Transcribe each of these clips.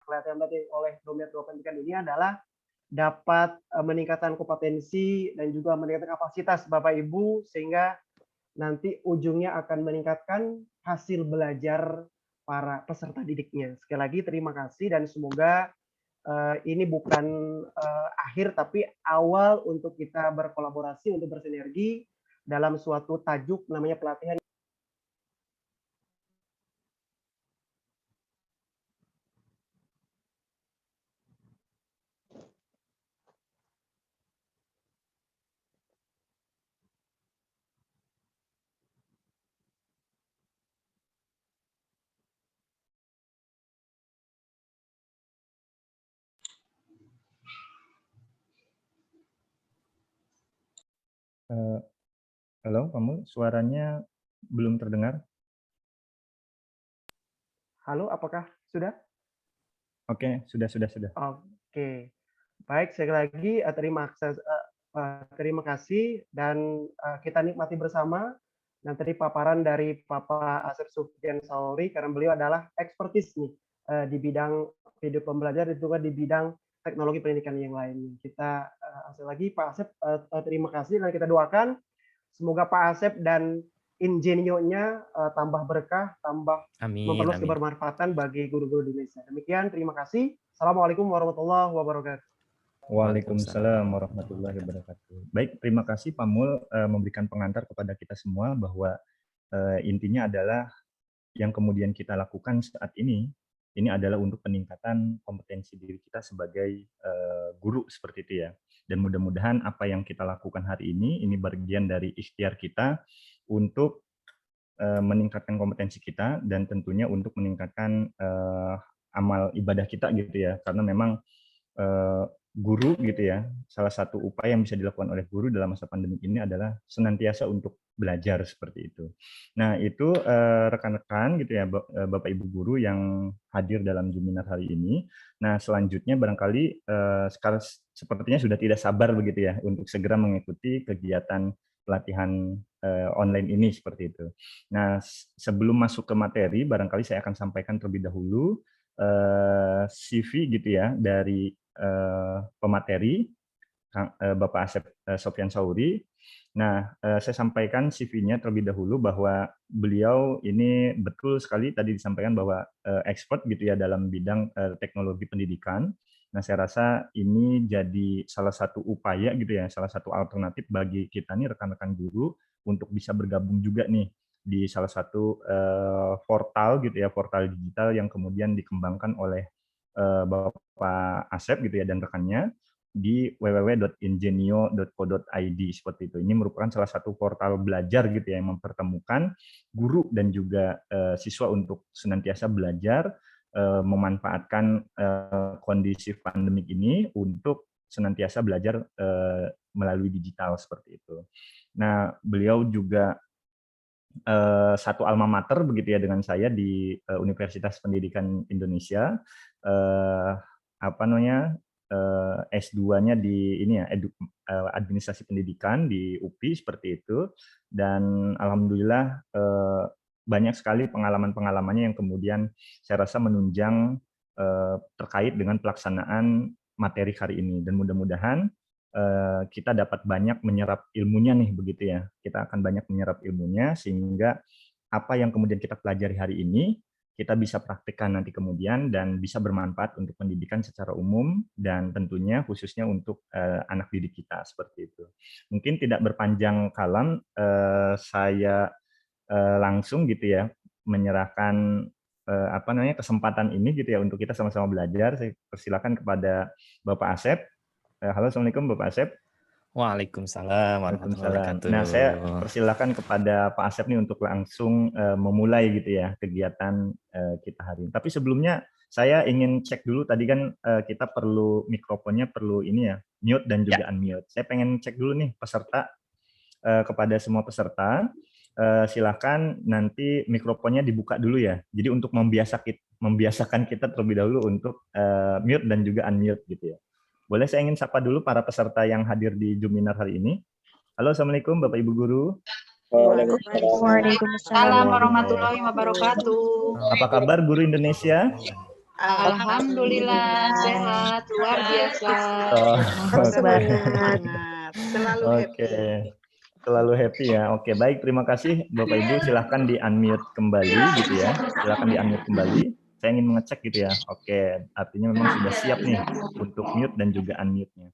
pelatihan oleh Domain Pendidikan ini adalah dapat meningkatkan kompetensi dan juga meningkatkan kapasitas Bapak Ibu sehingga nanti ujungnya akan meningkatkan hasil belajar para peserta didiknya. Sekali lagi terima kasih dan semoga ini bukan akhir tapi awal untuk kita berkolaborasi untuk bersinergi dalam suatu tajuk namanya pelatihan. Halo, kamu suaranya belum terdengar. Halo, apakah sudah? Oke, sudah. Oke, baik sekali lagi terima kasih dan kita nikmati bersama. Dan tadi paparan dari Bapak Asep Sufyan Sauri karena beliau adalah ekspertis nih di bidang video pembelajaran dan juga di bidang teknologi pendidikan yang lainnya. Kita lagi Pak Asep terima kasih dan kita doakan semoga Pak Asep dan ingenionya tambah berkah, tambah memperluas kebermanfaatan bagi guru-guru di Indonesia. Demikian, terima kasih. Assalamualaikum warahmatullahi wabarakatuh. Waalaikumsalam warahmatullahi wabarakatuh. Baik, terima kasih Pak Mul memberikan pengantar kepada kita semua bahwa intinya adalah yang kemudian kita lakukan saat ini adalah untuk peningkatan kompetensi diri kita sebagai guru seperti itu ya. Dan mudah-mudahan apa yang kita lakukan hari ini bagian dari ikhtiar kita untuk meningkatkan kompetensi kita dan tentunya untuk meningkatkan amal ibadah kita gitu ya. Karena memang guru gitu ya, salah satu upaya yang bisa dilakukan oleh guru dalam masa pandemi ini adalah senantiasa untuk belajar seperti itu. Nah itu rekan-rekan gitu ya, Bapak Ibu guru yang hadir dalam Zoominar hari ini. Nah selanjutnya barangkali sekarang sepertinya sudah tidak sabar begitu ya untuk segera mengikuti kegiatan pelatihan online ini seperti itu. Nah sebelum masuk ke materi, barangkali saya akan sampaikan terlebih dahulu CV gitu ya dari pemateri Bapak Asep Sofyan Sauri. Nah, saya sampaikan CV-nya terlebih dahulu bahwa beliau ini betul sekali tadi disampaikan bahwa expert gitu ya dalam bidang teknologi pendidikan. Nah, saya rasa ini jadi salah satu upaya gitu ya, salah satu alternatif bagi kita nih rekan-rekan guru untuk bisa bergabung juga nih di salah satu portal gitu ya, portal digital yang kemudian dikembangkan oleh Bapak Asep gitu ya dan rekannya di www.ingenio.co.id seperti itu. Ini merupakan salah satu portal belajar gitu ya yang mempertemukan guru dan juga siswa untuk senantiasa belajar memanfaatkan kondisi pandemik ini untuk senantiasa belajar melalui digital seperti itu. Nah, beliau juga satu alma mater begitu ya dengan saya di Universitas Pendidikan Indonesia, apa namanya S2-nya di ini ya administrasi pendidikan di UPI seperti itu, dan alhamdulillah banyak sekali pengalaman-pengalamannya yang kemudian saya rasa menunjang terkait dengan pelaksanaan materi hari ini, dan mudah-mudahan kita dapat banyak menyerap ilmunya nih begitu ya. Kita akan banyak menyerap ilmunya sehingga apa yang kemudian kita pelajari hari ini kita bisa praktikkan nanti kemudian dan bisa bermanfaat untuk pendidikan secara umum dan tentunya khususnya untuk anak didik kita seperti itu. Mungkin tidak berpanjang kalam, saya langsung gitu ya menyerahkan apa namanya kesempatan ini gitu ya untuk kita sama-sama belajar. Saya persilakan kepada Bapak Asep. Halo, Assalamualaikum Bapak Asep. Waalaikumsalam warahmatullahi wabarakatuh. Nah, saya persilakan kepada Pak Asep nih untuk langsung memulai gitu ya kegiatan kita hari ini. Tapi sebelumnya saya ingin cek dulu tadi kan kita perlu mikrofonnya perlu ini ya mute dan juga unmute. Saya pengen cek dulu nih peserta kepada semua peserta. Silakan nanti mikrofonnya dibuka dulu ya. Jadi untuk membiasakan kita terlebih dahulu untuk mute dan juga unmute gitu ya. Boleh saya ingin sapa dulu para peserta yang hadir di Zoominar hari ini. Halo, Assalamualaikum Bapak Ibu Guru. Waalaikumsalam warahmatullahi wabarakatuh. Apa kabar Guru Indonesia? Alhamdulillah sehat, luar biasa. Oh, Semangat oke. banget. Semangat, selalu Oke. happy. Selalu happy ya. Oke, baik. Terima kasih Bapak Ibu. Silahkan di-unmute kembali gitu ya. Silahkan di-unmute kembali. Saya ingin mengecek gitu ya. Oke, artinya memang sudah siap nih untuk mute dan juga unmute-nya.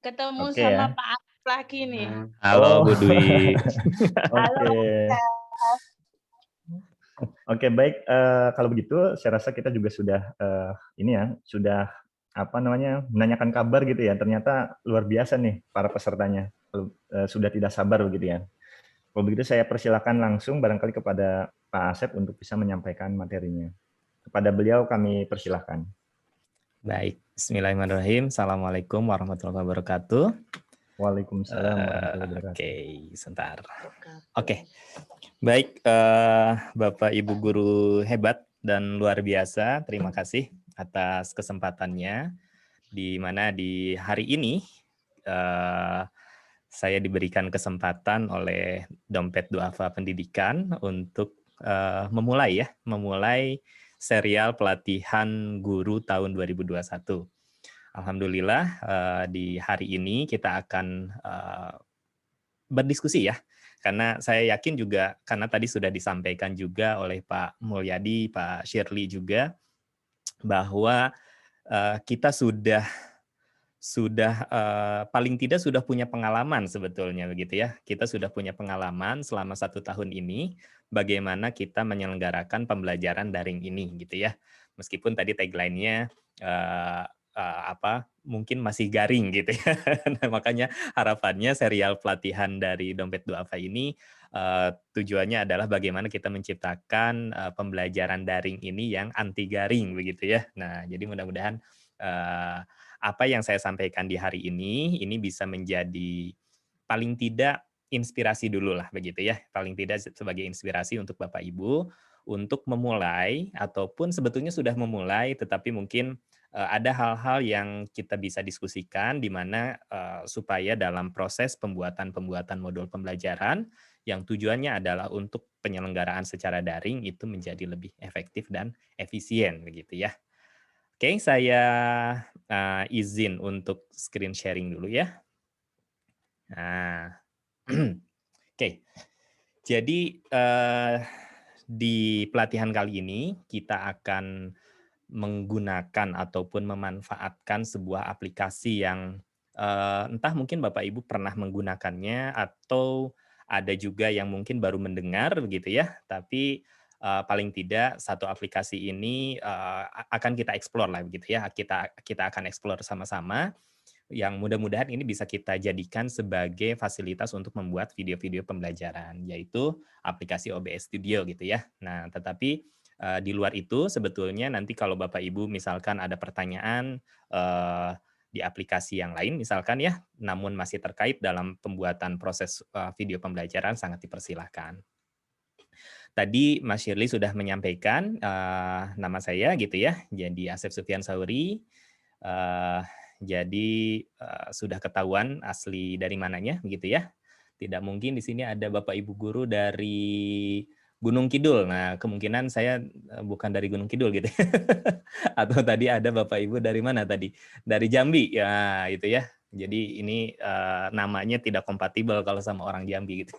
Ketemu Oke sama ya. Pak Arif lagi nih. Halo Oh. Bu Dwi. Oke. Oke, baik. Kalau begitu, saya rasa kita juga sudah ini ya, sudah apa namanya menanyakan kabar gitu ya. Ternyata luar biasa nih para pesertanya. Sudah tidak sabar begitu ya. Kalau begitu saya persilakan langsung barangkali kepada Pak Asep untuk bisa menyampaikan materinya. Kepada beliau kami persilahkan. Baik, Bismillahirrahmanirrahim. Assalamualaikum warahmatullahi wabarakatuh. Waalaikumsalam warahmatullahi wabarakatuh. Oke, sebentar. Oke, baik Bapak Ibu guru hebat dan luar biasa. Terima kasih atas kesempatannya. Di mana di hari ini saya diberikan kesempatan oleh Dompet Duafa Pendidikan untuk memulai serial pelatihan guru tahun 2021. Alhamdulillah di hari ini kita akan berdiskusi ya, karena saya yakin juga karena tadi sudah disampaikan juga oleh Pak Mulyadi, Pak Shirley juga bahwa kita sudah paling tidak sudah punya pengalaman sebetulnya begitu ya. Kita sudah punya pengalaman selama 1 tahun ini bagaimana kita menyelenggarakan pembelajaran daring ini gitu ya. Meskipun tadi tagline-nya mungkin masih garing gitu ya. Nah, makanya harapannya serial pelatihan dari Dompet Duafa ini tujuannya adalah bagaimana kita menciptakan pembelajaran daring ini yang anti garing begitu ya. Nah, jadi mudah-mudahan apa yang saya sampaikan di hari ini bisa menjadi paling tidak inspirasi dulu lah begitu ya, paling tidak sebagai inspirasi untuk Bapak Ibu untuk memulai ataupun sebetulnya sudah memulai tetapi mungkin ada hal-hal yang kita bisa diskusikan di mana supaya dalam proses pembuatan modul pembelajaran yang tujuannya adalah untuk penyelenggaraan secara daring itu menjadi lebih efektif dan efisien begitu ya. Oke, saya izin untuk screen sharing dulu ya. Nah, oke. Jadi di pelatihan kali ini kita akan menggunakan ataupun memanfaatkan sebuah aplikasi yang entah mungkin Bapak Ibu pernah menggunakannya atau ada juga yang mungkin baru mendengar begitu ya. Tapi paling tidak satu aplikasi ini akan kita explore lah begitu ya. Kita akan explore sama-sama yang mudah-mudahan ini bisa kita jadikan sebagai fasilitas untuk membuat video-video pembelajaran, yaitu aplikasi OBS Studio gitu ya. Nah, tetapi di luar itu sebetulnya nanti kalau Bapak Ibu misalkan ada pertanyaan di aplikasi yang lain misalkan ya, namun masih terkait dalam pembuatan proses video pembelajaran sangat dipersilahkan. Tadi Mas Shirley sudah menyampaikan nama saya gitu ya, jadi Asep Sufyan Sauri. Jadi sudah ketahuan asli dari mananya begitu ya. Tidak mungkin di sini ada Bapak Ibu guru dari Gunung Kidul. Nah, kemungkinan saya bukan dari Gunung Kidul gitu. Atau tadi ada Bapak Ibu dari mana tadi? Dari Jambi. Ya, itu ya. Jadi ini namanya tidak kompatibel kalau sama orang Jambi gitu.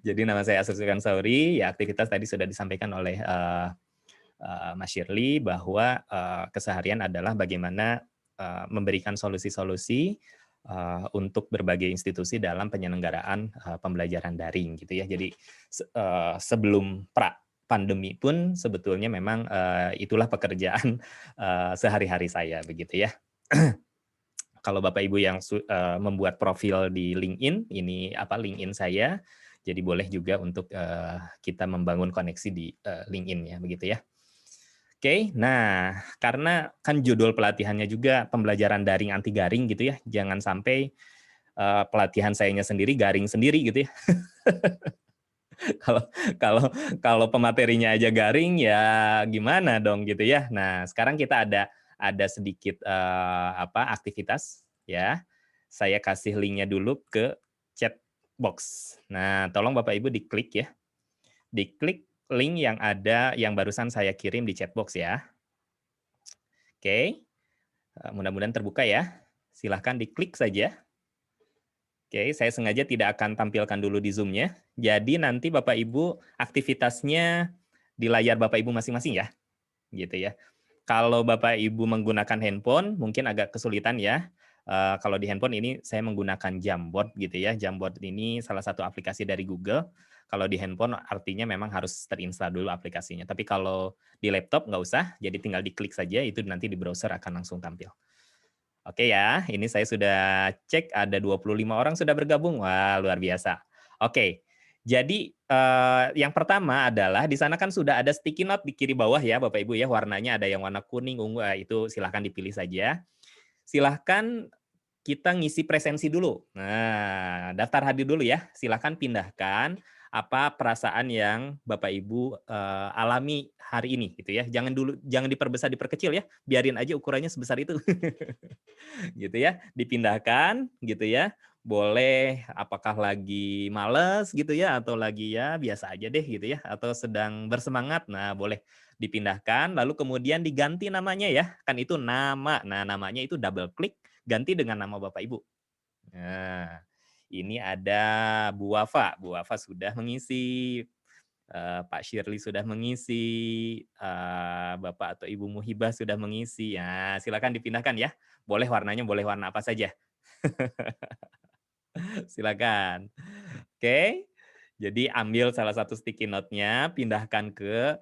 Jadi nama saya Asep Sufyan Sauri, ya aktivitas tadi sudah disampaikan oleh Mas Shirley bahwa keseharian adalah bagaimana memberikan solusi-solusi untuk berbagai institusi dalam penyelenggaraan pembelajaran daring gitu ya. Jadi sebelum pandemi pun sebetulnya memang itulah pekerjaan sehari-hari saya begitu ya. Kalau Bapak Ibu yang membuat profil di LinkedIn, ini LinkedIn saya, jadi boleh juga untuk kita membangun koneksi di LinkedIn ya begitu ya. Oke, nah karena kan judul pelatihannya juga pembelajaran daring anti garing gitu ya, jangan sampai pelatihan sayanya sendiri garing sendiri gitu ya. Kalau pematerinya aja garing ya gimana dong gitu ya. Nah sekarang kita ada sedikit aktivitas ya. Saya kasih linknya dulu ke chat box. Nah tolong Bapak Ibu diklik ya, diklik link yang ada yang barusan saya kirim di chat box ya. Oke, mudah-mudahan terbuka ya. Silahkan diklik saja. Oke, saya sengaja tidak akan tampilkan dulu di Zoom-nya. Jadi nanti Bapak Ibu aktivitasnya di layar Bapak Ibu masing-masing ya. Gitu ya. Kalau Bapak Ibu menggunakan handphone mungkin agak kesulitan ya. Kalau di handphone ini saya menggunakan Jamboard gitu ya. Jamboard ini salah satu aplikasi dari Google. Kalau di handphone artinya memang harus terinstall dulu aplikasinya. Tapi kalau di laptop nggak usah, jadi tinggal diklik saja, itu nanti di browser akan langsung tampil. Oke ya, ini saya sudah cek ada 25 orang sudah bergabung. Wah, luar biasa. Oke, jadi yang pertama adalah di sana kan sudah ada sticky note di kiri bawah ya Bapak Ibu ya, warnanya ada yang warna kuning, ungu, itu silahkan dipilih saja. Silahkan kita ngisi presensi dulu. Nah, daftar hadir dulu ya. Silahkan pindahkan apa perasaan yang Bapak Ibu alami hari ini gitu ya. Jangan diperbesar, diperkecil ya. Biarin aja ukurannya sebesar itu. Gitu ya. Dipindahkan gitu ya. Boleh apakah lagi males gitu ya atau lagi ya biasa aja deh gitu ya atau sedang bersemangat. Nah, boleh dipindahkan lalu kemudian diganti namanya ya. Kan itu nama. Nah, namanya itu double klik ganti dengan nama Bapak Ibu. Nah, ini ada Bu Wafa. Bu Wafa sudah mengisi, Pak Shirley sudah mengisi, Bapak atau Ibu Muhibah sudah mengisi. Ya, silakan dipindahkan ya. Boleh warnanya, boleh warna apa saja. Silakan. Oke. Jadi ambil salah satu sticky note-nya, pindahkan ke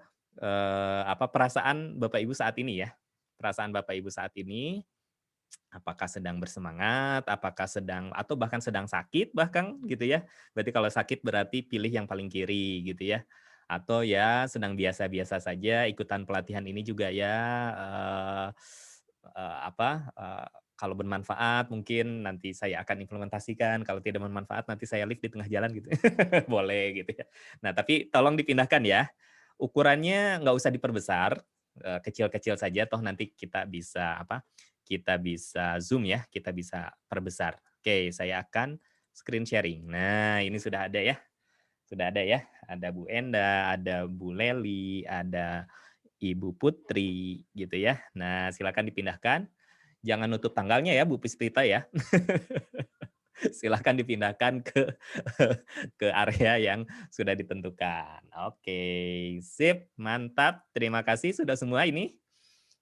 perasaan Bapak Ibu saat ini ya. Perasaan Bapak Ibu saat ini. Apakah sedang bersemangat, apakah sedang atau bahkan sedang sakit bahkan gitu ya. Berarti kalau sakit berarti pilih yang paling kiri gitu ya. Atau ya sedang biasa-biasa saja ikutan pelatihan ini juga ya kalau bermanfaat mungkin nanti saya akan implementasikan, kalau tidak bermanfaat nanti saya live di tengah jalan gitu. Boleh gitu ya. Nah, tapi tolong dipindahkan ya. Ukurannya nggak usah diperbesar, kecil-kecil saja toh nanti kita bisa kita bisa zoom ya, kita bisa perbesar. Oke, saya akan screen sharing. Nah, ini sudah ada ya. Sudah ada ya. Ada Bu Enda, ada Bu Leli, ada Ibu Putri gitu ya. Nah, silakan dipindahkan. Jangan nutup tanggalnya ya Bu Puspita ya. Silakan dipindahkan ke area yang sudah ditentukan. Oke, sip, mantap. Terima kasih sudah semua ini.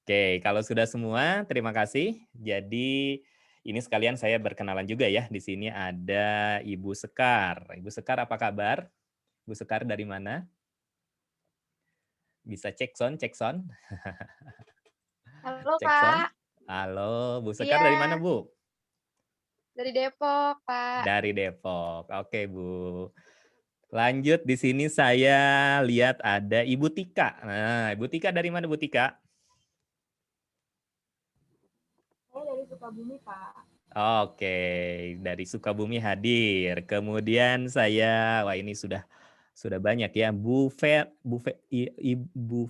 Oke, kalau sudah semua, terima kasih. Jadi ini sekalian saya berkenalan juga ya. Di sini ada Ibu Sekar. Ibu Sekar apa kabar? Ibu Sekar dari mana? Bisa cek sound, cek sound. Halo Cek sound. Kak. Halo, Bu Sekar dari mana Bu? Dari Depok Pak. Dari Depok. Oke Bu. Lanjut di sini saya lihat ada Ibu Tika. Nah, Ibu Tika dari mana Bu Tika? Saya dari Sukabumi Pak. Oke, dari Sukabumi hadir. Kemudian saya, wah ini sudah banyak ya, Ibu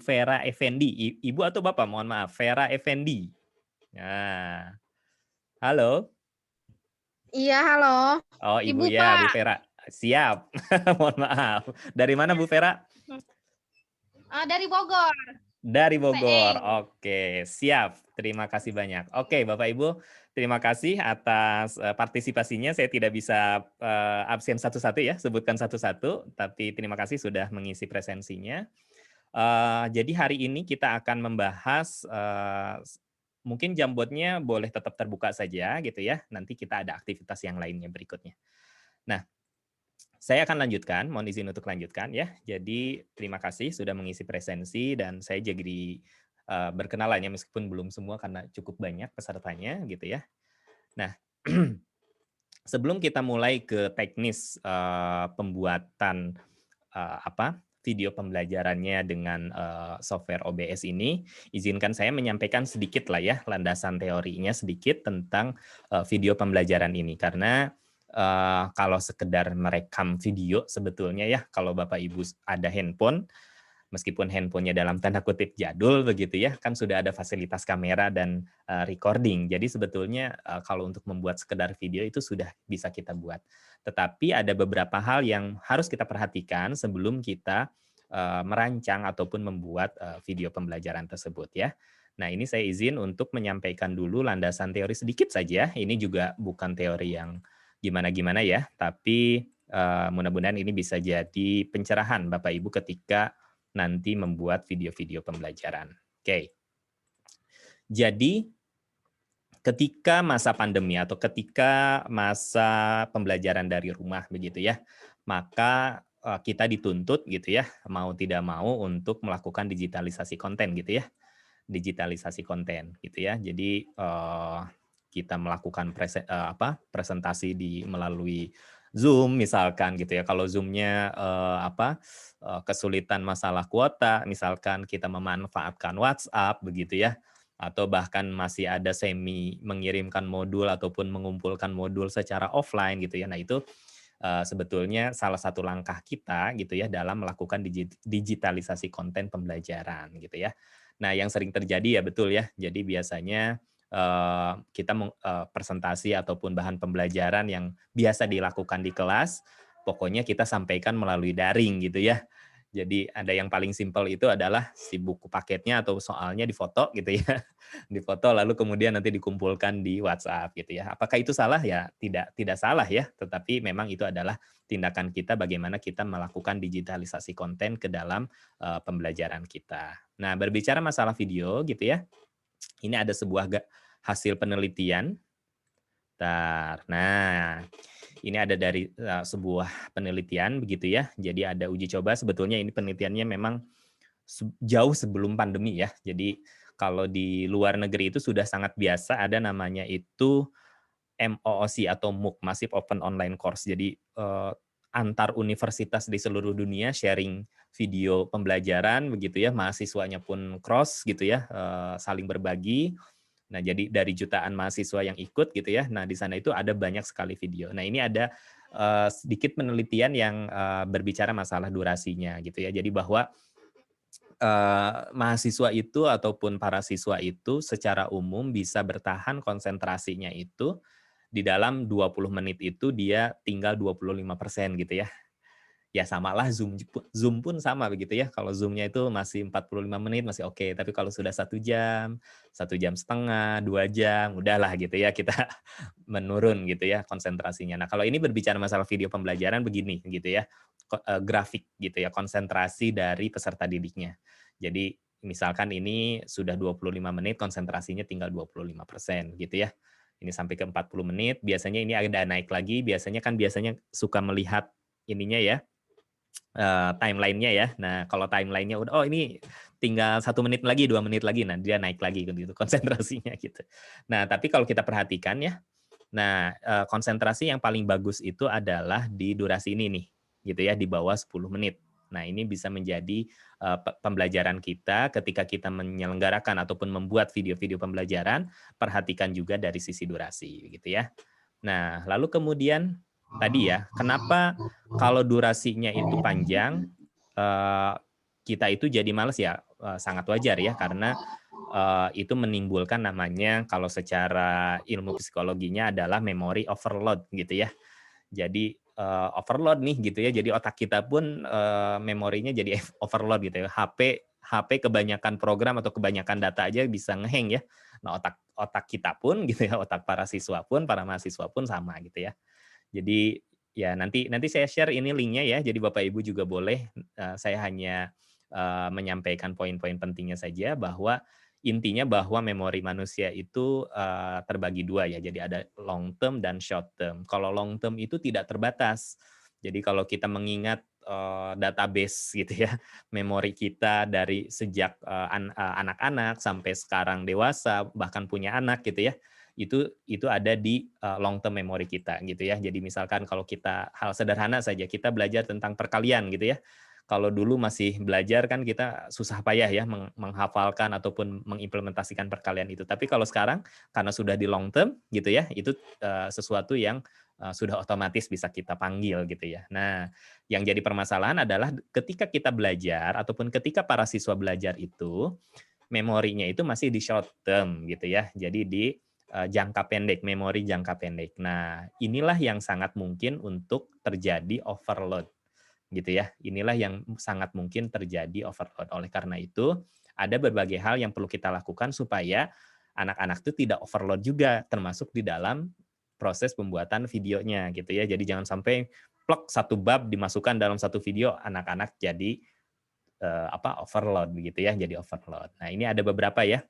Vera Effendi. Ibu atau Bapak? Mohon maaf, Vera Effendi. Nah, halo. Iya, halo. Oh, Ibu Ibu, ya, Bu Pak. Vera. Siap. Mohon maaf. Dari mana Bu Vera? Dari Bogor. Dari Bogor. Peeng. Oke, siap. Terima kasih banyak. Oke, Bapak Ibu, terima kasih atas partisipasinya. Saya tidak bisa absen satu-satu ya, sebutkan satu-satu, tapi terima kasih sudah mengisi presensinya. Jadi hari ini kita akan membahas mungkin Jamboardnya boleh tetap terbuka saja gitu ya. Nanti kita ada aktivitas yang lainnya berikutnya. Nah, saya akan lanjutkan, mohon izin untuk lanjutkan ya. Jadi terima kasih sudah mengisi presensi dan saya jadi berkenalannya meskipun belum semua karena cukup banyak pesertanya gitu ya. Nah, sebelum kita mulai ke teknis pembuatan video pembelajarannya dengan software OBS ini, izinkan saya menyampaikan sedikit lah ya landasan teorinya sedikit tentang video pembelajaran ini karena kalau sekedar merekam video sebetulnya ya kalau Bapak Ibu ada handphone meskipun handphonenya dalam tanda kutip jadul begitu ya kan sudah ada fasilitas kamera dan recording jadi sebetulnya kalau untuk membuat sekedar video itu sudah bisa kita buat tetapi ada beberapa hal yang harus kita perhatikan sebelum kita merancang ataupun membuat video pembelajaran tersebut ya. Nah, ini saya izin untuk menyampaikan dulu landasan teori sedikit saja. Ini juga bukan teori yang gimana-gimana ya, tapi mudah-mudahan ini bisa jadi pencerahan Bapak Ibu ketika nanti membuat video-video pembelajaran. Oke. Jadi ketika masa pandemi atau ketika masa pembelajaran dari rumah begitu ya, maka kita dituntut gitu ya, mau tidak mau untuk melakukan digitalisasi konten gitu ya. Digitalisasi konten gitu ya. Jadi kita melakukan presentasi melalui Zoom misalkan gitu ya. Kalau Zoom-nya kesulitan masalah kuota, misalkan kita memanfaatkan WhatsApp begitu ya, atau bahkan masih ada semi mengirimkan modul ataupun mengumpulkan modul secara offline gitu ya. Nah, itu sebetulnya salah satu langkah kita gitu ya dalam melakukan digitalisasi konten pembelajaran gitu ya. Nah, yang sering terjadi ya betul ya. Jadi biasanya kita presentasi ataupun bahan pembelajaran yang biasa dilakukan di kelas, pokoknya kita sampaikan melalui daring gitu ya. Jadi ada yang paling simpel itu adalah si buku paketnya atau soalnya difoto gitu ya. Difoto lalu kemudian nanti dikumpulkan di WhatsApp gitu ya. Apakah itu salah? Ya tidak salah ya, tetapi memang itu adalah tindakan kita bagaimana kita melakukan digitalisasi konten ke dalam pembelajaran kita. Nah, berbicara masalah video gitu ya. Ini ada sebuah hasil penelitian. Nah, ini ada dari sebuah penelitian begitu ya. Jadi ada uji coba, sebetulnya ini penelitiannya memang jauh sebelum pandemi ya. Jadi kalau di luar negeri itu sudah sangat biasa ada namanya itu MOOC atau MOOC, Massive Open Online Course. Jadi antar universitas di seluruh dunia sharing video pembelajaran begitu ya, mahasiswanya pun cross gitu ya, saling berbagi. Nah, jadi dari jutaan mahasiswa yang ikut gitu ya. Nah, di sana itu ada banyak sekali video. Nah, ini ada sedikit penelitian yang berbicara masalah durasinya gitu ya. Jadi bahwa mahasiswa itu ataupun para siswa itu secara umum bisa bertahan konsentrasinya itu di dalam 20 menit itu dia tinggal 25% gitu ya. Ya samalah Zoom pun sama begitu ya. Kalau Zoom-nya itu masih 45 menit masih oke, tapi kalau sudah 1 jam setengah, 2 jam, udahlah gitu ya kita menurun gitu ya konsentrasinya. Nah, kalau ini berbicara masalah video pembelajaran begini gitu ya. Grafik gitu ya, konsentrasi dari peserta didiknya. Jadi misalkan ini sudah 25 menit konsentrasinya tinggal 25% gitu ya. Ini sampai ke 40 menit, biasanya ini ada naik lagi, biasanya suka melihat ininya ya, timeline-nya ya. Nah, kalau timeline-nya udah, oh ini tinggal 1 menit lagi, 2 menit lagi, nah dia naik lagi gitu konsentrasinya gitu. Nah, tapi kalau kita perhatikan ya, nah konsentrasi yang paling bagus itu adalah di durasi ini nih, gitu ya, di bawah 10 menit. Nah, ini bisa menjadi pembelajaran kita ketika kita menyelenggarakan ataupun membuat video-video pembelajaran, perhatikan juga dari sisi durasi, gitu ya. Nah, lalu kemudian tadi ya, kenapa kalau durasinya itu panjang, kita itu jadi males ya, sangat wajar ya, karena itu menimbulkan namanya, kalau secara ilmu psikologinya adalah memory overload gitu ya. Jadi overload nih gitu ya, jadi otak kita pun memorinya jadi overload gitu ya. HP kebanyakan program atau kebanyakan data aja bisa ngehang ya. Nah, otak kita pun gitu ya, otak para siswa pun, para mahasiswa pun sama gitu ya. Jadi ya nanti saya share ini linknya ya. Jadi Bapak Ibu juga boleh. Saya hanya menyampaikan poin-poin pentingnya saja, bahwa intinya bahwa memori manusia itu terbagi dua ya. Jadi ada long term dan short term. Kalau long term itu tidak terbatas. Jadi kalau kita mengingat database gitu ya, memori kita dari sejak anak-anak sampai sekarang dewasa, bahkan punya anak gitu ya, itu ada di long term memory kita gitu ya. Jadi misalkan kalau kita, hal sederhana saja, kita belajar tentang perkalian gitu ya. Kalau dulu masih belajar kan kita susah payah ya menghafalkan ataupun mengimplementasikan perkalian itu. Tapi kalau sekarang karena sudah di long term gitu ya, itu sesuatu yang sudah otomatis bisa kita panggil gitu ya. Nah, yang jadi permasalahan adalah ketika kita belajar ataupun ketika para siswa belajar itu, memorinya itu masih di short term gitu ya. Jadi di jangka pendek, memori jangka pendek. Nah, inilah yang sangat mungkin untuk terjadi overload gitu ya. Inilah yang sangat mungkin terjadi overload. Oleh karena itu, ada berbagai hal yang perlu kita lakukan supaya anak-anak itu tidak overload juga, termasuk di dalam proses pembuatan videonya gitu ya. Jadi jangan sampai plek satu bab dimasukkan dalam satu video, anak-anak jadi overload begitu ya, jadi overload. Nah, ini ada beberapa ya.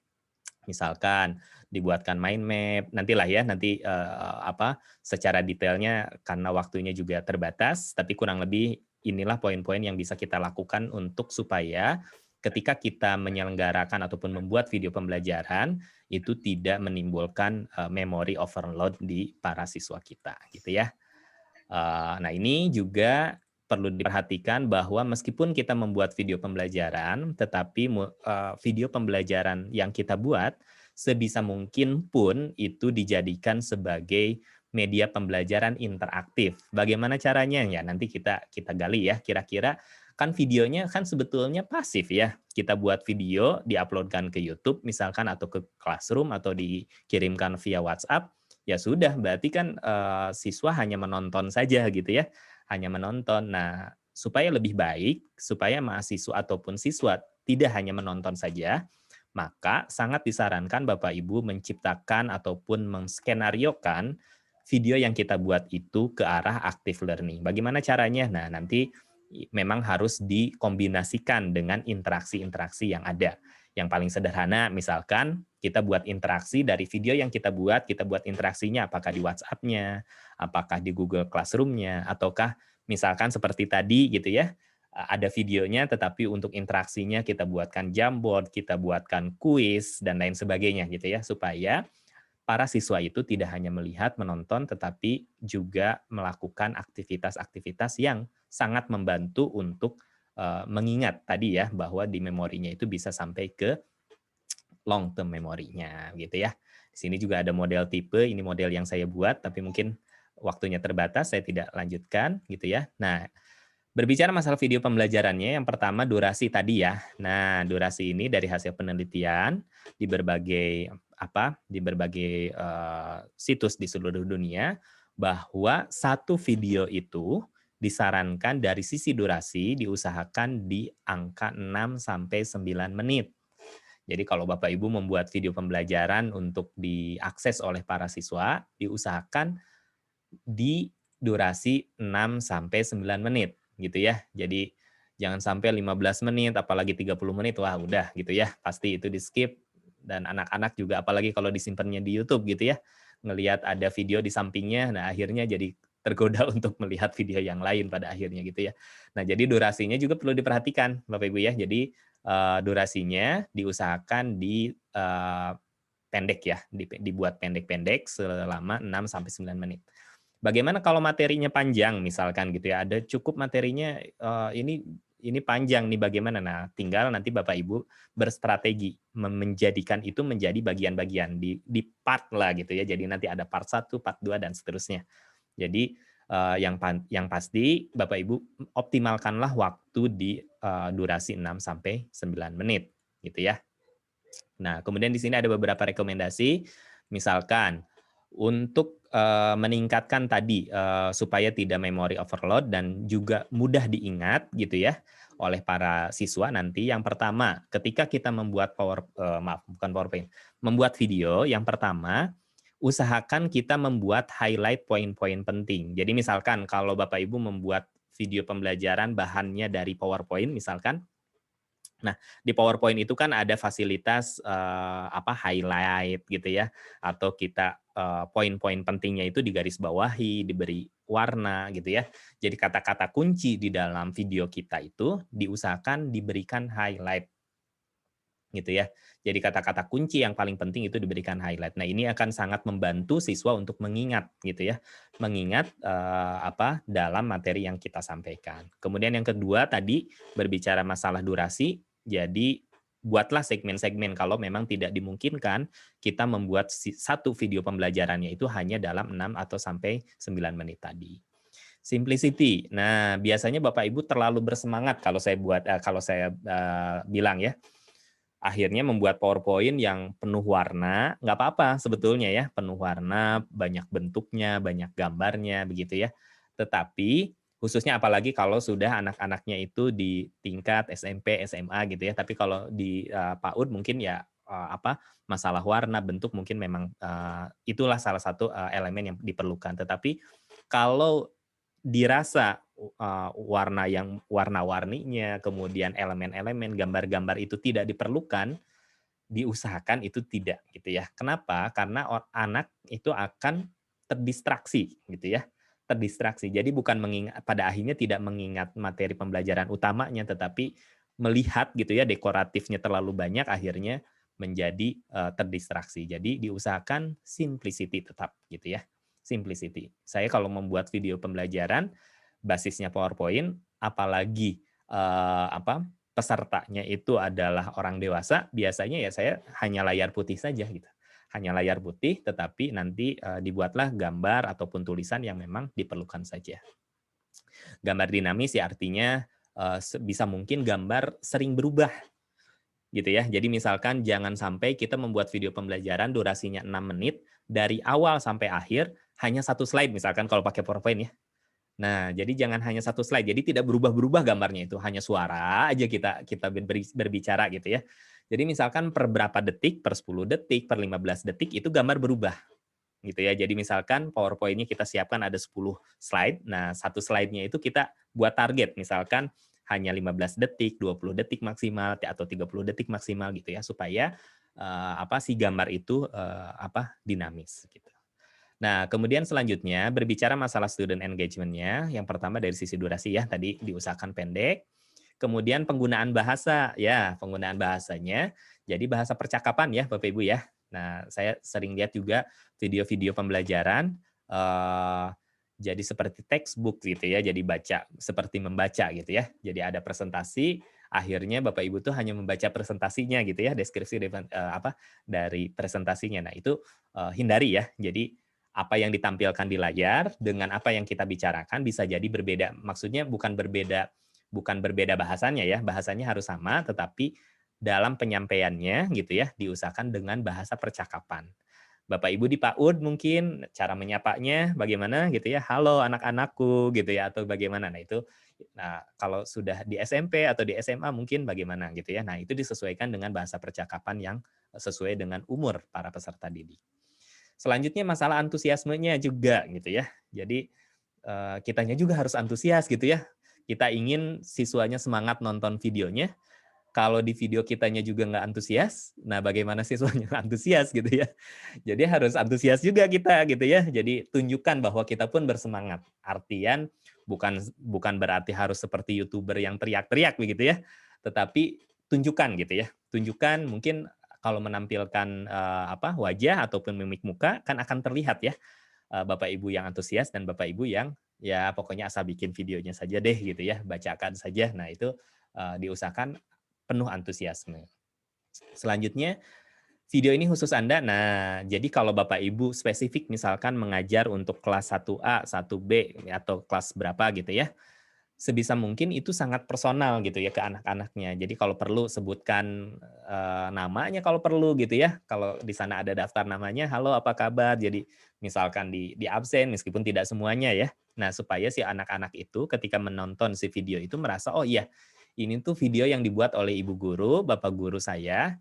Misalkan dibuatkan mind map, nantilah ya, nanti secara detailnya karena waktunya juga terbatas, tapi kurang lebih inilah poin-poin yang bisa kita lakukan untuk supaya ketika kita menyelenggarakan ataupun membuat video pembelajaran itu tidak menimbulkan memory overload di para siswa kita, gitu ya. Nah, ini juga perlu diperhatikan bahwa meskipun kita membuat video pembelajaran, tetapi video pembelajaran yang kita buat sebisa mungkin pun itu dijadikan sebagai media pembelajaran interaktif. Bagaimana caranya? Ya nanti kita gali ya. Kira-kira kan videonya kan sebetulnya pasif ya. Kita buat video, diuploadkan ke YouTube misalkan atau ke Classroom atau dikirimkan via WhatsApp. Ya sudah, berarti kan siswa hanya menonton saja gitu ya. Hanya menonton. Nah, supaya lebih baik, supaya mahasiswa ataupun siswa tidak hanya menonton saja, maka sangat disarankan Bapak Ibu menciptakan ataupun menskenariokan video yang kita buat itu ke arah active learning. Bagaimana caranya? Nah, nanti memang harus dikombinasikan dengan interaksi-interaksi yang ada. Yang paling sederhana, misalkan kita buat interaksi dari video yang kita buat interaksinya apakah di WhatsApp-nya, apakah di Google Classroom-nya, ataukah misalkan seperti tadi gitu ya, ada videonya tetapi untuk interaksinya kita buatkan Jamboard, kita buatkan kuis, dan lain sebagainya gitu ya, supaya para siswa itu tidak hanya melihat, menonton, tetapi juga melakukan aktivitas-aktivitas yang sangat membantu untuk mengingat tadi ya, bahwa di memorinya itu bisa sampai ke long term memorinya gitu ya. Di sini juga ada model tipe, ini model yang saya buat, tapi mungkin waktunya terbatas, saya tidak lanjutkan gitu ya. Nah, berbicara masalah video pembelajarannya, yang pertama durasi tadi ya. Nah, durasi ini dari hasil penelitian di berbagai situs di seluruh dunia, bahwa satu video itu disarankan dari sisi durasi diusahakan di angka 6 sampai 9 menit. Jadi kalau Bapak Ibu membuat video pembelajaran untuk diakses oleh para siswa, diusahakan di durasi 6 sampai 9 menit gitu ya. Jadi jangan sampai 15 menit apalagi 30 menit wah udah gitu ya. Pasti itu di-skip, dan anak-anak juga apalagi kalau disimpannya di YouTube gitu ya. Ngelihat ada video di sampingnya, nah akhirnya jadi tergoda untuk melihat video yang lain pada akhirnya gitu ya. Nah, jadi durasinya juga perlu diperhatikan Bapak Ibu ya. Jadi durasinya diusahakan di pendek ya, dibuat pendek-pendek selama 6 sampai 9 menit. Bagaimana kalau materinya panjang misalkan gitu ya, ada cukup materinya ini panjang nih bagaimana? Nah, tinggal nanti Bapak Ibu berstrategi menjadikan itu menjadi bagian-bagian di part lah gitu ya. Jadi nanti ada part 1, part 2 dan seterusnya. Jadi yang pasti Bapak Ibu optimalkanlah waktu di durasi 6 sampai 9 menit gitu ya. Nah, kemudian di sini ada beberapa rekomendasi, misalkan untuk meningkatkan tadi supaya tidak memory overload dan juga mudah diingat gitu ya oleh para siswa nanti. Yang pertama, ketika kita membuat membuat video, yang pertama usahakan kita membuat highlight poin-poin penting. Jadi misalkan kalau Bapak Ibu membuat video pembelajaran bahannya dari PowerPoint misalkan. Nah, di PowerPoint itu kan ada fasilitas highlight gitu ya, atau kita poin-poin pentingnya itu digarisbawahi, diberi warna gitu ya. Jadi kata-kata kunci di dalam video kita itu diusahakan diberikan highlight gitu ya. Jadi kata-kata kunci yang paling penting itu diberikan highlight. Nah, ini akan sangat membantu siswa untuk mengingat gitu ya. Mengingat dalam materi yang kita sampaikan. Kemudian yang kedua tadi berbicara masalah durasi. Jadi buatlah segmen-segmen kalau memang tidak dimungkinkan kita membuat satu video pembelajarannya itu hanya dalam 6 atau sampai 9 menit tadi. Simplicity. Nah, biasanya Bapak Ibu terlalu bersemangat kalau saya bilang ya. Akhirnya membuat PowerPoint yang penuh warna, nggak apa-apa sebetulnya ya, penuh warna, banyak bentuknya, banyak gambarnya, begitu ya. Tetapi Khususnya apalagi kalau sudah anak-anaknya itu di tingkat SMP, SMA gitu ya. Tapi kalau di PAUD mungkin ya masalah warna, bentuk mungkin memang itulah salah satu elemen yang diperlukan. Tetapi kalau dirasa warna yang warna-warninya, kemudian elemen-elemen, gambar-gambar itu tidak diperlukan, diusahakan itu tidak gitu ya. Kenapa? Karena anak itu akan terdistraksi gitu ya. Terdistraksi. Jadi bukan mengingat, pada akhirnya tidak mengingat materi pembelajaran utamanya, tetapi melihat gitu ya dekoratifnya terlalu banyak, akhirnya menjadi terdistraksi. Jadi diusahakan simplicity tetap gitu ya. Simplicity. Saya kalau membuat video pembelajaran basisnya PowerPoint, apalagi pesertanya itu adalah orang dewasa, biasanya ya saya hanya layar putih saja gitu. Hanya layar putih, tetapi nanti dibuatlah gambar ataupun tulisan yang memang diperlukan saja. Gambar dinamis ya artinya bisa mungkin gambar sering berubah gitu ya. Jadi misalkan jangan sampai kita membuat video pembelajaran durasinya 6 menit, dari awal sampai akhir hanya satu slide misalkan kalau pakai PowerPoint ya. Nah, jadi jangan hanya satu slide. Jadi tidak berubah-berubah gambarnya itu, hanya suara aja kita berbicara gitu ya. Jadi misalkan per berapa detik, per 10 detik, per 15 detik itu gambar berubah. Gitu ya. Jadi misalkan PowerPoint-nya kita siapkan ada 10 slide. Nah, satu slide-nya itu kita buat target misalkan hanya 15 detik, 20 detik maksimal atau 30 detik maksimal gitu ya supaya si gambar itu dinamis gitu. Nah, kemudian selanjutnya berbicara masalah student engagement-nya, yang pertama dari sisi durasi ya, tadi diusahakan pendek. Kemudian penggunaan bahasa, ya penggunaan bahasanya, jadi bahasa percakapan ya Bapak Ibu ya. Nah, saya sering lihat juga video-video pembelajaran, jadi seperti textbook gitu ya, jadi baca, seperti membaca gitu ya. Jadi ada presentasi, akhirnya Bapak Ibu tuh hanya membaca presentasinya gitu ya, deskripsi dari presentasinya. Nah, itu hindari ya. Jadi apa yang ditampilkan di layar dengan apa yang kita bicarakan bisa jadi berbeda. Maksudnya bukan berbeda bahasanya ya, bahasanya harus sama, tetapi dalam penyampaiannya gitu ya, diusahakan dengan bahasa percakapan. Bapak Ibu di PAUD mungkin cara menyapanya bagaimana gitu ya, halo anak-anakku gitu ya, atau bagaimana. Nah kalau sudah di SMP atau di SMA mungkin bagaimana gitu ya. Nah itu disesuaikan dengan bahasa percakapan yang sesuai dengan umur para peserta didik. Selanjutnya masalah antusiasmenya juga gitu ya. Jadi kitanya juga harus antusias gitu ya. Kita ingin siswanya semangat nonton videonya. Kalau di video kitanya juga nggak antusias, nah bagaimana siswanya antusias gitu ya. Jadi harus antusias juga kita gitu ya. Jadi tunjukkan bahwa kita pun bersemangat. Artian bukan berarti harus seperti YouTuber yang teriak-teriak begitu ya. Tetapi tunjukkan gitu ya. Tunjukkan mungkin kalau menampilkan wajah ataupun mimik muka kan akan terlihat ya. Bapak Ibu yang antusias dan Bapak Ibu yang ya pokoknya asal bikin videonya saja deh gitu ya, bacakan saja. Nah, itu diusahakan penuh antusiasme. Selanjutnya, video ini khusus Anda. Nah, jadi kalau Bapak Ibu spesifik misalkan mengajar untuk kelas 1A, 1B atau kelas berapa gitu ya, sebisa mungkin itu sangat personal gitu ya ke anak-anaknya. Jadi kalau perlu sebutkan namanya kalau perlu gitu ya. Kalau di sana ada daftar namanya, halo apa kabar. Jadi misalkan di absen meskipun tidak semuanya ya. Nah, supaya si anak-anak itu ketika menonton si video itu merasa oh iya, ini tuh video yang dibuat oleh ibu guru, bapak guru saya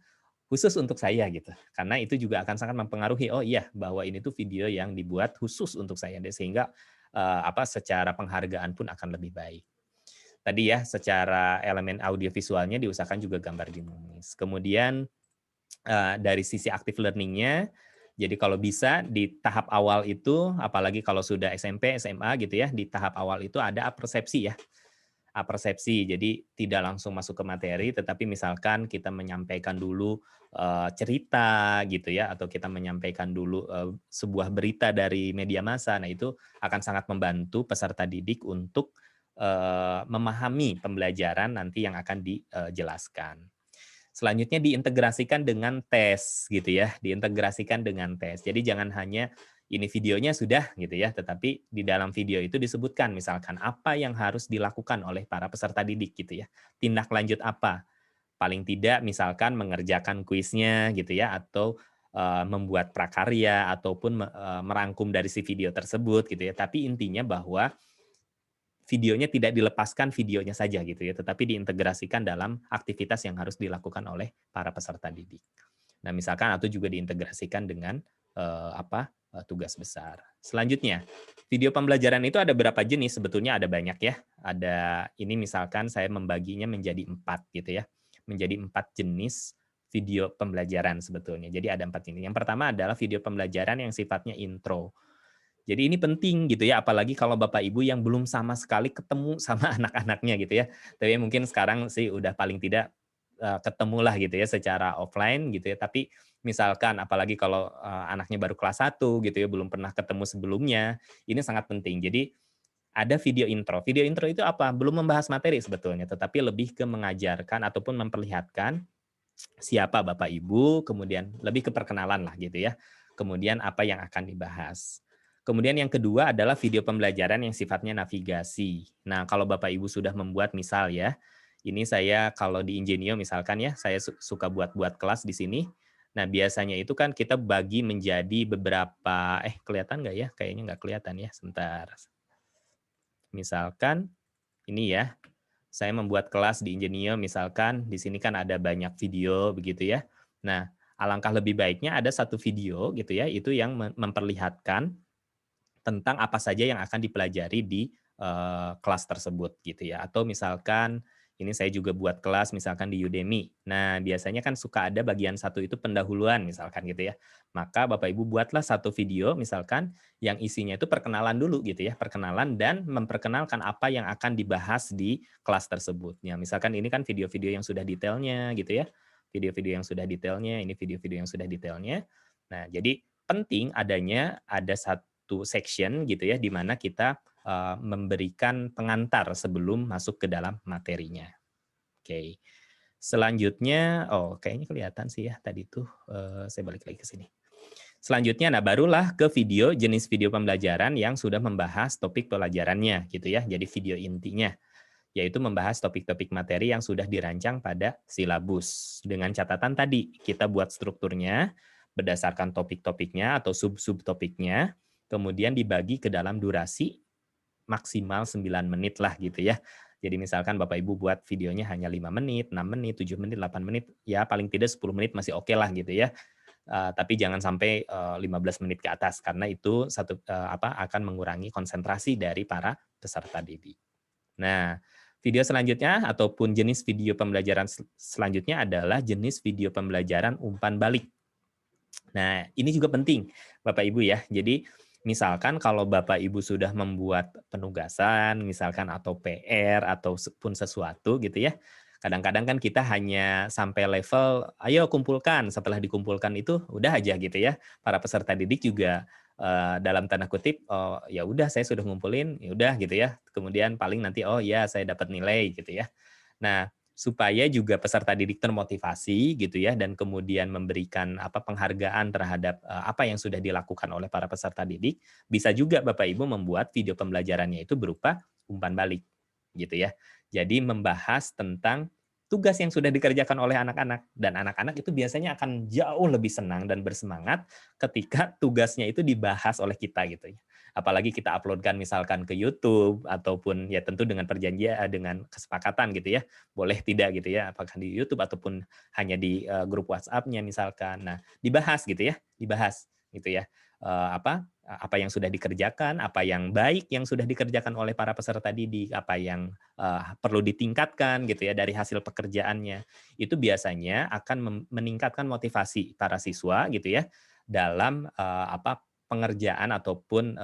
khusus untuk saya gitu. Karena itu juga akan sangat mempengaruhi oh iya bahwa ini tuh video yang dibuat khusus untuk saya sehingga secara penghargaan pun akan lebih baik. Tadi ya secara elemen audiovisualnya diusahakan juga gambar dinamis. Kemudian dari sisi active learning-nya, jadi kalau bisa di tahap awal itu, apalagi kalau sudah SMP, SMA gitu ya, di tahap awal itu ada apersepsi ya. Apersepsi, jadi tidak langsung masuk ke materi, tetapi misalkan kita menyampaikan dulu cerita gitu ya, atau kita menyampaikan dulu sebuah berita dari media massa, nah itu akan sangat membantu peserta didik untuk memahami pembelajaran nanti yang akan dijelaskan. Selanjutnya diintegrasikan dengan tes gitu ya, diintegrasikan dengan tes. Jadi jangan hanya ini videonya sudah gitu ya, tetapi di dalam video itu disebutkan misalkan apa yang harus dilakukan oleh para peserta didik gitu ya. Tindak lanjut apa? Paling tidak misalkan mengerjakan kuisnya gitu ya, atau membuat prakarya ataupun merangkum dari si video tersebut gitu ya. Tapi intinya bahwa videonya tidak dilepaskan videonya saja gitu ya, tetapi diintegrasikan dalam aktivitas yang harus dilakukan oleh para peserta didik. Nah, misalkan atau juga diintegrasikan dengan tugas besar. Selanjutnya, video pembelajaran itu ada berapa jenis? Sebetulnya ada banyak ya. Ada ini misalkan saya membaginya menjadi 4 gitu ya. Menjadi 4 jenis video pembelajaran sebetulnya. Jadi ada 4 ini. Yang pertama adalah video pembelajaran yang sifatnya intro. Jadi ini penting gitu ya, apalagi kalau Bapak Ibu yang belum sama sekali ketemu sama anak-anaknya gitu ya. Tapi mungkin sekarang sih udah paling tidak ketemulah gitu ya secara offline gitu ya. Tapi misalkan apalagi kalau anaknya baru kelas 1 gitu ya, belum pernah ketemu sebelumnya, ini sangat penting. Jadi ada video intro. Video intro itu apa? Belum membahas materi sebetulnya, tetapi lebih ke mengajarkan ataupun memperlihatkan siapa Bapak Ibu, kemudian lebih ke perkenalan lah gitu ya. Kemudian apa yang akan dibahas. Kemudian yang kedua adalah video pembelajaran yang sifatnya navigasi. Nah, kalau Bapak Ibu sudah membuat misal ya, ini saya kalau di Ingenio misalkan ya, saya suka buat kelas di sini. Nah, biasanya itu kan kita bagi menjadi beberapa, kelihatan nggak ya? Kayaknya nggak kelihatan ya, sebentar. Misalkan ini ya, saya membuat kelas di Ingenio misalkan, di sini kan ada banyak video begitu ya. Nah, alangkah lebih baiknya ada satu video gitu ya, itu yang memperlihatkan tentang apa saja yang akan dipelajari di kelas tersebut gitu ya. Atau misalkan ini saya juga buat kelas misalkan di Udemy. Nah, biasanya kan suka ada bagian satu itu pendahuluan misalkan gitu ya. Maka Bapak Ibu buatlah satu video misalkan yang isinya itu perkenalan dulu gitu ya, perkenalan dan memperkenalkan apa yang akan dibahas di kelas tersebut. Ya, misalkan ini kan video-video yang sudah detailnya gitu ya. Video-video yang sudah detailnya, ini video-video yang sudah detailnya. Nah, jadi penting ada satu section gitu ya, di mana kita memberikan pengantar sebelum masuk ke dalam materinya. Oke. Selanjutnya, kayaknya kelihatan sih ya tadi tuh, saya balik lagi ke sini. Selanjutnya, nah barulah ke video, jenis video pembelajaran yang sudah membahas topik pelajarannya gitu ya, jadi video intinya, yaitu membahas topik-topik materi yang sudah dirancang pada silabus. Dengan catatan tadi, kita buat strukturnya berdasarkan topik-topiknya atau sub-subtopiknya, kemudian dibagi ke dalam durasi maksimal 9 menit lah gitu ya. Jadi misalkan Bapak Ibu buat videonya hanya 5 menit, 6 menit, 7 menit, 8 menit, ya paling tidak 10 menit masih oke lah gitu ya. Tapi jangan sampai 15 menit ke atas karena itu akan mengurangi konsentrasi dari para peserta didik. Nah, video selanjutnya ataupun jenis video pembelajaran selanjutnya adalah jenis video pembelajaran umpan balik. Nah, ini juga penting Bapak Ibu ya. Jadi misalkan kalau Bapak Ibu sudah membuat penugasan, misalkan atau PR atau pun sesuatu gitu ya, kadang-kadang kan kita hanya sampai level, ayo kumpulkan. Setelah dikumpulkan itu udah aja gitu ya. Para peserta didik juga dalam tanda kutip, ya udah saya sudah ngumpulin, ya udah gitu ya. Kemudian paling nanti ya saya dapat nilai gitu ya. Nah, supaya juga peserta didik termotivasi gitu ya dan kemudian memberikan penghargaan terhadap apa yang sudah dilakukan oleh para peserta didik, bisa juga Bapak Ibu membuat video pembelajarannya itu berupa umpan balik gitu ya. Jadi membahas tentang tugas yang sudah dikerjakan oleh anak-anak dan anak-anak itu biasanya akan jauh lebih senang dan bersemangat ketika tugasnya itu dibahas oleh kita gitu ya. Apalagi kita uploadkan misalkan ke YouTube ataupun ya tentu dengan perjanjian dengan kesepakatan gitu ya. Boleh tidak gitu ya, apakah di YouTube ataupun hanya di grup WhatsApp-nya misalkan. Nah, dibahas gitu ya, dibahas gitu ya. Apa yang sudah dikerjakan, apa yang baik yang sudah dikerjakan oleh para peserta didik, apa yang perlu ditingkatkan gitu ya dari hasil pekerjaannya. Itu biasanya akan meningkatkan motivasi para siswa gitu ya dalam pengerjaan ataupun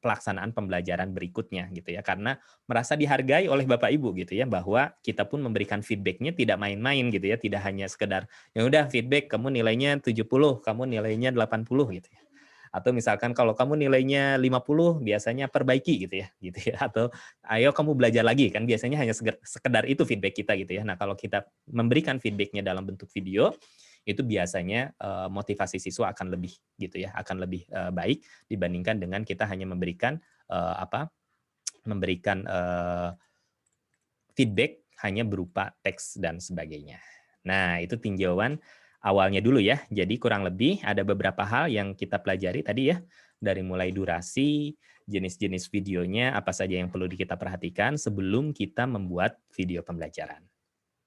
pelaksanaan pembelajaran berikutnya gitu ya, karena merasa dihargai oleh Bapak Ibu gitu ya, bahwa kita pun memberikan feedback-nya tidak main-main gitu ya, tidak hanya sekedar ya udah feedback kamu nilainya 70, kamu nilainya 80 gitu ya. Atau misalkan kalau kamu nilainya 50 biasanya perbaiki gitu ya, atau ayo kamu belajar lagi, kan biasanya hanya sekedar itu feedback kita gitu ya. Nah, kalau kita memberikan feedback-nya dalam bentuk video, itu biasanya motivasi siswa akan lebih gitu ya, akan lebih baik dibandingkan dengan kita hanya memberikan feedback hanya berupa teks dan sebagainya. Nah, itu tinjauan awalnya dulu ya. Jadi kurang lebih ada beberapa hal yang kita pelajari tadi ya, dari mulai durasi, jenis-jenis videonya, apa saja yang perlu kita perhatikan sebelum kita membuat video pembelajaran.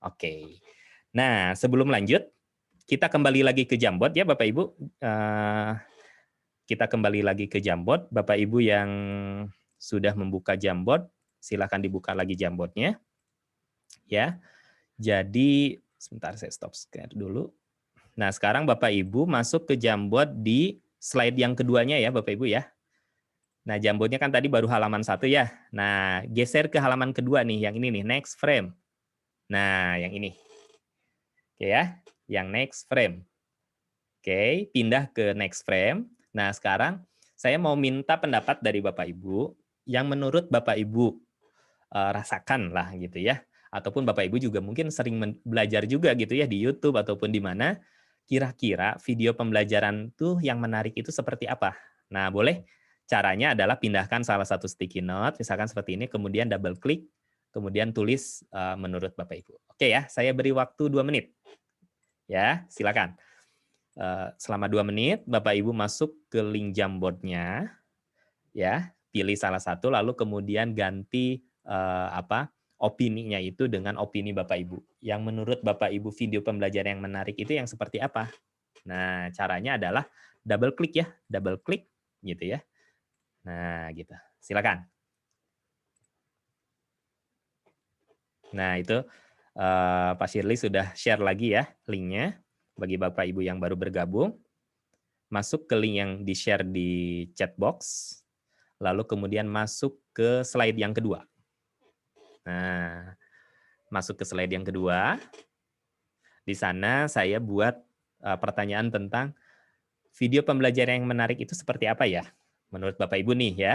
Oke. Nah, sebelum lanjut, kita kembali lagi ke Jamboard ya Bapak Ibu. Kita kembali lagi ke Jamboard. Bapak Ibu yang sudah membuka Jamboard, silakan dibuka lagi Jamboardnya. Ya. Jadi, sebentar saya stop share dulu. Nah, sekarang Bapak Ibu masuk ke Jamboard di slide yang keduanya ya Bapak Ibu ya. Nah, Jamboardnya kan tadi baru halaman 1 ya. Nah, geser ke halaman kedua nih, yang ini nih, next frame. Nah, yang ini. Oke ya, yang next frame. Oke, pindah ke next frame. Nah, sekarang saya mau minta pendapat dari Bapak Ibu yang menurut Bapak Ibu rasakan lah gitu ya. Ataupun Bapak Ibu juga mungkin sering belajar juga gitu ya di YouTube ataupun di mana. Kira-kira video pembelajaran tuh yang menarik itu seperti apa? Nah, boleh. Caranya adalah pindahkan salah satu sticky note, misalkan seperti ini, kemudian double klik, kemudian tulis menurut Bapak Ibu. Oke ya, saya beri waktu 2 menit. Ya, silakan. Selama 2 menit, Bapak Ibu masuk ke link Jamboard-nya, ya, pilih salah satu, lalu kemudian ganti opininya itu dengan opini Bapak Ibu. Yang menurut Bapak Ibu video pembelajaran yang menarik itu yang seperti apa? Nah, caranya adalah double klik ya, double klik gitu ya. Nah, gitu. Silakan. Nah, itu Pak Shirley sudah share lagi ya linknya bagi Bapak Ibu yang baru bergabung. Masuk ke link yang di-share di chat box, lalu kemudian masuk ke slide yang kedua. Nah, masuk ke slide yang kedua. Di sana saya buat pertanyaan tentang video pembelajaran yang menarik itu seperti apa ya? Menurut Bapak Ibu nih ya,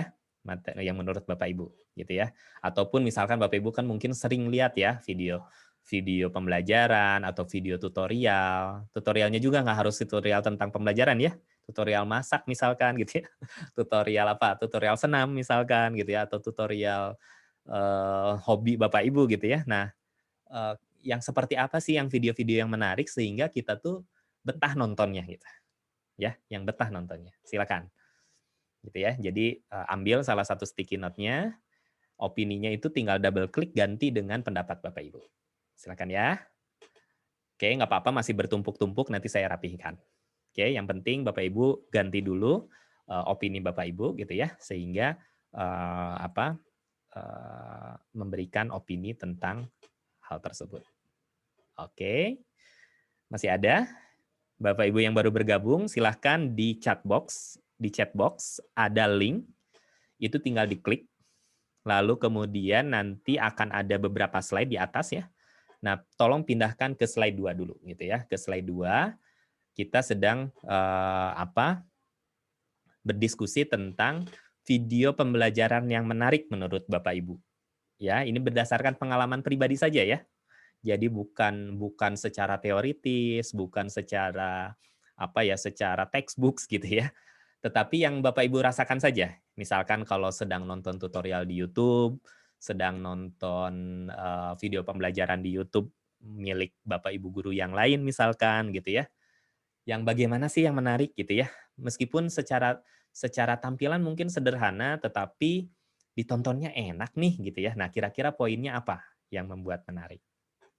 yang menurut Bapak Ibu gitu ya. Ataupun misalkan Bapak Ibu kan mungkin sering lihat ya video pembelajaran atau video tutorial. Tutorialnya juga nggak harus tutorial tentang pembelajaran ya. Tutorial masak misalkan gitu ya. Tutorial apa? Tutorial senam misalkan gitu ya, atau tutorial hobi Bapak Ibu gitu ya. Nah, yang seperti apa sih yang video-video yang menarik sehingga kita tuh betah nontonnya gitu. Ya, yang betah nontonnya. Silakan. Gitu ya. Jadi ambil salah satu sticky note-nya, opininya itu tinggal double klik ganti dengan pendapat Bapak Ibu. Silakan ya. Oke, nggak apa-apa masih bertumpuk-tumpuk nanti saya rapihkan. Oke, yang penting Bapak Ibu ganti dulu opini Bapak Ibu gitu ya sehingga memberikan opini tentang hal tersebut. Oke. Masih ada? Bapak Ibu yang baru bergabung, silahkan di chat box ada link, itu tinggal diklik, lalu kemudian nanti akan ada beberapa slide di atas ya. Nah, tolong pindahkan ke slide 2 dulu gitu ya. Ke slide 2 kita sedang berdiskusi tentang video pembelajaran yang menarik menurut Bapak Ibu. Ya, ini berdasarkan pengalaman pribadi saja ya. Jadi bukan secara teoritis, bukan secara secara textbooks gitu ya. Tetapi yang Bapak Ibu rasakan saja. Misalkan kalau sedang nonton tutorial di YouTube, sedang nonton video pembelajaran di YouTube milik Bapak Ibu guru yang lain misalkan gitu ya. Yang bagaimana sih yang menarik gitu ya. Meskipun secara tampilan mungkin sederhana tetapi ditontonnya enak nih gitu ya. Nah, kira-kira poinnya apa yang membuat menarik?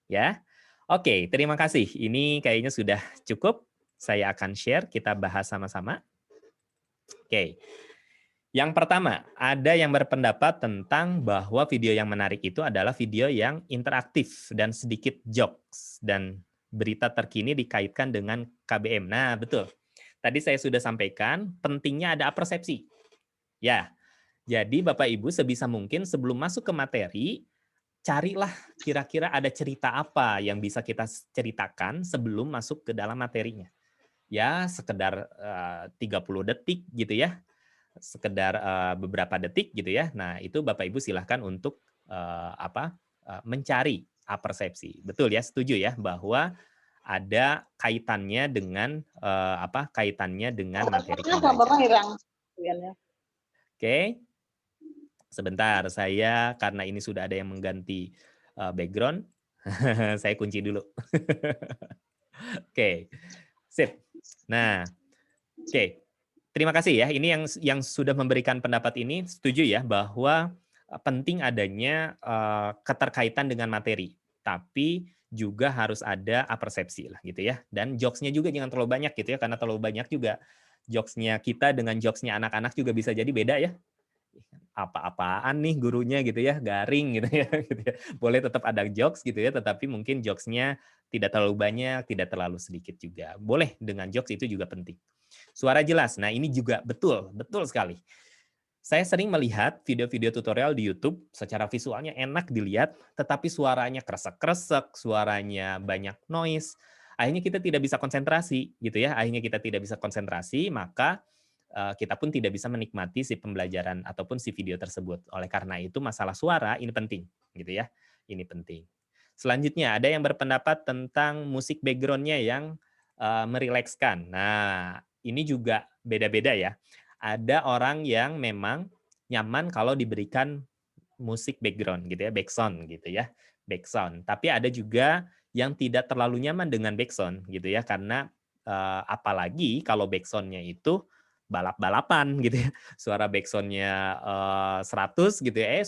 Ya. Oke, terima kasih. Ini kayaknya sudah cukup. Saya akan share, kita bahas sama-sama. Oke. Yang pertama, ada yang berpendapat tentang bahwa video yang menarik itu adalah video yang interaktif dan sedikit jokes dan berita terkini dikaitkan dengan KBM. Nah, betul. Tadi saya sudah sampaikan, pentingnya ada persepsi. Ya. Jadi Bapak Ibu sebisa mungkin sebelum masuk ke materi, carilah kira-kira ada cerita apa yang bisa kita ceritakan sebelum masuk ke dalam materinya. Ya, sekedar 30 detik gitu ya. Sekedar beberapa detik gitu ya. Nah, itu Bapak Ibu silahkan untuk mencari persepsi. Betul ya, setuju ya bahwa ada kaitannya dengan kaitannya dengan materi pembelajaran. Oke. Sebentar, saya karena ini sudah ada yang mengganti background, saya kunci dulu. Oke, sip. Nah, oke. Terima kasih ya. Ini yang sudah memberikan pendapat ini setuju ya bahwa penting adanya keterkaitan dengan materi, tapi juga harus ada apersepsi lah gitu ya. Dan jokes-nya juga jangan terlalu banyak gitu ya, karena terlalu banyak juga jokes-nya kita dengan jokes-nya anak-anak juga bisa jadi beda ya. Apa-apaan nih gurunya gitu ya, garing gitu ya, gitu ya. Boleh tetap ada jokes gitu ya, tetapi mungkin jokes-nya tidak terlalu banyak, tidak terlalu sedikit juga. Boleh dengan jokes itu juga penting. Suara jelas. Nah, ini juga betul, betul sekali. Saya sering melihat video-video tutorial di YouTube, secara visualnya enak dilihat, tetapi suaranya kresek-kresek, suaranya banyak noise. Akhirnya kita tidak bisa konsentrasi, gitu ya. Akhirnya kita tidak bisa konsentrasi, maka kita pun tidak bisa menikmati si pembelajaran ataupun si video tersebut. Oleh karena itu, masalah suara ini penting, gitu ya. Ini penting. Selanjutnya, ada yang berpendapat tentang musik background-nya yang merilekskan. Nah, ini juga beda-beda ya. Ada orang yang memang nyaman kalau diberikan musik background gitu ya, backsound gitu ya, backsound. Tapi ada juga yang tidak terlalu nyaman dengan backsound gitu ya, karena apalagi kalau backsound-nya itu balap-balapan gitu ya, suara backsound-nya 100 gitu ya,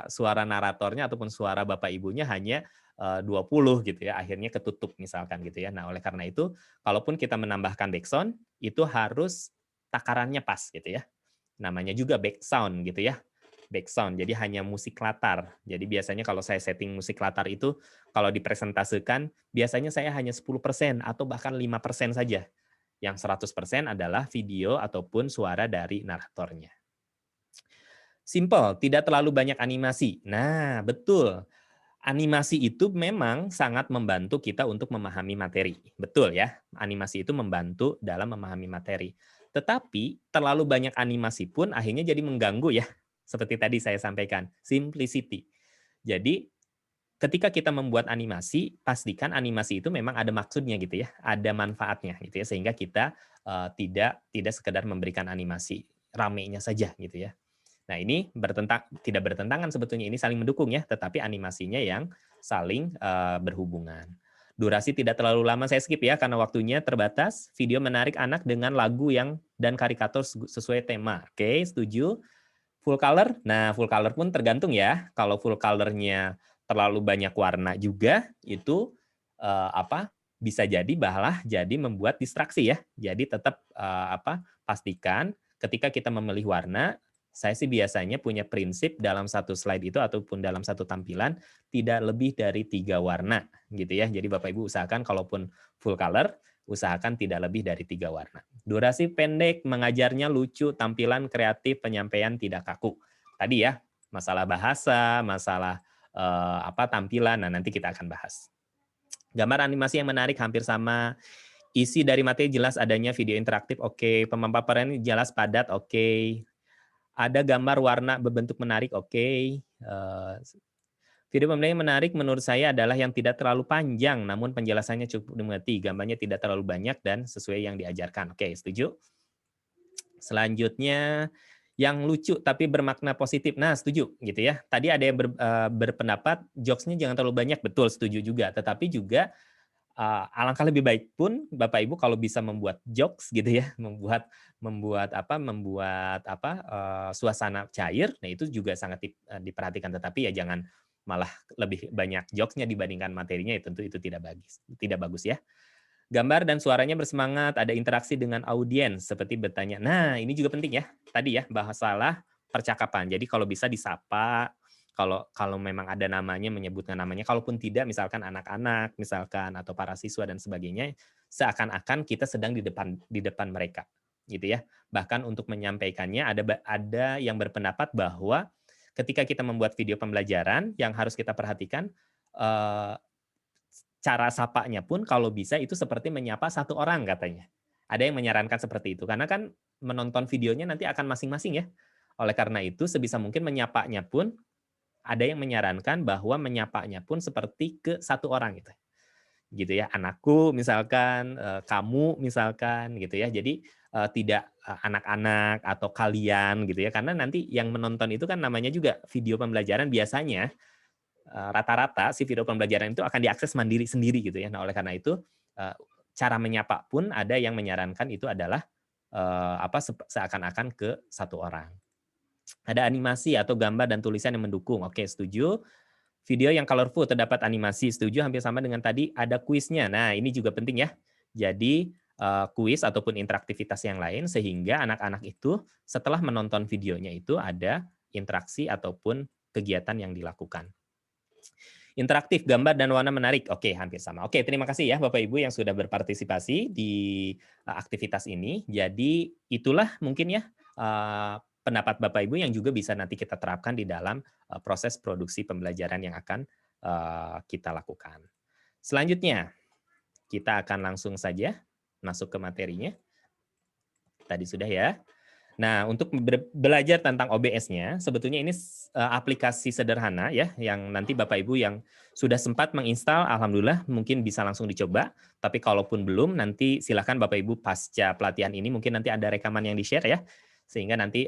suara naratornya ataupun suara bapak ibunya hanya 20 gitu ya, akhirnya ketutup misalkan gitu ya. Nah, oleh karena itu, kalaupun kita menambahkan backsound, itu harus takarannya pas gitu ya. Namanya juga backsound gitu ya. Backsound, jadi hanya musik latar. Jadi biasanya kalau saya setting musik latar itu, kalau dipresentasikan, biasanya saya hanya 10% atau bahkan 5% saja. Yang 100% adalah video ataupun suara dari naratornya. Simple, tidak terlalu banyak animasi. Nah, betul. Animasi itu memang sangat membantu kita untuk memahami materi. Betul ya, animasi itu membantu dalam memahami materi. Tetapi terlalu banyak animasi pun akhirnya jadi mengganggu ya. Seperti tadi saya sampaikan, simplicity. Jadi ketika kita membuat animasi, pastikan animasi itu memang ada maksudnya gitu ya, ada manfaatnya gitu ya, sehingga kita tidak sekedar memberikan animasi ramenya saja gitu ya. Nah, ini tidak bertentangan sebetulnya, ini saling mendukung ya, tetapi animasinya yang saling berhubungan. Durasi tidak terlalu lama, saya skip ya karena waktunya terbatas. Video menarik anak dengan lagu dan karikatur sesuai tema. Oke, setuju. Full color? Nah, full color pun tergantung ya. Kalau full colornya terlalu banyak warna juga, itu bisa jadi jadi membuat distraksi ya. Jadi tetap pastikan ketika kita memilih warna, saya sih biasanya punya prinsip dalam satu slide itu ataupun dalam satu tampilan tidak lebih dari 3 warna gitu ya. Jadi Bapak Ibu usahakan kalaupun full color, usahakan tidak lebih dari 3 warna. Durasi pendek, mengajarnya lucu, tampilan kreatif, penyampaian tidak kaku. Tadi ya, masalah bahasa, masalah tampilan, nah nanti kita akan bahas. Gambar animasi yang menarik hampir sama. Isi dari materi jelas adanya video interaktif, oke. Pemaparan jelas padat, oke. Ada gambar warna berbentuk menarik, oke. Video pembelajaran menarik menurut saya adalah yang tidak terlalu panjang, namun penjelasannya cukup dimengerti. Gambarnya tidak terlalu banyak dan sesuai yang diajarkan. Oke, setuju? Selanjutnya, yang lucu tapi bermakna positif. Nah, setuju gitu ya. Tadi ada yang berpendapat jokes-nya jangan terlalu banyak, betul, setuju juga. Tetapi juga alangkah lebih baik pun Bapak Ibu kalau bisa membuat jokes gitu ya, membuat suasana cair. Nah, itu juga sangat diperhatikan, tetapi ya jangan malah lebih banyak jokes-nya dibandingkan materinya, ya tentu itu tidak bagus ya. Gambar dan suaranya bersemangat, ada interaksi dengan audiens seperti bertanya. Nah, ini juga penting ya. Tadi ya masalah percakapan. Jadi kalau bisa disapa, kalau memang ada namanya, menyebutkan namanya, kalaupun tidak misalkan anak-anak misalkan atau para siswa dan sebagainya, seakan-akan kita sedang di depan mereka gitu ya. Bahkan untuk menyampaikannya ada yang berpendapat bahwa ketika kita membuat video pembelajaran yang harus kita perhatikan cara sapanya pun kalau bisa itu seperti menyapa satu orang katanya. Ada yang menyarankan seperti itu karena kan menonton videonya nanti akan masing-masing ya. Oleh karena itu sebisa mungkin menyapanya pun ada yang menyarankan bahwa menyapanya pun seperti ke satu orang gitu. Gitu ya, anakku misalkan, kamu misalkan gitu ya. Jadi tidak anak-anak atau kalian gitu ya. Karena nanti yang menonton itu kan namanya juga video pembelajaran biasanya rata-rata si video pembelajaran itu akan diakses mandiri sendiri gitu ya. Nah, oleh karena itu cara menyapa pun ada yang menyarankan itu adalah seakan-akan ke satu orang. Ada animasi atau gambar dan tulisan yang mendukung. Oke, setuju. Video yang colorful terdapat animasi, setuju. Hampir sama dengan tadi, ada kuisnya. Nah, ini juga penting ya. Jadi kuis ataupun interaktivitas yang lain sehingga anak-anak itu setelah menonton videonya itu ada interaksi ataupun kegiatan yang dilakukan. Interaktif, gambar dan warna menarik. Oke, hampir sama. Oke, terima kasih ya Bapak Ibu yang sudah berpartisipasi di aktivitas ini. Jadi itulah mungkin ya pendapat Bapak Ibu yang juga bisa nanti kita terapkan di dalam proses produksi pembelajaran yang akan kita lakukan. Selanjutnya, kita akan langsung saja masuk ke materinya. Tadi sudah ya. Nah, untuk belajar tentang OBS-nya, sebetulnya ini aplikasi sederhana ya, yang nanti Bapak Ibu yang sudah sempat menginstal, alhamdulillah mungkin bisa langsung dicoba. Tapi kalaupun belum, nanti silakan Bapak Ibu pasca pelatihan ini mungkin nanti ada rekaman yang di-share ya, sehingga nanti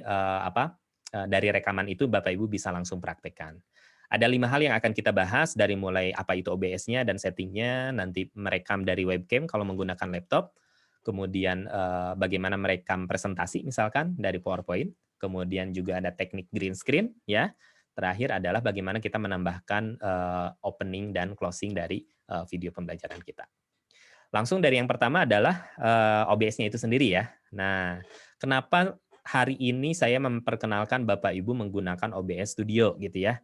dari rekaman itu Bapak Ibu bisa langsung praktekkan. Ada 5 hal yang akan kita bahas dari mulai apa itu OBS-nya dan settingnya, nanti merekam dari webcam kalau menggunakan laptop. Kemudian bagaimana merekam presentasi misalkan dari PowerPoint, kemudian juga ada teknik green screen ya. Terakhir adalah bagaimana kita menambahkan opening dan closing dari video pembelajaran kita. Langsung dari yang pertama adalah OBS-nya itu sendiri ya. Nah, kenapa hari ini saya memperkenalkan Bapak Ibu menggunakan OBS Studio gitu ya?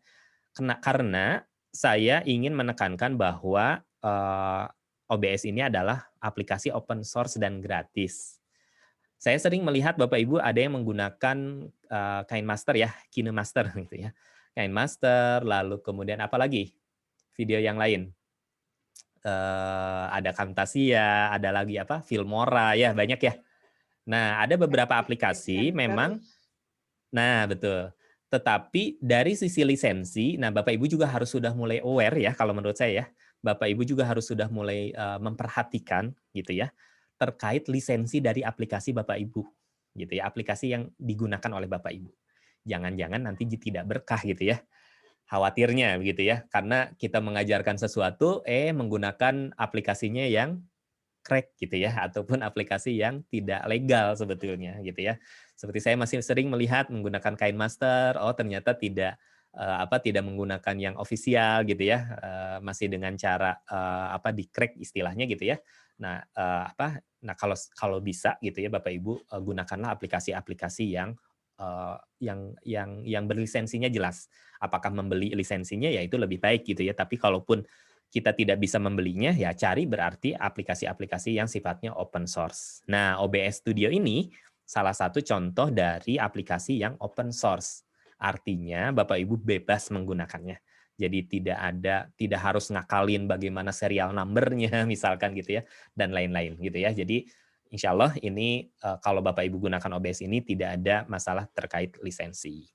Karena saya ingin menekankan bahwa OBS ini adalah aplikasi open source dan gratis. Saya sering melihat Bapak Ibu ada yang menggunakan KineMaster ya, KineMaster gitu ya. KineMaster, lalu kemudian apa lagi? Video yang lain. Ada Camtasia, ada lagi apa? Filmora ya, banyak ya. Nah, ada beberapa aplikasi memang betul. Tetapi dari sisi lisensi, nah Bapak Ibu juga harus sudah mulai aware ya kalau menurut saya ya. Bapak Ibu juga harus sudah mulai memperhatikan gitu ya terkait lisensi dari aplikasi Bapak Ibu gitu ya, aplikasi yang digunakan oleh Bapak Ibu. Jangan-jangan nanti tidak berkah gitu ya. Khawatirnya begitu ya, karena kita mengajarkan sesuatu menggunakan aplikasinya yang crack gitu ya, ataupun aplikasi yang tidak legal sebetulnya gitu ya. Seperti saya masih sering melihat menggunakan KineMaster, ternyata tidak tidak menggunakan yang ofisial gitu ya, masih dengan cara di crack istilahnya gitu ya. Nah, kalau bisa gitu ya Bapak Ibu gunakanlah aplikasi-aplikasi yang berlisensinya jelas. Apakah membeli lisensinya ya itu lebih baik gitu ya, tapi kalaupun kita tidak bisa membelinya, ya cari berarti aplikasi-aplikasi yang sifatnya open source. Nah, OBS Studio ini salah satu contoh dari aplikasi yang open source. Artinya Bapak Ibu bebas menggunakannya. Jadi tidak harus ngakalin bagaimana serial number-nya misalkan gitu ya, dan lain-lain gitu ya. Jadi insya Allah ini kalau Bapak Ibu gunakan OBS ini tidak ada masalah terkait lisensi.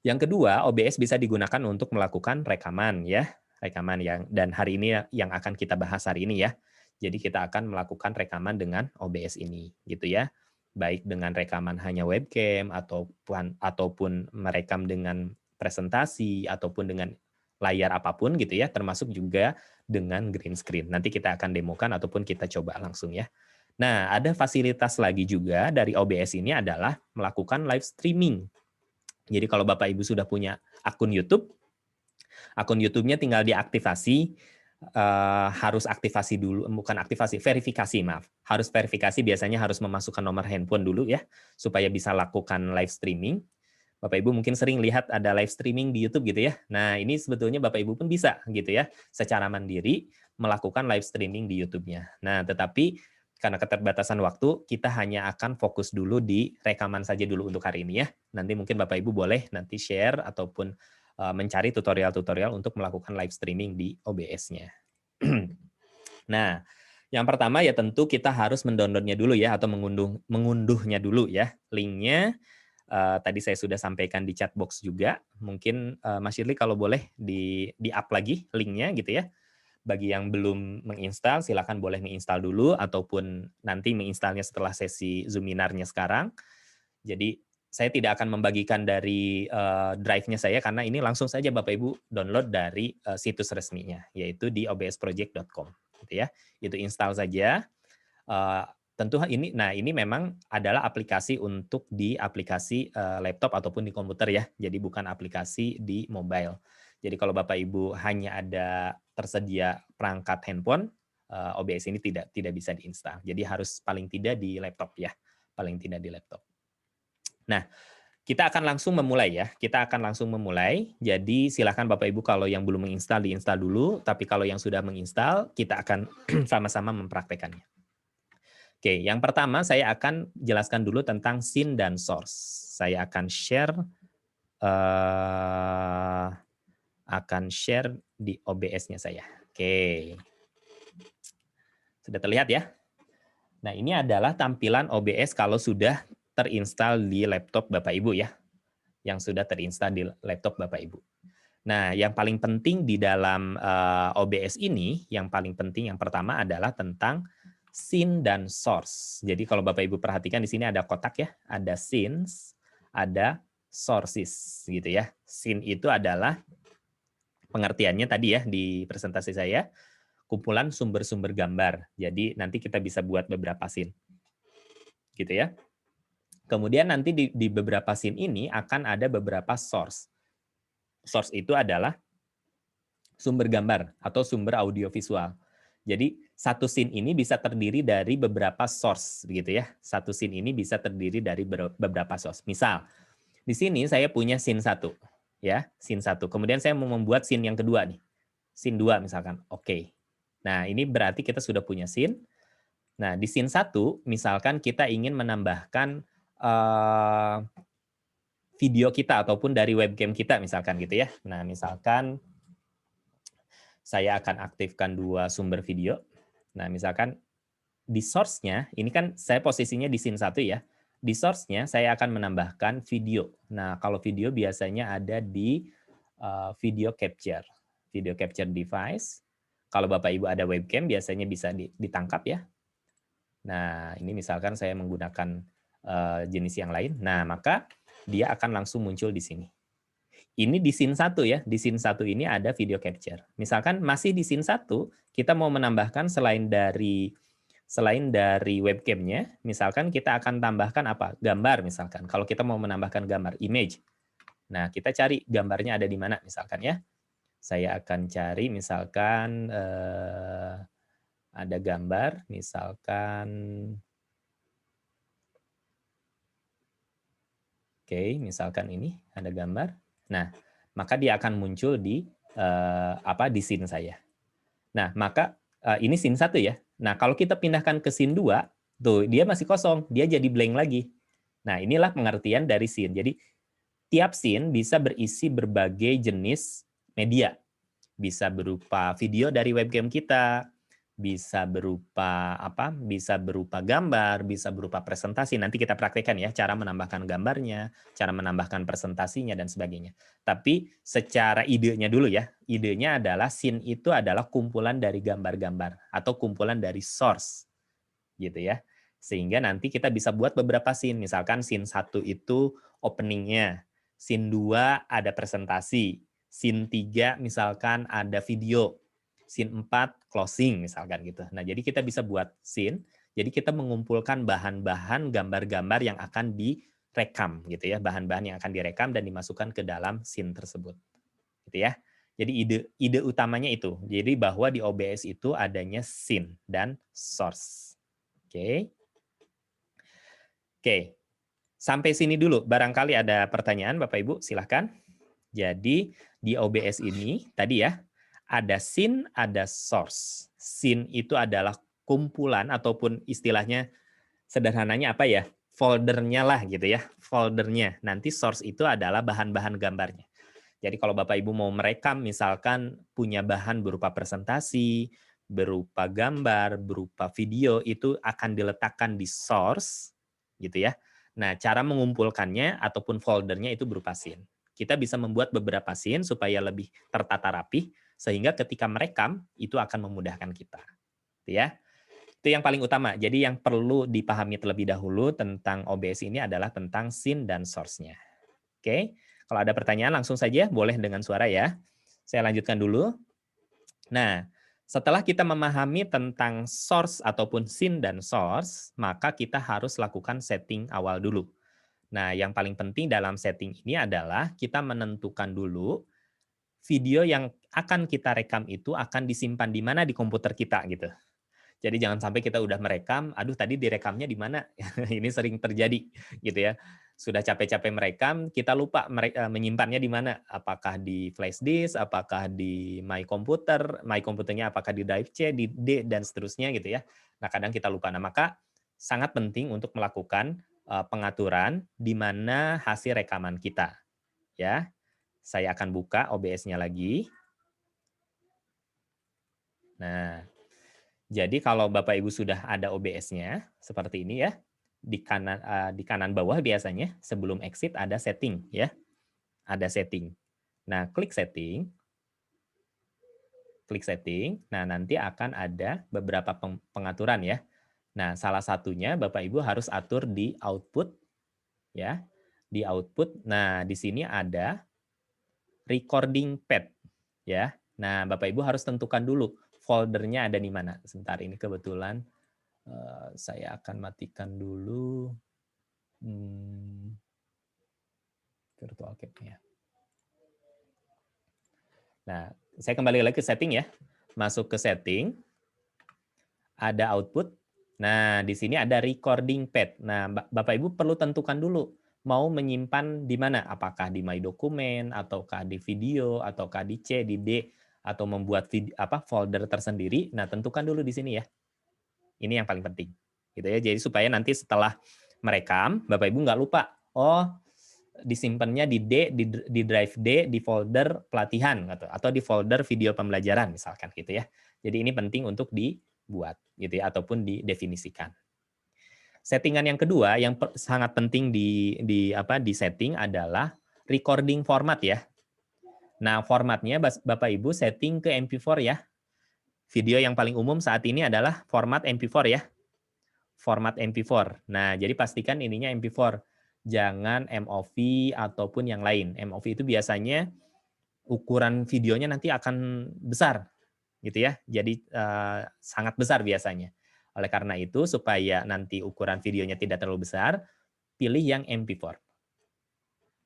Yang kedua, OBS bisa digunakan untuk melakukan rekaman ya. Rekaman dan hari ini yang akan kita bahas hari ini ya. Jadi kita akan melakukan rekaman dengan OBS ini gitu ya. Baik dengan rekaman hanya webcam ataupun merekam dengan presentasi ataupun dengan layar apapun gitu ya, termasuk juga dengan green screen. Nanti kita akan demokan ataupun kita coba langsung ya. Nah, ada fasilitas lagi juga dari OBS ini adalah melakukan live streaming. Jadi kalau Bapak Ibu sudah punya akun YouTube, akun YouTube-nya tinggal diaktifasi, harus aktifasi dulu, bukan aktifasi, verifikasi, maaf. Harus verifikasi, biasanya harus memasukkan nomor handphone dulu ya, supaya bisa lakukan live streaming. Bapak Ibu mungkin sering lihat ada live streaming di YouTube gitu ya. Nah, ini sebetulnya Bapak Ibu pun bisa gitu ya, secara mandiri melakukan live streaming di YouTube-nya. Nah, tetapi karena keterbatasan waktu, kita hanya akan fokus dulu di rekaman saja dulu untuk hari ini ya. Nanti mungkin Bapak Ibu boleh nanti share ataupun mencari tutorial-tutorial untuk melakukan live streaming di OBS-nya. Nah, yang pertama ya tentu kita harus mendownloadnya dulu ya, atau mengunduhnya dulu ya. Linknya tadi saya sudah sampaikan di chat box juga. Mungkin Mas Shirley kalau boleh di-up lagi linknya gitu ya. Bagi yang belum menginstal, silakan boleh menginstal dulu, ataupun nanti menginstalnya setelah sesi Zoominarnya sekarang. Jadi saya tidak akan membagikan dari drive-nya saya, karena ini langsung saja Bapak Ibu download dari situs resminya, yaitu di obsproject.com gitu ya. Itu install saja. Tentu ini, nah ini memang adalah aplikasi untuk di aplikasi laptop ataupun di komputer ya. Jadi bukan aplikasi di mobile. Jadi kalau Bapak Ibu hanya ada tersedia perangkat handphone, OBS ini tidak bisa diinstal. Jadi harus paling tidak di laptop ya, paling tidak di laptop. Nah, kita akan langsung memulai ya. Kita akan langsung memulai. Jadi silakan Bapak Ibu kalau yang belum menginstal diinstal dulu. Tapi kalau yang sudah menginstal, kita akan sama-sama mempraktekannya. Oke, yang pertama saya akan jelaskan dulu tentang scene dan source. Saya akan share di OBS-nya saya. Oke. Sudah terlihat ya? Nah, ini adalah tampilan OBS kalau sudah terinstall di laptop Bapak Ibu ya. Yang sudah terinstall di laptop Bapak Ibu. Nah, yang paling penting di dalam OBS ini, yang paling penting yang pertama adalah tentang scene dan source. Jadi kalau Bapak Ibu perhatikan di sini ada kotak ya, ada scenes, ada sources gitu ya. Scene itu adalah pengertiannya tadi ya di presentasi saya, kumpulan sumber-sumber gambar. Jadi nanti kita bisa buat beberapa scene. Gitu ya. Kemudian nanti di beberapa scene ini akan ada beberapa source. Source itu adalah sumber gambar atau sumber audiovisual. Jadi satu scene ini bisa terdiri dari beberapa source, begitu ya. Satu scene ini bisa terdiri dari beberapa source. Misal, di sini saya punya scene 1, ya, scene 1. Kemudian saya mau membuat scene yang kedua nih, scene 2 misalkan. Oke. Nah ini berarti kita sudah punya scene. Nah di scene 1 misalkan kita ingin menambahkan video kita ataupun dari webcam kita misalkan gitu ya. Nah misalkan saya akan aktifkan 2 sumber video. Nah misalkan di source-nya, ini kan saya posisinya di scene 1 ya. Di source-nya saya akan menambahkan video. Nah kalau video biasanya ada di video capture device. Kalau Bapak Ibu ada webcam biasanya bisa ditangkap ya. Nah ini misalkan saya menggunakan jenis yang lain. Nah maka dia akan langsung muncul di sini. Ini di scene 1 ya. Di scene 1 ini ada video capture. Misalkan masih di scene 1, kita mau menambahkan selain dari webcamnya, misalkan kita akan tambahkan apa? Gambar misalkan. Kalau kita mau menambahkan gambar, image. Nah, kita cari gambarnya ada di mana misalkan ya. Saya akan cari misalkan ada gambar, misalkan oke, misalkan ini ada gambar. Nah, maka dia akan muncul di di scene saya. Nah, maka ini scene 1 ya. Nah, kalau kita pindahkan ke scene 2, tuh dia masih kosong, dia jadi blank lagi. Nah, inilah pengertian dari scene. Jadi tiap scene bisa berisi berbagai jenis media. Bisa berupa video dari webcam kita, bisa berupa Bisa berupa gambar, bisa berupa presentasi. Nanti kita praktekkan ya cara menambahkan gambarnya, cara menambahkan presentasinya dan sebagainya. Tapi secara idenya dulu ya. Idenya adalah scene itu adalah kumpulan dari gambar-gambar atau kumpulan dari source. Gitu ya. Sehingga nanti kita bisa buat beberapa scene. Misalkan scene 1 itu opening-nya, scene 2 ada presentasi, scene 3 misalkan ada video, scene 4 closing misalkan gitu. Nah, jadi kita bisa buat scene. Jadi kita mengumpulkan bahan-bahan gambar-gambar yang akan direkam gitu ya, bahan-bahan yang akan direkam dan dimasukkan ke dalam scene tersebut. Gitu ya. Jadi ide utamanya itu. Jadi bahwa di OBS itu adanya scene dan source. Oke. Oke. Sampai sini dulu. Barangkali ada pertanyaan Bapak Ibu, silahkan. Jadi di OBS ini tadi ya, ada scene, ada source. Scene itu adalah kumpulan ataupun istilahnya sederhananya apa ya? Foldernya lah gitu ya, foldernya. Nanti source itu adalah bahan-bahan gambarnya. Jadi kalau Bapak Ibu mau merekam misalkan punya bahan berupa presentasi, berupa gambar, berupa video itu akan diletakkan di source gitu ya. Nah, cara mengumpulkannya ataupun foldernya itu berupa scene. Kita bisa membuat beberapa scene supaya lebih tertata rapi sehingga ketika merekam itu akan memudahkan kita. Ya. Itu yang paling utama. Jadi yang perlu dipahami terlebih dahulu tentang OBS ini adalah tentang scene dan source-nya. Oke. Kalau ada pertanyaan langsung saja boleh dengan suara ya. Saya lanjutkan dulu. Nah, Setelah kita memahami tentang source ataupun scene dan source, maka kita harus lakukan setting awal dulu. Nah, yang paling penting dalam setting ini adalah kita menentukan dulu video yang akan kita rekam itu akan disimpan di mana di komputer kita gitu. Jadi jangan sampai kita udah merekam, aduh tadi direkamnya di mana? Ini sering terjadi gitu ya. Sudah capek-capek merekam, kita lupa menyimpannya di mana? Apakah di flash disk, apakah di my komputernya apakah di drive C, di D dan seterusnya gitu ya. Nah, kadang kita lupa. Nah, maka sangat penting untuk melakukan pengaturan di mana hasil rekaman kita. Ya. Saya akan buka OBS-nya lagi. Nah, jadi kalau Bapak Ibu sudah ada OBS-nya seperti ini ya, di kanan bawah biasanya sebelum exit ada setting ya, ada setting. Nah, klik setting. Nah, nanti akan ada beberapa pengaturan ya. Nah, salah satunya Bapak Ibu harus atur di output ya, di output. Nah, di sini ada recording pad ya. Nah, Bapak Ibu harus tentukan dulu foldernya ada di mana. Sebentar, ini kebetulan saya akan matikan dulu virtual cap-nya. Nah, saya kembali lagi ke setting ya. Masuk ke setting, ada output. Nah, di sini ada recording pad. Nah, Bapak Ibu perlu tentukan dulu mau menyimpan di mana? Apakah di My Document, ataukah di video, ataukah di C, di D, atau membuat folder tersendiri. Nah, tentukan dulu di sini ya. Ini yang paling penting. Gitu ya. Jadi supaya nanti setelah merekam, Bapak Ibu nggak lupa. Oh, disimpannya di D, di drive D, di folder pelatihan atau di folder video pembelajaran misalkan gitu ya. Jadi ini penting untuk dibuat gitu ya, ataupun didefinisikan. Settingan yang kedua yang sangat penting di setting adalah recording format ya. Nah, formatnya Bapak Ibu setting ke MP4 ya. Video yang paling umum saat ini adalah format MP4 ya. Format MP4. Nah, jadi pastikan ininya MP4. Jangan MOV ataupun yang lain. MOV itu biasanya ukuran videonya nanti akan besar gitu ya. Jadi sangat besar biasanya. Oleh karena itu, supaya nanti ukuran videonya tidak terlalu besar, pilih yang MP4.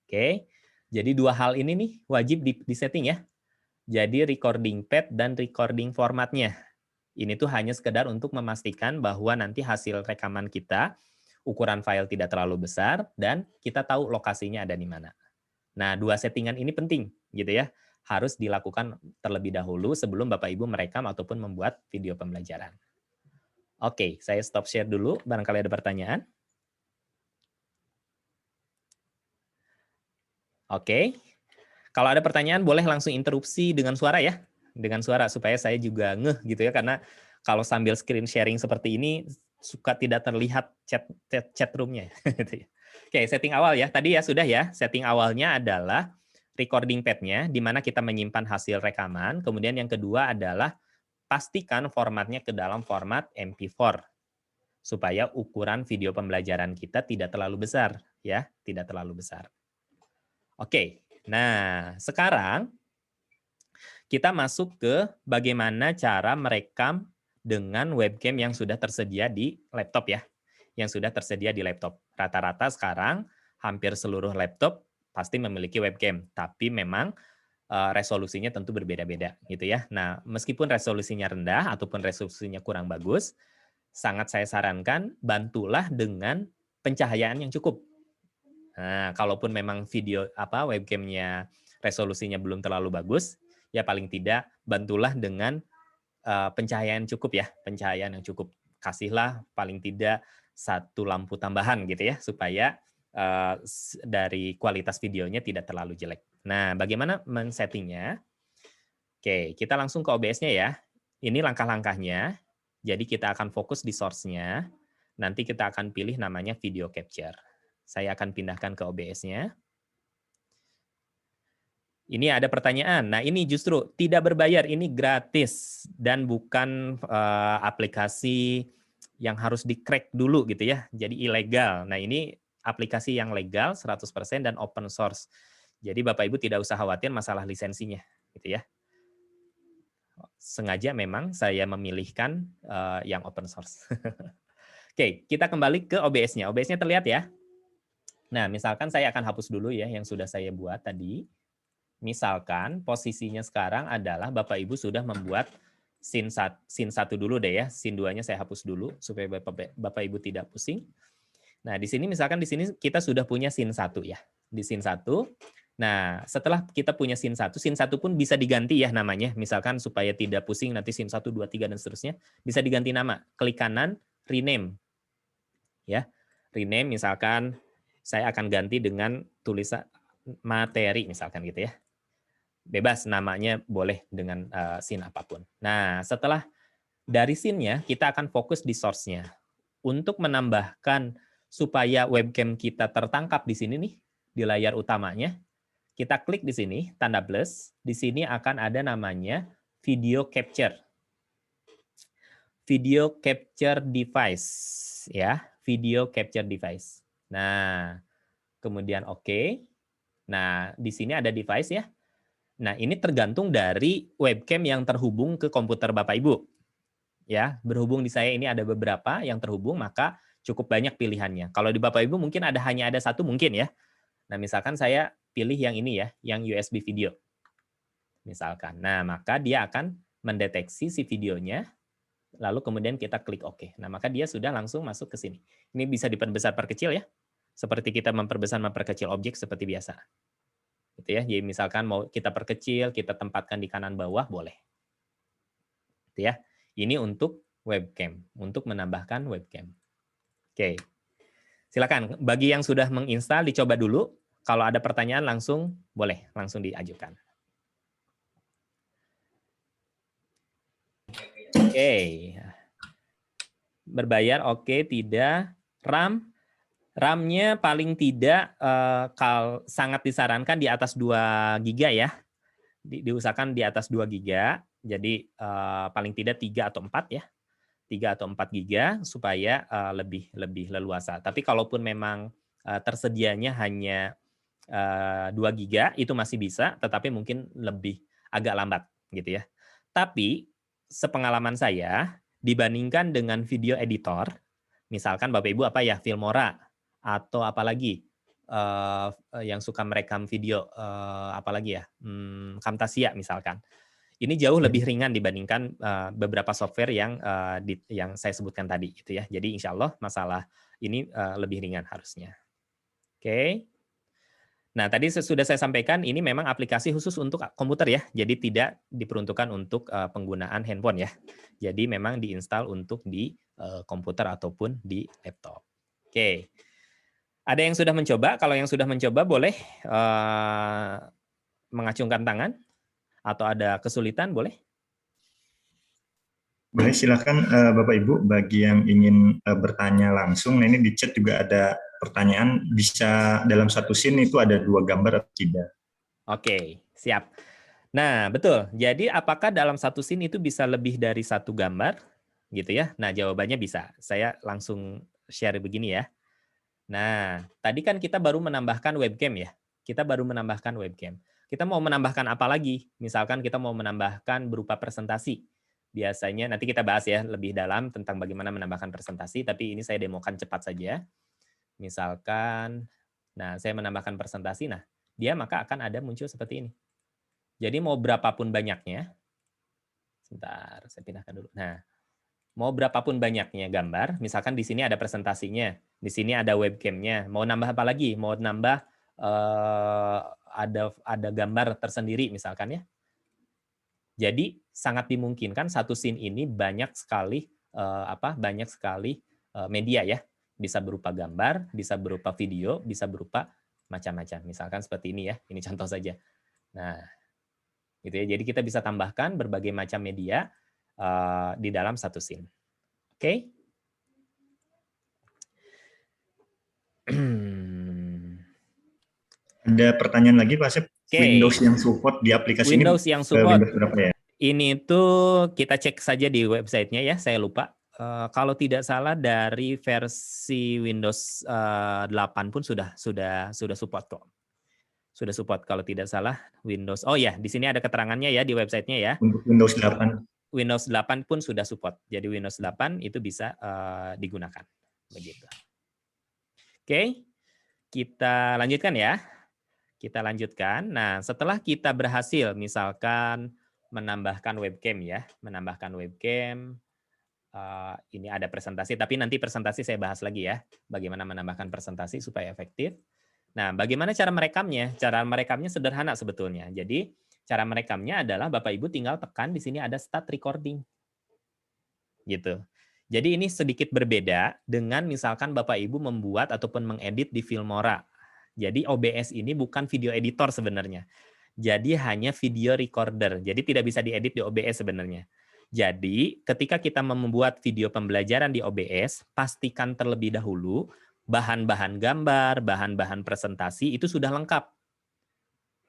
Oke, jadi dua hal ini nih wajib disetting ya. Jadi recording pad dan recording formatnya. Ini tuh hanya sekedar untuk memastikan bahwa nanti hasil rekaman kita, ukuran file tidak terlalu besar, dan kita tahu lokasinya ada di mana. Nah, dua settingan ini penting gitu ya. Harus dilakukan terlebih dahulu sebelum Bapak Ibu merekam ataupun membuat video pembelajaran. Oke, saya stop share dulu, barangkali ada pertanyaan. Oke, kalau ada pertanyaan boleh langsung interupsi dengan suara ya, dengan suara supaya saya juga ngeh gitu ya, karena kalau sambil screen sharing seperti ini suka tidak terlihat chat room-nya. Oke, setting awal ya, tadi ya sudah ya, setting awalnya adalah recording pad-nya, di mana kita menyimpan hasil rekaman, kemudian yang kedua adalah pastikan formatnya ke dalam format MP4 supaya ukuran video pembelajaran kita tidak terlalu besar ya, tidak terlalu besar. Oke. Nah, sekarang kita masuk ke bagaimana cara merekam dengan webcam yang sudah tersedia di laptop ya. Yang sudah tersedia di laptop. Rata-rata sekarang hampir seluruh laptop pasti memiliki webcam, tapi memang resolusinya tentu berbeda-beda gitu ya. Nah, meskipun resolusinya rendah ataupun resolusinya kurang bagus, sangat saya sarankan bantulah dengan pencahayaan yang cukup. Nah, kalaupun memang video webcamnya resolusinya belum terlalu bagus, ya paling tidak bantulah dengan pencahayaan cukup ya, pencahayaan yang cukup. Kasihlah paling tidak satu lampu tambahan gitu ya, supaya dari kualitas videonya tidak terlalu jelek. Nah, bagaimana men-settingnya? Oke, kita langsung ke OBS-nya ya. Ini langkah-langkahnya. Jadi kita akan fokus di source-nya. Nanti kita akan pilih namanya video capture. Saya akan pindahkan ke OBS-nya. Ini ada pertanyaan. Nah, ini justru tidak berbayar, ini gratis dan bukan aplikasi yang harus di-crack dulu gitu ya. Jadi ilegal. Nah, ini aplikasi yang legal 100% dan open source. Jadi Bapak Ibu tidak usah khawatir masalah lisensinya gitu ya. sengaja memang saya memilihkan yang open source. Oke, kita kembali ke OBS-nya. OBS-nya terlihat ya? Nah, misalkan saya akan hapus dulu ya yang sudah saya buat tadi. Misalkan posisinya sekarang adalah Bapak Ibu sudah membuat scene 1 dulu deh ya. Scene 2-nya saya hapus dulu supaya Bapak Ibu tidak pusing. Nah, di sini misalkan di sini kita sudah punya scene 1 ya. Di scene 1. Nah, setelah kita punya scene 1 pun bisa diganti ya namanya. Misalkan supaya tidak pusing nanti scene 1, 2, 3 dan seterusnya, bisa diganti nama. Klik kanan, rename. Ya. Rename misalkan saya akan ganti dengan tulisan materi misalkan gitu ya. Bebas namanya boleh dengan scene apapun. Nah, setelah dari scene-nya kita akan fokus di source-nya. Untuk menambahkan supaya webcam kita tertangkap di sini nih di layar utamanya, kita klik di sini tanda plus. Di sini akan ada namanya video capture. Video capture device ya, video capture device. Nah, kemudian oke. Nah, di sini ada device ya. Nah, ini tergantung dari webcam yang terhubung ke komputer Bapak Ibu. Ya, berhubung di saya ini ada beberapa yang terhubung, maka cukup banyak pilihannya. Kalau di Bapak Ibu mungkin hanya ada satu mungkin ya. Nah, misalkan saya pilih yang ini ya, yang USB video. Misalkan. Nah, maka dia akan mendeteksi si videonya, lalu kemudian kita klik OK. Nah, maka dia sudah langsung masuk ke sini. Ini bisa diperbesar perkecil ya. Seperti kita memperbesar memperkecil objek seperti biasa. Gitu ya. Jadi misalkan mau kita perkecil, kita tempatkan di kanan bawah boleh. Gitu ya. Ini untuk webcam, untuk menambahkan webcam. Oke. Silakan bagi yang sudah menginstal dicoba dulu. Kalau ada pertanyaan langsung boleh langsung diajukan. Oke. Berbayar oke, tidak. RAM-nya paling tidak sangat disarankan di atas 2 GB ya. Diusahakan di atas 2 GB. Jadi paling tidak 3 atau 4 ya. 3 atau 4 GB supaya lebih leluasa. Tapi kalaupun memang tersedianya hanya 2 GB itu masih bisa, tetapi mungkin lebih agak lambat gitu ya. Tapi sepengalaman saya dibandingkan dengan video editor, misalkan Bapak Ibu apa ya, Filmora atau apalagi yang suka merekam video apalagi ya, Camtasia misalkan. Ini jauh lebih ringan dibandingkan beberapa software yang saya sebutkan tadi gitu ya. Jadi insya Allah masalah ini lebih ringan harusnya. Oke. Nah, tadi sudah saya sampaikan ini memang aplikasi khusus untuk komputer ya. Jadi tidak diperuntukkan untuk penggunaan handphone ya. Jadi memang diinstal untuk di komputer ataupun di laptop. Oke. Ada yang sudah mencoba? Kalau yang sudah mencoba boleh mengacungkan tangan atau ada kesulitan boleh? Boleh, silakan Bapak Ibu bagi yang ingin bertanya langsung. Nah, ini di chat juga ada pertanyaan, bisa dalam satu scene itu ada 2 gambar atau tidak? Oke, siap. Nah, betul. Jadi apakah dalam satu scene itu bisa lebih dari 1 gambar? Gitu ya. Nah, jawabannya bisa. Saya langsung share begini ya. Nah, tadi kan kita baru menambahkan webcam ya. Kita baru menambahkan webcam. Kita mau menambahkan apa lagi? Misalkan kita mau menambahkan berupa presentasi. Biasanya nanti kita bahas ya lebih dalam tentang bagaimana menambahkan presentasi, tapi ini saya demokan cepat saja. Misalkan, nah saya menambahkan presentasi, nah dia maka akan ada muncul seperti ini. Jadi mau berapapun banyaknya, sebentar saya pindahkan dulu. Nah, mau berapapun banyaknya gambar, misalkan di sini ada presentasinya, di sini ada webcamnya, mau nambah apa lagi? Mau nambah ada gambar tersendiri misalkan ya. Jadi sangat dimungkinkan satu scene ini banyak sekali media ya. Bisa berupa gambar, bisa berupa video, bisa berupa macam-macam. Misalkan seperti ini ya, ini contoh saja. Nah, gitu ya. Jadi kita bisa tambahkan berbagai macam media di dalam satu scene. Oke? Ada pertanyaan lagi Pak Asep? Oke. Windows yang support di aplikasi Windows ini yang support, Windows berapa ya? ini tuh kita cek saja di websitenya ya, saya lupa. Kalau tidak salah dari versi Windows 8 pun sudah support kok. Sudah support kalau tidak salah Windows. Oh ya, di sini ada keterangannya ya di websitenya ya. Untuk Windows 8. Windows 8 pun sudah support. Jadi Windows 8 itu bisa digunakan. Begitu. Oke, kita lanjutkan ya. Kita lanjutkan. Nah, setelah kita berhasil misalkan menambahkan webcam ya, menambahkan webcam, ini ada presentasi, tapi nanti presentasi saya bahas lagi ya, bagaimana menambahkan presentasi supaya efektif. Nah, bagaimana cara merekamnya? Cara merekamnya sederhana sebetulnya. Jadi, cara merekamnya adalah Bapak Ibu tinggal tekan di sini ada start recording. Gitu. Jadi ini sedikit berbeda dengan misalkan Bapak Ibu membuat ataupun mengedit di Filmora. Jadi OBS ini bukan video editor sebenarnya. Jadi hanya video recorder. Jadi tidak bisa diedit di OBS sebenarnya. Jadi ketika kita membuat video pembelajaran di OBS, pastikan terlebih dahulu bahan-bahan gambar, bahan-bahan presentasi itu sudah lengkap.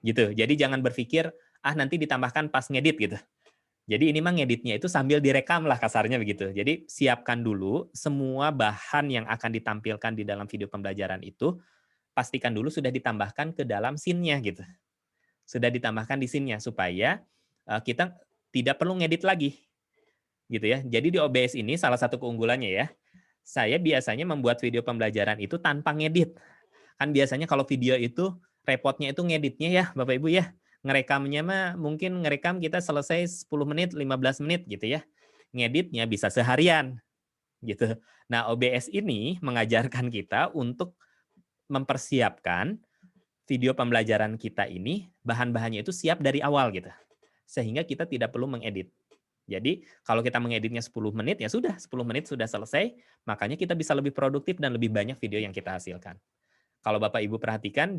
Gitu. Jadi jangan berpikir nanti ditambahkan pas ngedit gitu. Jadi ini mah ngeditnya itu sambil direkam lah kasarnya begitu. Jadi siapkan dulu semua bahan yang akan ditampilkan di dalam video pembelajaran itu, pastikan dulu sudah ditambahkan ke dalam scene-nya gitu. Sudah ditambahkan di scene-nya supaya kita tidak perlu ngedit lagi. Gitu ya. Jadi di OBS ini salah satu keunggulannya ya. Saya biasanya membuat video pembelajaran itu tanpa ngedit. Kan biasanya kalau video itu repotnya itu ngeditnya ya, Bapak Ibu ya. Ngerekamnya mah mungkin ngerekam kita selesai 10 menit, 15 menit gitu ya. Ngeditnya bisa seharian gitu. Nah, OBS ini mengajarkan kita untuk mempersiapkan video pembelajaran kita ini, bahan-bahannya itu siap dari awal gitu. Sehingga kita tidak perlu mengedit. Jadi, kalau kita mengeditnya 10 menit, ya sudah, 10 menit sudah selesai, makanya kita bisa lebih produktif dan lebih banyak video yang kita hasilkan. Kalau Bapak Ibu perhatikan,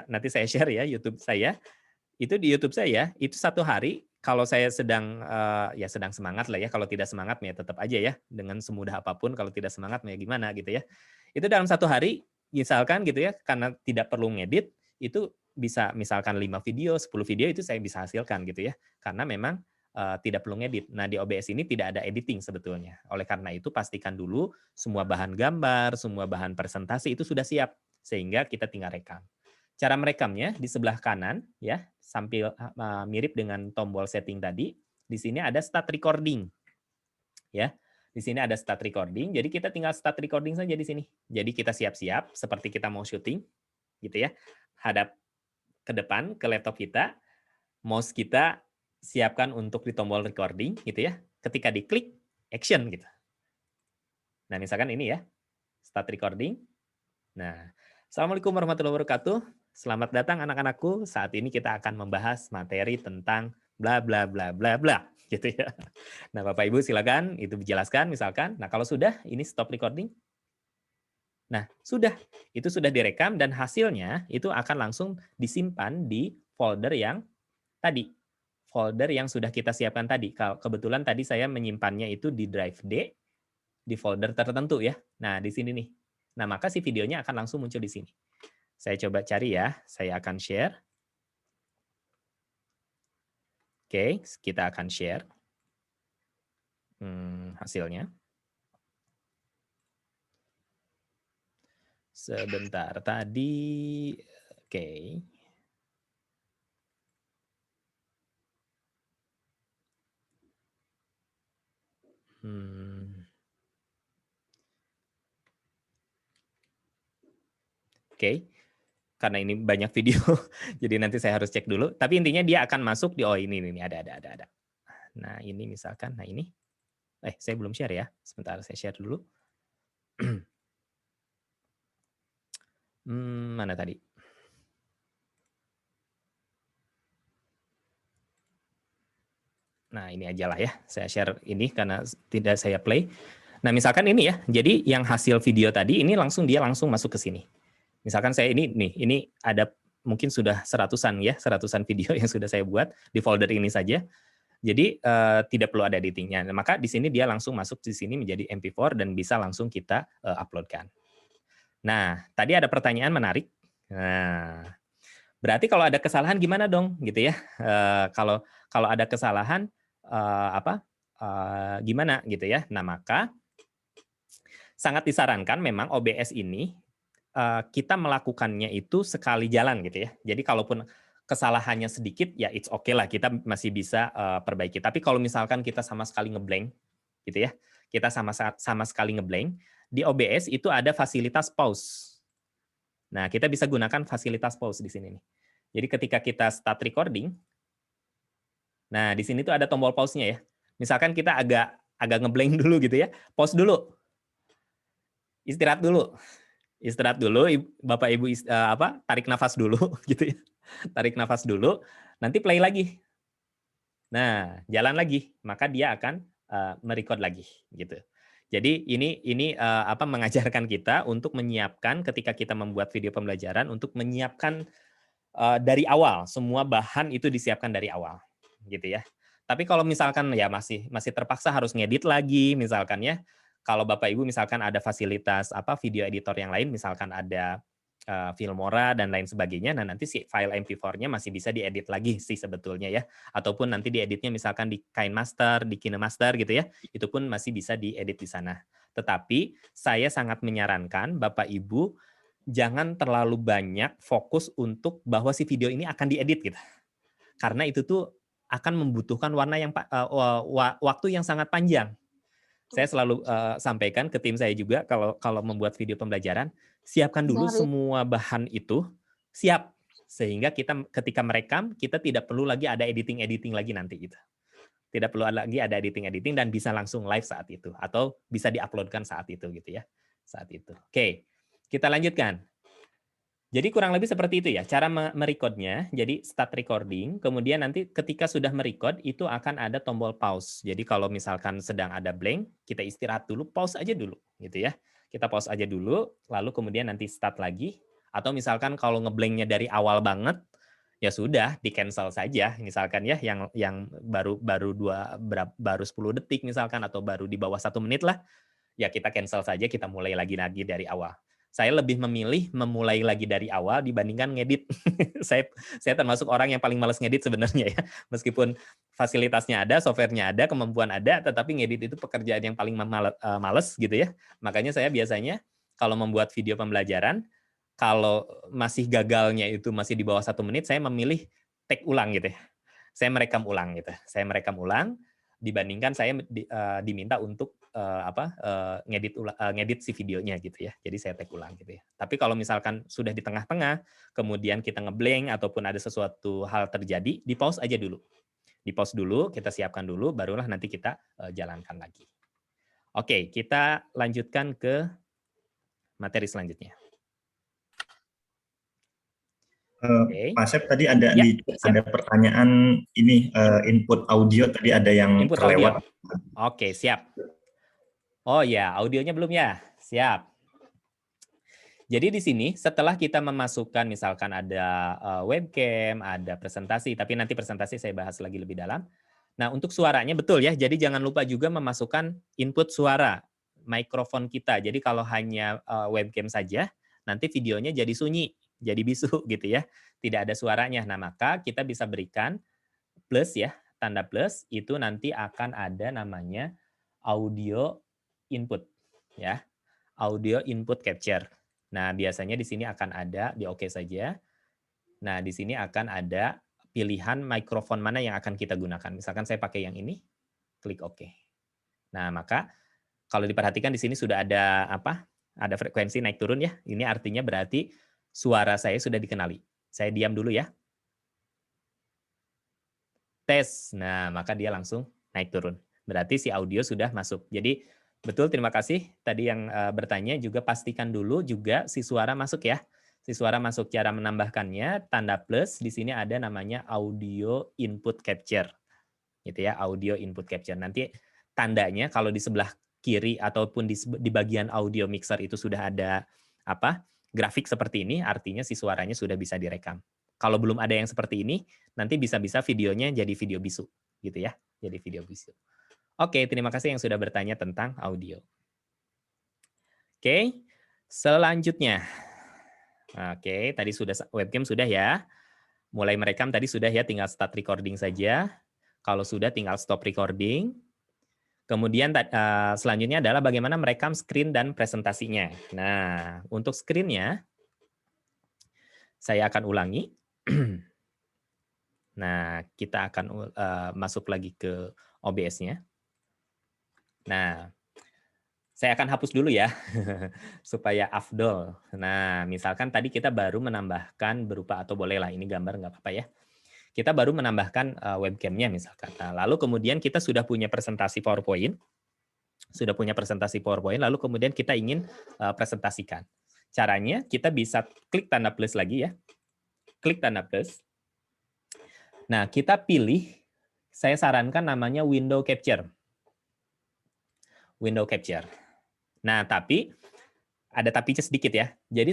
nanti saya share ya YouTube saya, itu di YouTube saya, itu satu hari, kalau saya sedang sedang semangat lah ya, kalau tidak semangat ya tetap aja ya, dengan semudah apapun, kalau tidak semangat ya gimana gitu ya. Itu dalam satu hari, misalkan gitu ya, karena tidak perlu ngedit, itu bisa misalkan 5 video, 10 video itu saya bisa hasilkan gitu ya, karena memang tidak perlu ngedit. Nah di OBS ini tidak ada editing sebetulnya. Oleh karena itu pastikan dulu semua bahan gambar, semua bahan presentasi itu sudah siap, sehingga kita tinggal rekam. Cara merekamnya di sebelah kanan ya, sambil mirip dengan tombol setting tadi, di sini ada start recording. Ya. Di sini ada start recording, jadi kita tinggal start recording saja di sini. Jadi kita siap-siap seperti kita mau syuting gitu ya. Hadap ke depan ke laptop kita, mouse kita siapkan untuk di tombol recording gitu ya. Ketika diklik action gitu. Nah, misalkan ini ya. Start recording. Nah, Assalamualaikum warahmatullahi wabarakatuh. Selamat datang anak-anakku. Saat ini kita akan membahas materi tentang bla bla bla bla bla gitu ya. Nah, Bapak Ibu silakan itu dijelaskan misalkan. Nah, kalau sudah ini stop recording. Nah, sudah. Itu sudah direkam dan hasilnya itu akan langsung disimpan di folder yang tadi. Folder yang sudah kita siapkan tadi. Kebetulan tadi saya menyimpannya itu di drive D di folder tertentu ya. Nah, di sini nih. Nah, maka si videonya akan langsung muncul di sini. Saya coba cari ya, saya akan share. Oke, kita akan share hasilnya. Sebentar, tadi, oke. Oke. Karena ini banyak video, jadi nanti saya harus cek dulu. Tapi intinya dia akan masuk di ini ada. Nah ini misalkan, nah ini, saya belum share ya. Sebentar saya share dulu. Mana tadi? Nah ini aja lah ya. Saya share ini karena tidak saya play. Nah misalkan ini ya. Jadi yang hasil video tadi ini dia langsung masuk ke sini. Misalkan saya ini ada mungkin sudah seratusan video yang sudah saya buat di folder ini saja. Jadi tidak perlu ada editingnya. Nah, maka di sini dia langsung masuk di sini menjadi MP4 dan bisa langsung kita uploadkan. Nah, tadi ada pertanyaan menarik. Nah, berarti kalau ada kesalahan gimana dong, gitu ya? Kalau ada kesalahan gimana, gitu ya? Nah, maka sangat disarankan memang OBS ini kita melakukannya itu sekali jalan gitu ya. Jadi kalaupun kesalahannya sedikit ya it's okay lah, kita masih bisa perbaiki. Tapi kalau misalkan kita sama sekali ngeblank gitu ya, kita sama sekali ngeblank, di OBS itu ada fasilitas pause. Nah, kita bisa gunakan fasilitas pause di sini nih. Jadi ketika kita start recording, nah di sini tuh ada tombol pause-nya ya. Misalkan kita agak ngeblank dulu gitu ya, pause dulu. Istirahat dulu. Istirahat dulu, Bapak Ibu tarik nafas dulu gitu ya. Tarik nafas dulu, nanti play lagi. Nah, jalan lagi, maka dia akan merecord lagi gitu. Jadi ini mengajarkan kita untuk menyiapkan ketika kita membuat video pembelajaran untuk menyiapkan dari awal, semua bahan itu disiapkan dari awal gitu ya. Tapi kalau misalkan ya masih terpaksa harus ngedit lagi misalkan ya. Kalau Bapak Ibu misalkan ada fasilitas video editor yang lain, misalkan ada Filmora dan lain sebagainya, nah nanti si file MP4-nya masih bisa diedit lagi sih sebetulnya ya, ataupun nanti dieditnya misalkan di KineMaster, di KineMaster gitu ya, itu pun masih bisa diedit di sana. Tetapi saya sangat menyarankan Bapak Ibu jangan terlalu banyak fokus untuk bahwa si video ini akan diedit gitu, karena itu tuh akan membutuhkan waktu yang sangat panjang. Saya selalu sampaikan ke tim saya juga kalau membuat video pembelajaran, siapkan dulu semua bahan itu siap sehingga kita ketika merekam kita tidak perlu lagi ada editing lagi nanti gitu. Tidak perlu lagi ada editing dan bisa langsung live saat itu atau bisa diuploadkan saat itu gitu ya. Saat itu. Oke. Kita lanjutkan. Jadi kurang lebih seperti itu ya, cara merekodnya. Jadi start recording, kemudian nanti ketika sudah merekod, itu akan ada tombol pause. Jadi kalau misalkan sedang ada blank, kita istirahat dulu, pause aja dulu. Gitu ya. Kita pause aja dulu, lalu kemudian nanti start lagi. Atau misalkan kalau ngeblanknya dari awal banget, ya sudah, di-cancel saja. Misalkan ya, yang baru 10 detik misalkan, atau baru di bawah 1 menit lah, ya kita cancel saja, kita mulai lagi dari awal. Saya lebih memilih memulai lagi dari awal dibandingkan ngedit. saya termasuk orang yang paling malas ngedit sebenarnya ya. Meskipun fasilitasnya ada, softwarenya ada, kemampuan ada, tetapi ngedit itu pekerjaan yang paling males gitu ya. Makanya saya biasanya kalau membuat video pembelajaran, kalau masih gagalnya itu masih di bawah 1 menit, saya memilih take ulang gitu ya. Saya merekam ulang gitu. Saya merekam ulang dibandingkan saya diminta untuk ngedit si videonya gitu ya. Jadi saya take ulang gitu ya. Tapi kalau misalkan sudah di tengah-tengah, kemudian kita ngeblank ataupun ada sesuatu hal terjadi, di pause aja dulu. Di pause dulu, kita siapkan dulu, barulah nanti kita jalankan lagi. Oke, kita lanjutkan ke materi selanjutnya. Pak Asep tadi ada ada pertanyaan ini input audio tadi ada yang input terlewat. Audio. Oke, siap. Oh ya, audionya belum ya? Siap. Jadi di sini setelah kita memasukkan misalkan ada webcam, ada presentasi, tapi nanti presentasi saya bahas lagi lebih dalam. Nah, untuk suaranya betul ya. Jadi jangan lupa juga memasukkan input suara mikrofon kita. Jadi kalau hanya webcam saja, nanti videonya jadi sunyi, jadi bisu gitu ya. Tidak ada suaranya. Nah, maka kita bisa berikan plus ya, tanda plus itu nanti akan ada namanya audio input ya. Audio input capture. Nah, biasanya di sini akan ada di oke saja. Nah, di sini akan ada pilihan mikrofon mana yang akan kita gunakan. Misalkan saya pakai yang ini, klik oke. Nah, maka kalau diperhatikan di sini sudah ada apa? Ada frekuensi naik turun ya. Ini artinya berarti suara saya sudah dikenali. Saya diam dulu ya. Tes. Nah, maka dia langsung naik turun. Berarti si audio sudah masuk. Jadi betul, terima kasih. Tadi yang bertanya juga pastikan dulu juga si suara masuk ya. Si suara masuk. Cara menambahkannya, tanda plus, di sini ada namanya audio input capture. Gitu ya, audio input capture. Nanti tandanya kalau di sebelah kiri ataupun di bagian audio mixer itu sudah ada apa? Grafik seperti ini, artinya si suaranya sudah bisa direkam. Kalau belum ada yang seperti ini, nanti bisa-bisa videonya jadi video bisu. Gitu ya, jadi video bisu. Oke, terima kasih yang sudah bertanya tentang audio. Oke, selanjutnya. Oke, tadi sudah webcam sudah ya. Mulai merekam tadi sudah ya, tinggal start recording saja. Kalau sudah tinggal stop recording. Kemudian selanjutnya adalah bagaimana merekam screen dan presentasinya. Nah, untuk screen-nya Saya akan ulangi. Nah, kita akan masuk lagi ke OBS-nya. Nah, saya akan hapus dulu ya, supaya afdol. Nah, misalkan tadi kita baru menambahkan berupa, atau bolehlah ini gambar, nggak apa-apa ya. Kita baru menambahkan webcam-nya misalkan. Nah, lalu kemudian kita sudah punya presentasi PowerPoint, lalu kemudian kita ingin presentasikan. Caranya kita bisa klik tanda plus lagi ya. Klik tanda plus. Nah, kita pilih, saya sarankan namanya window capture. Window capture. Nah, tapi ada tapinya sedikit ya. Jadi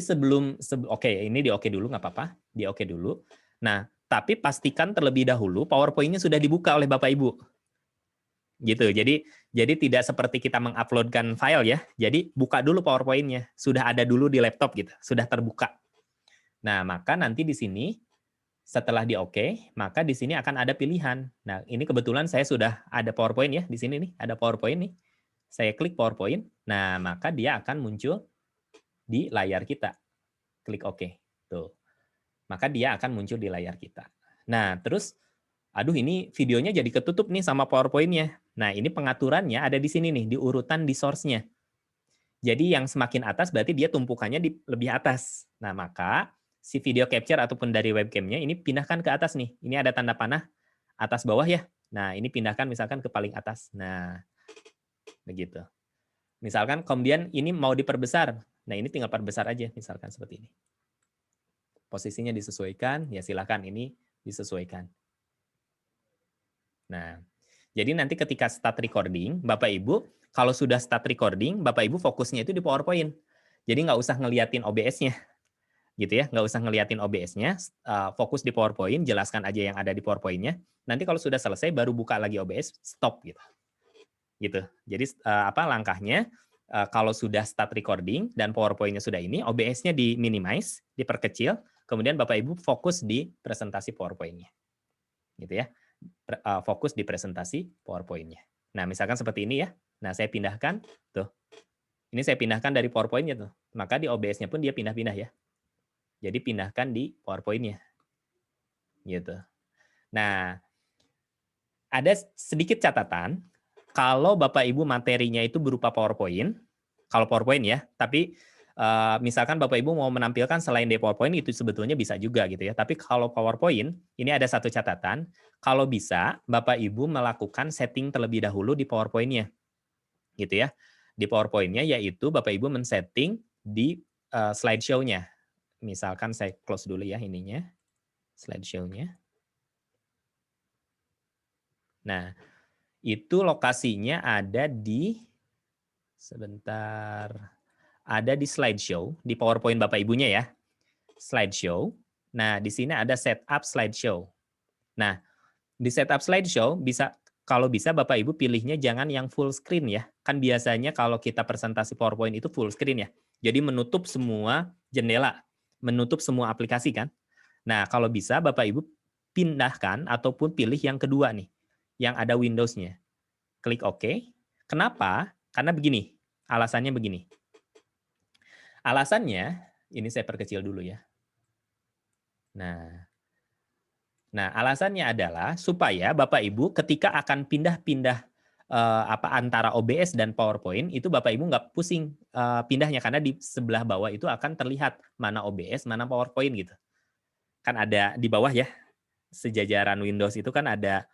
oke, ini di oke dulu, nggak apa-apa. Di oke dulu. Nah, tapi pastikan terlebih dahulu PowerPoint-nya sudah dibuka oleh Bapak Ibu. Gitu. Jadi tidak seperti kita menguploadkan file ya. Jadi buka dulu PowerPoint-nya. Sudah ada dulu di laptop gitu. Sudah terbuka. Nah, maka nanti di sini setelah di oke, maka di sini akan ada pilihan. Nah, ini kebetulan saya sudah ada PowerPoint ya. Di sini nih, ada PowerPoint nih. Saya klik PowerPoint, nah maka dia akan muncul di layar kita. Klik OK. Tuh. Maka dia akan muncul di layar kita. Nah, terus, aduh ini videonya jadi ketutup nih sama PowerPoint-nya. Nah, ini pengaturannya ada di sini nih, di urutan di source-nya. Jadi yang semakin atas berarti dia tumpukannya di lebih atas. Nah, maka si video capture ataupun dari webcam-nya ini pindahkan ke atas nih. Ini ada tanda panah atas bawah ya. Nah, ini pindahkan misalkan ke paling atas. Nah, begitu. Misalkan kemudian ini mau diperbesar. Nah, ini tinggal perbesar aja misalkan seperti ini. Posisinya disesuaikan, ya silakan ini disesuaikan. Nah, jadi nanti ketika start recording, Bapak Ibu, kalau sudah start recording, Bapak Ibu fokusnya itu di PowerPoint. Jadi nggak usah ngeliatin OBS-nya. Gitu ya, nggak usah ngeliatin OBS-nya, fokus di PowerPoint, jelaskan aja yang ada di PowerPoint-nya. Nanti kalau sudah selesai, baru buka lagi OBS, stop gitu. Gitu. Jadi langkahnya kalau sudah start recording dan PowerPoint-nya sudah ini, OBS-nya di minimize, diperkecil, kemudian Bapak Ibu fokus di presentasi PowerPoint-nya. Gitu ya. Fokus di presentasi PowerPoint-nya. Nah, misalkan seperti ini ya. Nah, saya pindahkan tuh. Ini saya pindahkan dari PowerPoint-nya tuh. Maka di OBS-nya pun dia pindah-pindah ya. Jadi pindahkan di PowerPoint-nya. Gitu. Nah, ada sedikit catatan. Kalau Bapak Ibu materinya itu berupa PowerPoint, kalau PowerPoint ya, tapi misalkan Bapak Ibu mau menampilkan selain dari PowerPoint itu sebetulnya bisa juga gitu ya. Tapi kalau PowerPoint, ini ada satu catatan, kalau bisa Bapak Ibu melakukan setting terlebih dahulu di PowerPoint-nya. Gitu ya. Di PowerPoint-nya yaitu Bapak Ibu men-setting di slideshow-nya. Misalkan saya close dulu ya ininya, slideshow-nya. Nah, itu lokasinya ada di sebentar, ada di slideshow, di PowerPoint Bapak Ibunya ya. Slideshow. Nah, di sini ada setup slideshow. Nah, di setup slideshow bisa kalau bisa Bapak Ibu pilihnya jangan yang full screen ya. Kan biasanya kalau kita presentasi PowerPoint itu full screen ya. Jadi menutup semua jendela, menutup semua aplikasi kan. Nah, kalau bisa Bapak Ibu pindahkan ataupun pilih yang kedua nih, yang ada Windows-nya. Klik OK. Kenapa? Karena begini. Alasannya begini. Alasannya, ini saya perkecil dulu ya. Nah, alasannya adalah supaya Bapak Ibu ketika akan pindah-pindah antara OBS dan PowerPoint, itu Bapak Ibu nggak pusing pindahnya, karena di sebelah bawah itu akan terlihat mana OBS, mana PowerPoint gitu. Kan ada di bawah ya, sejajaran Windows itu kan ada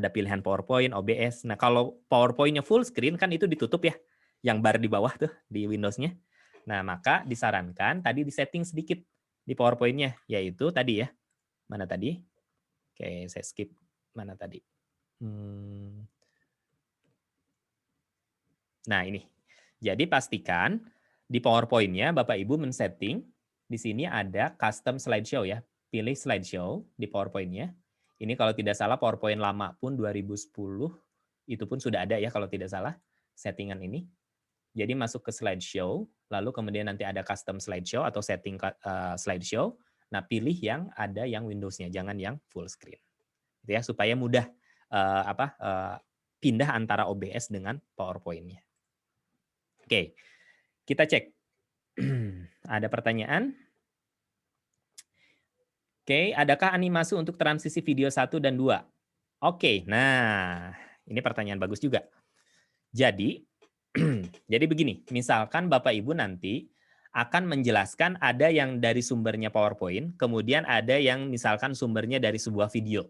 pilihan PowerPoint, OBS. Nah, kalau PowerPoint-nya full screen kan itu ditutup ya, yang bar di bawah tuh di Windows-nya. Nah, maka disarankan tadi disetting sedikit di PowerPoint-nya, yaitu tadi ya. Mana tadi? Oke, saya skip. Mana tadi? Nah, ini. Jadi pastikan di PowerPoint-nya Bapak Ibu men-setting, di sini ada custom slideshow ya. Pilih slideshow di PowerPoint-nya. Ini kalau tidak salah PowerPoint lama pun 2010 itu pun sudah ada ya kalau tidak salah settingan ini. Jadi masuk ke slideshow, lalu kemudian nanti ada custom slideshow atau setting slideshow. Nah, pilih yang ada yang Windows-nya, jangan yang full screen. Gitu ya, supaya mudah pindah antara OBS dengan PowerPoint-nya. Oke, kita cek. Ada pertanyaan? Oke, adakah animasi untuk transisi video 1 dan 2? Oke, nah ini pertanyaan bagus juga. Jadi, jadi begini, misalkan Bapak Ibu nanti akan menjelaskan ada yang dari sumbernya PowerPoint, kemudian ada yang misalkan sumbernya dari sebuah video.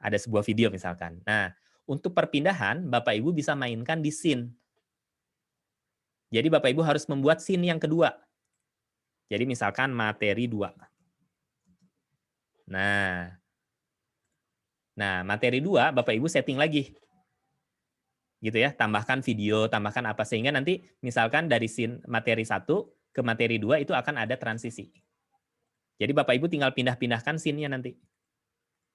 Ada sebuah video misalkan. Nah, untuk perpindahan, Bapak Ibu bisa mainkan di scene. Jadi Bapak Ibu harus membuat scene yang kedua. Jadi misalkan materi 2. Nah, materi 2 Bapak Ibu setting lagi. Gitu ya, tambahkan video, tambahkan apa sehingga nanti misalkan dari scene materi 1 ke materi 2 itu akan ada transisi. Jadi Bapak Ibu tinggal pindah-pindahkan scene-nya nanti.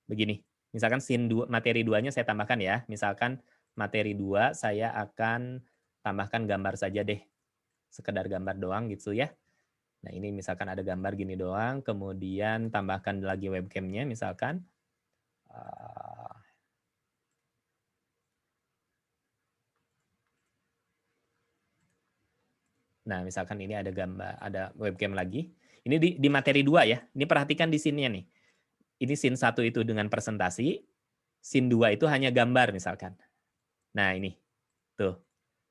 Begini, misalkan scene 2, materi 2-nya saya tambahkan ya. Misalkan materi 2 saya akan tambahkan gambar saja deh. Sekedar gambar doang gitu ya. Nah, ini misalkan ada gambar gini doang, kemudian tambahkan lagi webcam-nya misalkan. Nah, misalkan ini ada gambar, ada webcam lagi. Ini di materi 2 ya. Ini perhatikan di scene-nya nih. Ini scene 1 itu dengan presentasi, scene 2 itu hanya gambar misalkan. Nah, ini. Tuh.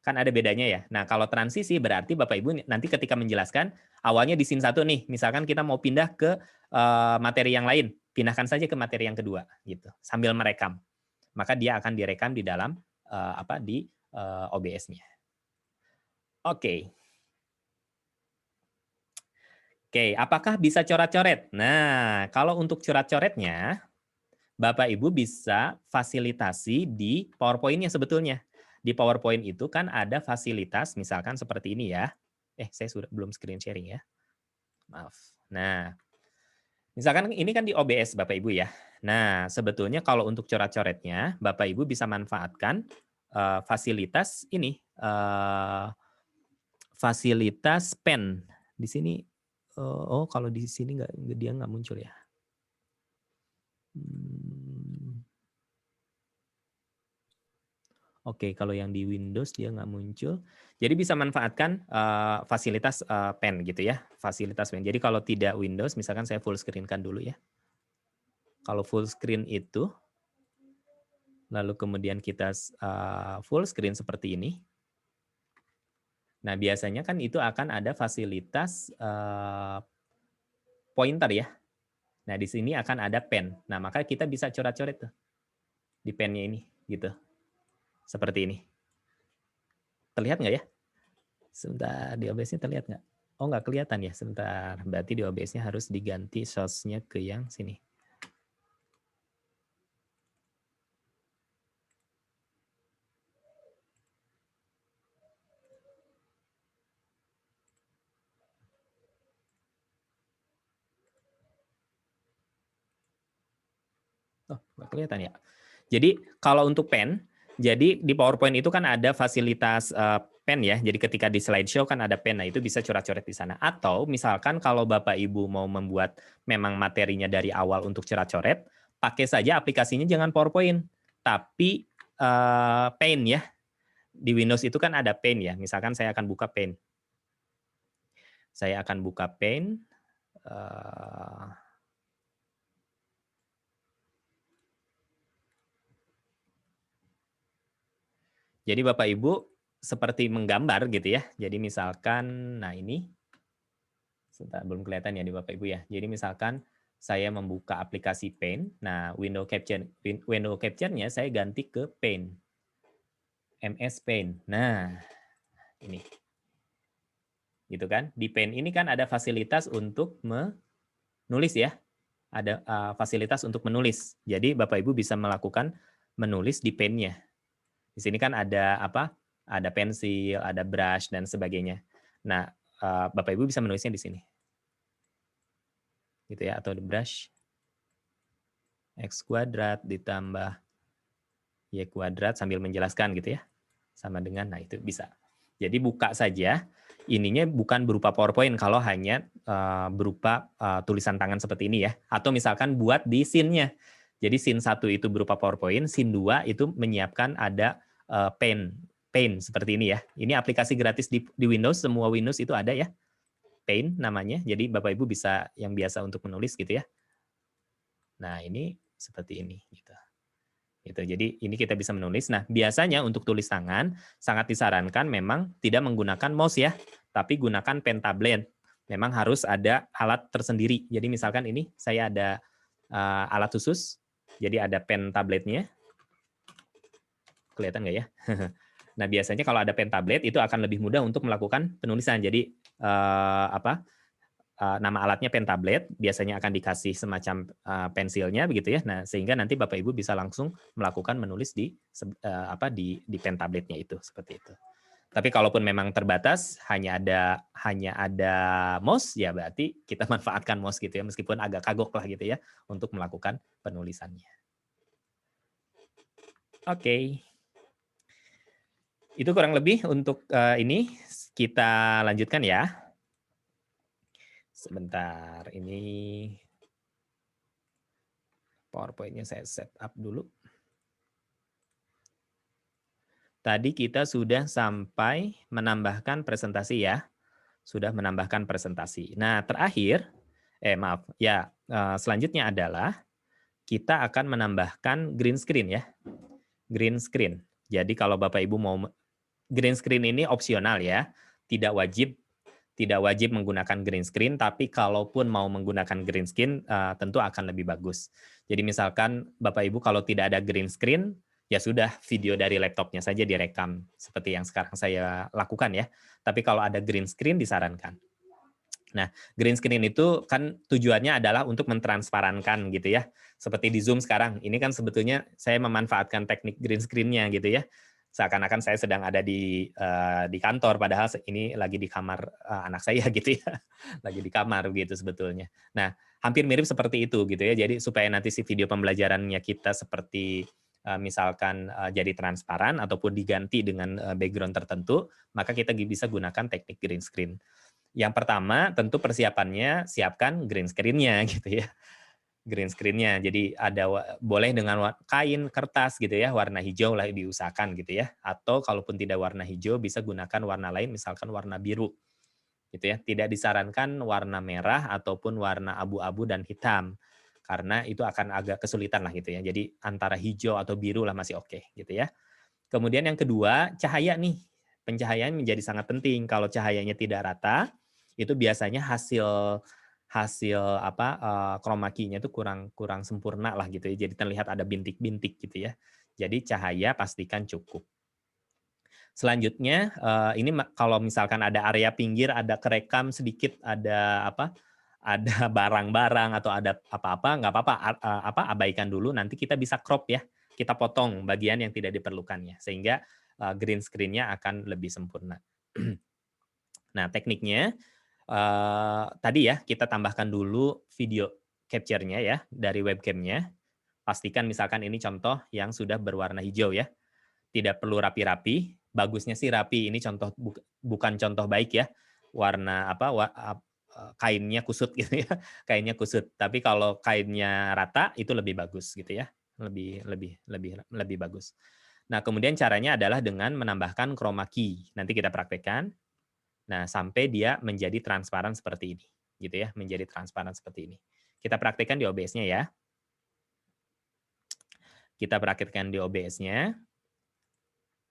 Kan ada bedanya ya. Nah, kalau transisi berarti Bapak Ibu nanti ketika menjelaskan, awalnya di scene 1 nih, misalkan kita mau pindah ke materi yang lain, pindahkan saja ke materi yang kedua gitu, sambil merekam. Maka dia akan direkam di dalam di OBS-nya. Oke. Oke, apakah bisa coret-coret? Nah, kalau untuk coret-coretnya, Bapak Ibu bisa fasilitasi di PowerPoint-nya sebetulnya. Di PowerPoint itu kan ada fasilitas, misalkan seperti ini ya. Saya belum screen sharing ya. Maaf. Nah, misalkan ini kan di OBS Bapak Ibu ya. Nah, sebetulnya kalau untuk coret-coretnya, Bapak Ibu bisa manfaatkan fasilitas ini, fasilitas pen. Di sini, kalau di sini dia nggak muncul ya. Oke, kalau yang di Windows dia nggak muncul. Jadi bisa manfaatkan fasilitas pen gitu ya, fasilitas pen. Jadi kalau tidak Windows, misalkan saya full screen-kan dulu ya. Kalau full screen itu, lalu kemudian kita full screen seperti ini. Nah, biasanya kan itu akan ada fasilitas pointer ya. Nah, di sini akan ada pen. Nah, maka kita bisa coret-coret tuh di pennya ini gitu. Seperti ini. Terlihat nggak ya? Sebentar, di OBS-nya terlihat nggak? Oh, nggak kelihatan ya? Sebentar, berarti di OBS-nya harus diganti source-nya ke yang sini. Oh, nggak kelihatan ya? Jadi, kalau untuk pen, jadi di PowerPoint itu kan ada fasilitas pen ya. Jadi ketika di slideshow kan ada pen. Nah, itu bisa coret-coret di sana. Atau misalkan kalau Bapak Ibu mau membuat memang materinya dari awal untuk coret-coret, pakai saja aplikasinya jangan PowerPoint, tapi Paint ya. Di Windows itu kan ada Paint ya. Misalkan saya akan buka Paint. Saya akan buka Paint. Jadi Bapak Ibu seperti menggambar gitu ya. Jadi misalkan, nah ini, sebentar, belum kelihatan ya di Bapak Ibu ya. Jadi misalkan saya membuka aplikasi Paint. Nah, window capture-nya saya ganti ke Paint. MS Paint. Nah, ini. Gitu kan. Di Paint ini kan ada fasilitas untuk menulis ya. Ada fasilitas untuk menulis. Jadi Bapak Ibu bisa melakukan menulis di Paint-nya. Di sini kan ada apa? Ada pensil, ada brush dan sebagainya. Nah, Bapak Ibu bisa menulisnya di sini. Gitu ya, atau di brush X kuadrat ditambah Y kuadrat sambil menjelaskan gitu ya. Sama dengan, nah itu bisa. Jadi buka saja, ininya bukan berupa PowerPoint kalau hanya berupa tulisan tangan seperti ini ya. Atau misalkan buat di scene-nya. Jadi scene 1 itu berupa PowerPoint, scene 2 itu menyiapkan ada Paint seperti ini ya. Ini aplikasi gratis di Windows, semua Windows itu ada ya. Paint namanya. Jadi Bapak Ibu bisa yang biasa untuk menulis gitu ya. Nah, ini seperti ini gitu. Gitu. Jadi ini kita bisa menulis. Nah, biasanya untuk tulis tangan sangat disarankan memang tidak menggunakan mouse ya, tapi gunakan pen tablet. Memang harus ada alat tersendiri. Jadi misalkan ini saya ada alat khusus. Jadi ada pen tabletnya. Kelihatan nggak ya? Nah, biasanya kalau ada pen tablet itu akan lebih mudah untuk melakukan penulisan. Jadi nama alatnya pen tablet, biasanya akan dikasih semacam pensilnya begitu ya. Nah, sehingga nanti Bapak Ibu bisa langsung melakukan menulis di pen tabletnya itu seperti itu. Tapi kalaupun memang terbatas hanya ada mouse ya berarti kita manfaatkan mouse gitu ya, meskipun agak kagok lah gitu ya untuk melakukan penulisannya. Oke. Itu kurang lebih untuk ini. Kita lanjutkan ya. Sebentar, ini PowerPoint-nya saya set up dulu. Tadi kita sudah sampai menambahkan presentasi ya. Sudah menambahkan presentasi. Nah, terakhir, selanjutnya adalah kita akan menambahkan green screen ya. Green screen. Jadi kalau Bapak Ibu mau green screen ini opsional ya, tidak wajib menggunakan green screen, tapi kalaupun mau menggunakan green screen tentu akan lebih bagus. Jadi misalkan Bapak Ibu kalau tidak ada green screen, ya sudah video dari laptopnya saja direkam seperti yang sekarang saya lakukan ya. Tapi kalau ada green screen disarankan. Nah, green screen itu kan tujuannya adalah untuk mentransparankan gitu ya. Seperti di Zoom sekarang, ini kan sebetulnya saya memanfaatkan teknik green screen-nya gitu ya. Seakan-akan saya sedang ada di kantor, padahal ini lagi di kamar anak saya gitu ya, lagi di kamar gitu sebetulnya. Nah, hampir mirip seperti itu gitu ya. Jadi supaya nanti si video pembelajarannya kita seperti misalkan jadi transparan ataupun diganti dengan background tertentu, maka kita bisa gunakan teknik green screen. Yang pertama tentu persiapannya siapkan green screen-nya gitu ya. Green screen-nya. Jadi boleh dengan kain, kertas gitu ya, warna hijau lah diusahakan gitu ya. Atau kalaupun tidak warna hijau bisa gunakan warna lain misalkan warna biru. Gitu ya. Tidak disarankan warna merah ataupun warna abu-abu dan hitam. Karena itu akan agak kesulitan lah gitu ya. Jadi antara hijau atau biru lah masih oke gitu ya. Kemudian yang kedua, cahaya nih. Pencahayaan menjadi sangat penting. Kalau cahayanya tidak rata, itu biasanya hasil chroma key-nya itu kurang sempurna lah gitu ya. Jadi terlihat ada bintik-bintik gitu ya. Jadi cahaya pastikan cukup. Selanjutnya ini kalau misalkan ada area pinggir, ada kerekam sedikit, ada barang-barang atau ada apa-apa, nggak apa-apa, abaikan dulu. Nanti kita bisa crop ya. Kita potong bagian yang tidak diperlukannya sehingga green screen-nya akan lebih sempurna. Nah, tekniknya tadi ya kita tambahkan dulu video capture-nya ya dari webcam-nya. Pastikan misalkan ini contoh yang sudah berwarna hijau ya. Tidak perlu rapi-rapi. Bagusnya sih rapi. Ini contoh bukan contoh baik ya. Warna kainnya kusut gitu ya. Kainnya kusut. Tapi kalau kainnya rata itu lebih bagus gitu ya. Lebih bagus. Nah, kemudian caranya adalah dengan menambahkan chroma key. Nanti kita praktekkan. Nah, sampai dia menjadi transparan seperti ini, gitu ya, menjadi transparan seperti ini. Kita praktikkan di OBS-nya ya. Kita praktikkan di OBS-nya.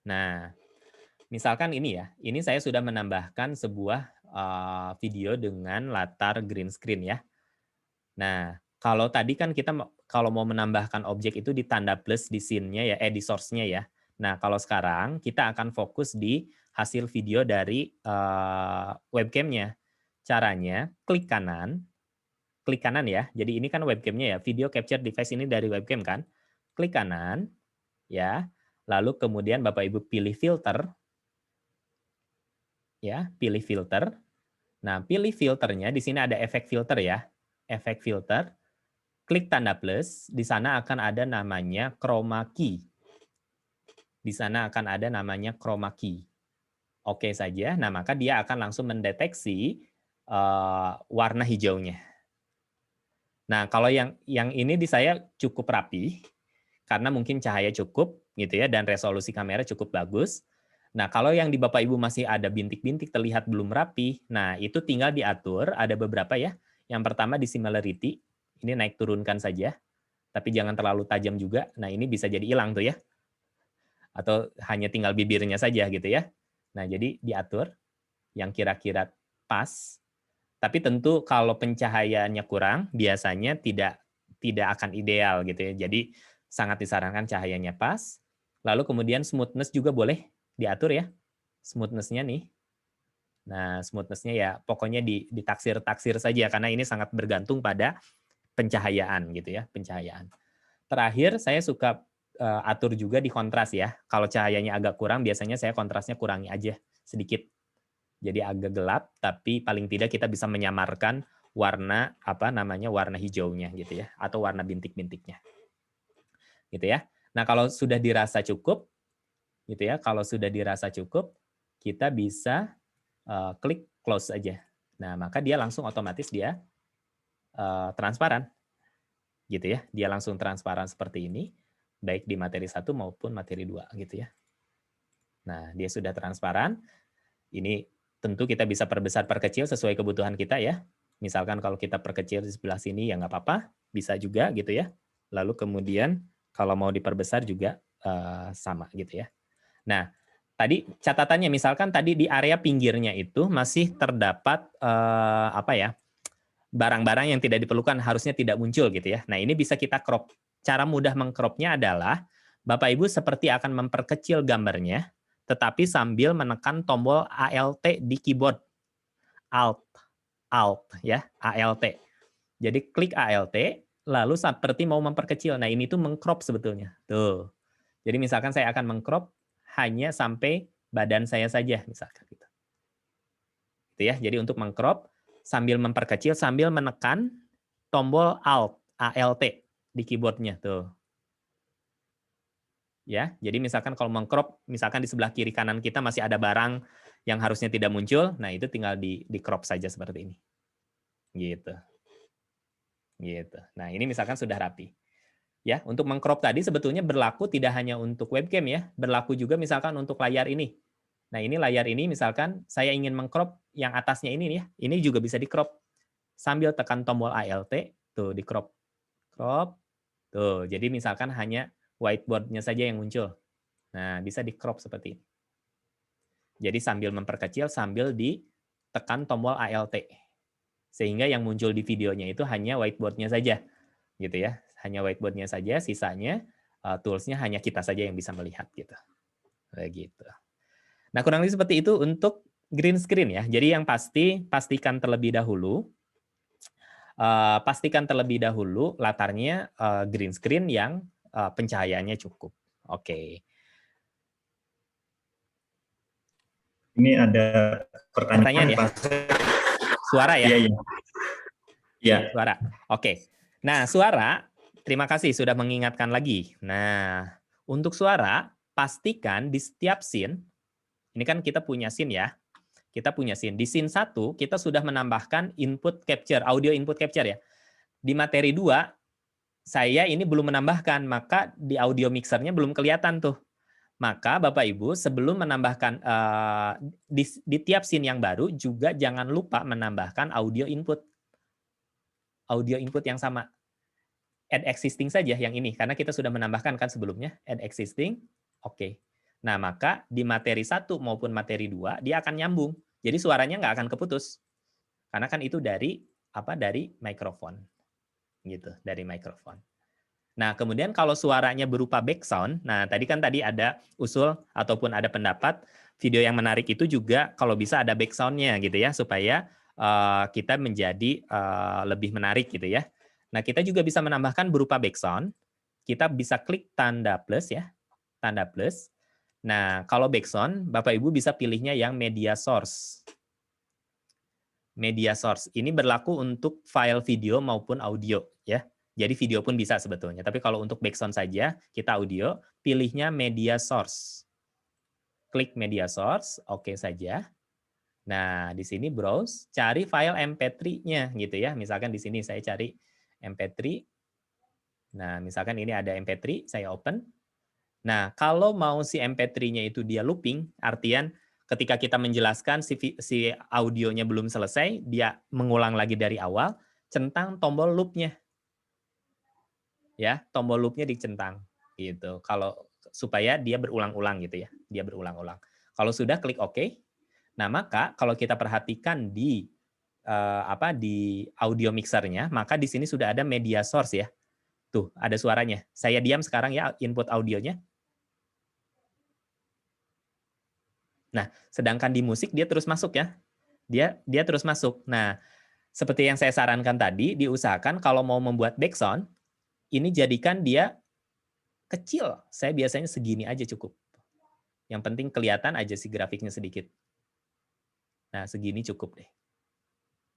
Nah, misalkan ini ya, ini saya sudah menambahkan sebuah video dengan latar green screen ya. Nah, kalau tadi kan kita kalau mau menambahkan objek itu di tanda plus di scene-nya ya, di source-nya ya. Nah, kalau sekarang kita akan fokus di hasil video dari webcam-nya. Caranya klik kanan ya. Jadi ini kan webcam-nya ya, video capture device ini dari webcam kan. Klik kanan ya. Lalu kemudian Bapak Ibu pilih filter. Ya, pilih filter. Nah, pilih filternya di sini ada efek filter ya. Efek filter. Klik tanda plus, di sana akan ada namanya chroma key. Di sana akan ada namanya chroma key. Oke saja, nah maka dia akan langsung mendeteksi warna hijaunya. Nah, kalau yang ini di saya cukup rapi, karena mungkin cahaya cukup gitu ya, dan resolusi kamera cukup bagus. Nah, kalau yang di Bapak Ibu masih ada bintik-bintik terlihat belum rapi, nah itu tinggal diatur, ada beberapa ya. Yang pertama di similarity, ini naik turunkan saja. tapi jangan terlalu tajam juga. Nah, ini bisa jadi hilang tuh ya. Atau hanya tinggal bibirnya saja gitu ya. Nah, jadi diatur yang kira-kira pas. Tapi tentu kalau pencahayaannya kurang, biasanya tidak akan ideal gitu ya. Jadi sangat disarankan cahayanya pas. Lalu kemudian smoothness juga boleh diatur ya. Smoothness-nya nih. Nah, smoothness-nya ya pokoknya ditaksir-taksir saja karena ini sangat bergantung pada pencahayaan gitu ya, pencahayaan. Terakhir saya suka atur juga di kontras ya. Kalau cahayanya agak kurang, biasanya saya kontrasnya kurangi aja sedikit. Jadi agak gelap, tapi paling tidak kita bisa menyamarkan warna warna hijaunya gitu ya, atau warna bintik-bintiknya. Gitu ya. Nah, kalau sudah dirasa cukup gitu ya, kalau sudah dirasa cukup, kita bisa klik close aja. Nah, maka dia langsung otomatis dia transparan. Gitu ya. Dia langsung transparan seperti ini, baik di materi 1 maupun materi 2 gitu ya. Nah, dia sudah transparan. Ini tentu kita bisa perbesar perkecil sesuai kebutuhan kita ya. Misalkan kalau kita perkecil di sebelah sini ya nggak apa-apa, bisa juga gitu ya. Lalu kemudian kalau mau diperbesar juga sama gitu ya. Nah, tadi catatannya misalkan tadi di area pinggirnya itu masih terdapat barang-barang yang tidak diperlukan harusnya tidak muncul gitu ya. Nah, ini bisa kita crop. Cara mudah mengcropnya adalah Bapak Ibu seperti akan memperkecil gambarnya, tetapi sambil menekan tombol ALT di keyboard. Alt ya, ALT. Jadi klik ALT, lalu seperti mau memperkecil. Nah, ini tuh mengcrop sebetulnya. Tuh. Jadi misalkan saya akan mengcrop hanya sampai badan saya saja misalkan gitu. Gitu ya. Jadi untuk mengcrop sambil memperkecil sambil menekan tombol ALT di keyboardnya tuh. Ya, jadi misalkan kalau mengcrop, misalkan di sebelah kiri kanan kita masih ada barang yang harusnya tidak muncul, nah itu tinggal di crop saja seperti ini. Gitu. Gitu. Nah, ini misalkan sudah rapi. Ya, untuk mengcrop tadi sebetulnya berlaku tidak hanya untuk webcam ya, berlaku juga misalkan untuk layar ini. Nah, ini layar ini misalkan saya ingin mengcrop yang atasnya ini ya, ini juga bisa di-crop. Sambil tekan tombol ALT, tuh di-crop. Crop. Tuh, jadi misalkan hanya whiteboard-nya saja yang muncul. Nah, bisa di-crop seperti ini. Jadi sambil memperkecil, sambil ditekan tombol ALT. Sehingga yang muncul di videonya itu hanya whiteboard-nya saja. Gitu ya. Hanya whiteboard-nya saja, sisanya tools-nya hanya kita saja yang bisa melihat gitu. Begitu. Nah, kurang lebih seperti itu untuk green screen ya. Jadi yang pastikan terlebih dahulu latarnya green screen yang pencahayaannya cukup. Oke. Ini ada pertanyaan ya. Suara ya? Iya. Iya. Suara. Oke. Nah, suara, terima kasih sudah mengingatkan lagi. Nah, untuk suara, pastikan di setiap scene, ini kan kita punya scene ya. Kita punya scene. Di scene 1, kita sudah menambahkan input capture, audio input capture ya. Di materi 2, saya ini belum menambahkan, maka di audio mixernya belum kelihatan tuh. Maka Bapak Ibu sebelum menambahkan di tiap scene yang baru juga jangan lupa menambahkan audio input yang sama. Add existing saja yang ini karena kita sudah menambahkan kan sebelumnya add existing. Oke. Nah, maka di materi 1 maupun materi 2 dia akan nyambung. Jadi suaranya nggak akan keputus. Karena kan itu dari mikrofon. Gitu, dari mikrofon. Nah, kemudian kalau suaranya berupa background, nah tadi ada usul ataupun ada pendapat video yang menarik itu juga kalau bisa ada background-nya gitu ya, supaya kita menjadi lebih menarik gitu ya. Nah, kita juga bisa menambahkan berupa background. Kita bisa klik tanda plus ya, tanda plus. Nah, kalau background, Bapak Ibu bisa pilihnya yang media source. Media source ini berlaku untuk file video maupun audio ya. Jadi video pun bisa sebetulnya. Tapi kalau untuk background saja, kita audio, pilihnya media source. Klik media source, oke saja. Nah, di sini browse, cari file MP3-nya gitu ya. Misalkan di sini saya cari MP3. Nah, misalkan ini ada MP3, saya open. Nah, kalau mau si MP3-nya itu dia looping, artian ketika kita menjelaskan si audionya belum selesai, dia mengulang lagi dari awal, centang tombol loop-nya. ya, tombol loop-nya dicentang gitu. Kalau supaya dia berulang-ulang gitu ya, dia berulang-ulang. Kalau sudah klik OK. Nah, maka kalau kita perhatikan di di audio mixernya, maka di sini sudah ada media source ya. Tuh, ada suaranya. Saya diam sekarang ya input audionya. Nah, sedangkan di musik dia terus masuk ya. Dia terus masuk. Nah, seperti yang saya sarankan tadi, diusahakan kalau mau membuat background, ini jadikan dia kecil. Saya biasanya segini aja cukup. Yang penting kelihatan aja si grafiknya sedikit. Nah, segini cukup deh.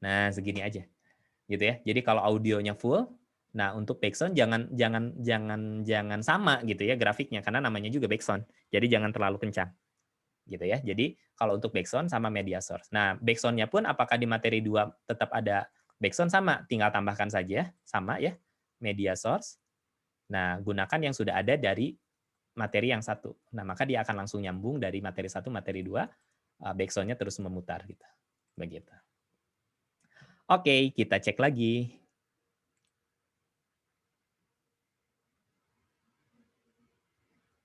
Nah, segini aja. Gitu ya. Jadi kalau audionya full, nah untuk background jangan sama gitu ya grafiknya karena namanya juga background. Jadi jangan terlalu kencang. Gitu ya. Jadi kalau untuk background sama media source. Nah, background-nya pun apakah di materi 2 tetap ada background sama, tinggal tambahkan saja sama ya, media source. Nah, gunakan yang sudah ada dari materi yang satu. Nah, maka dia akan langsung nyambung dari materi 1 materi 2, background-nya terus memutar gitu. Begitu. Oke, kita cek lagi.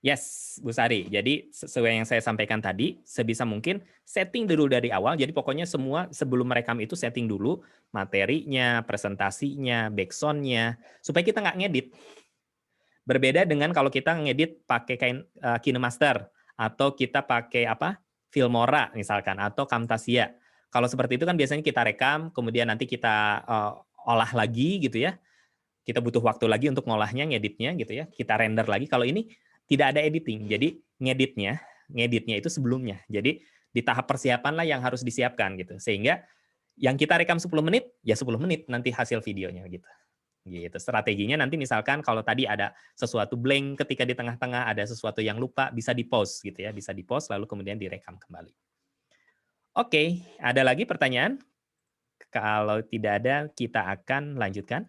Yes, Bu Sari. Jadi sesuai yang saya sampaikan tadi, sebisa mungkin setting dulu dari awal. Jadi pokoknya semua sebelum merekam itu setting dulu materinya, presentasinya, backsound-nya, supaya kita nggak ngedit. Berbeda dengan kalau kita ngedit pakai KineMaster atau kita pakai Filmora misalkan atau Camtasia. Kalau seperti itu kan biasanya kita rekam, kemudian nanti kita olah lagi gitu ya. Kita butuh waktu lagi untuk ngolahnya, ngeditnya gitu ya. Kita render lagi. Kalau ini tidak ada editing. Jadi ngeditnya itu sebelumnya. Jadi di tahap persiapan lah yang harus disiapkan gitu. Sehingga yang kita rekam 10 menit, ya 10 menit nanti hasil videonya gitu. Gitu. Strateginya nanti misalkan kalau tadi ada sesuatu blank ketika di tengah-tengah, ada sesuatu yang lupa, bisa di-pause gitu ya. Bisa di-pause lalu kemudian direkam kembali. Oke, ada lagi pertanyaan? Kalau tidak ada, kita akan lanjutkan.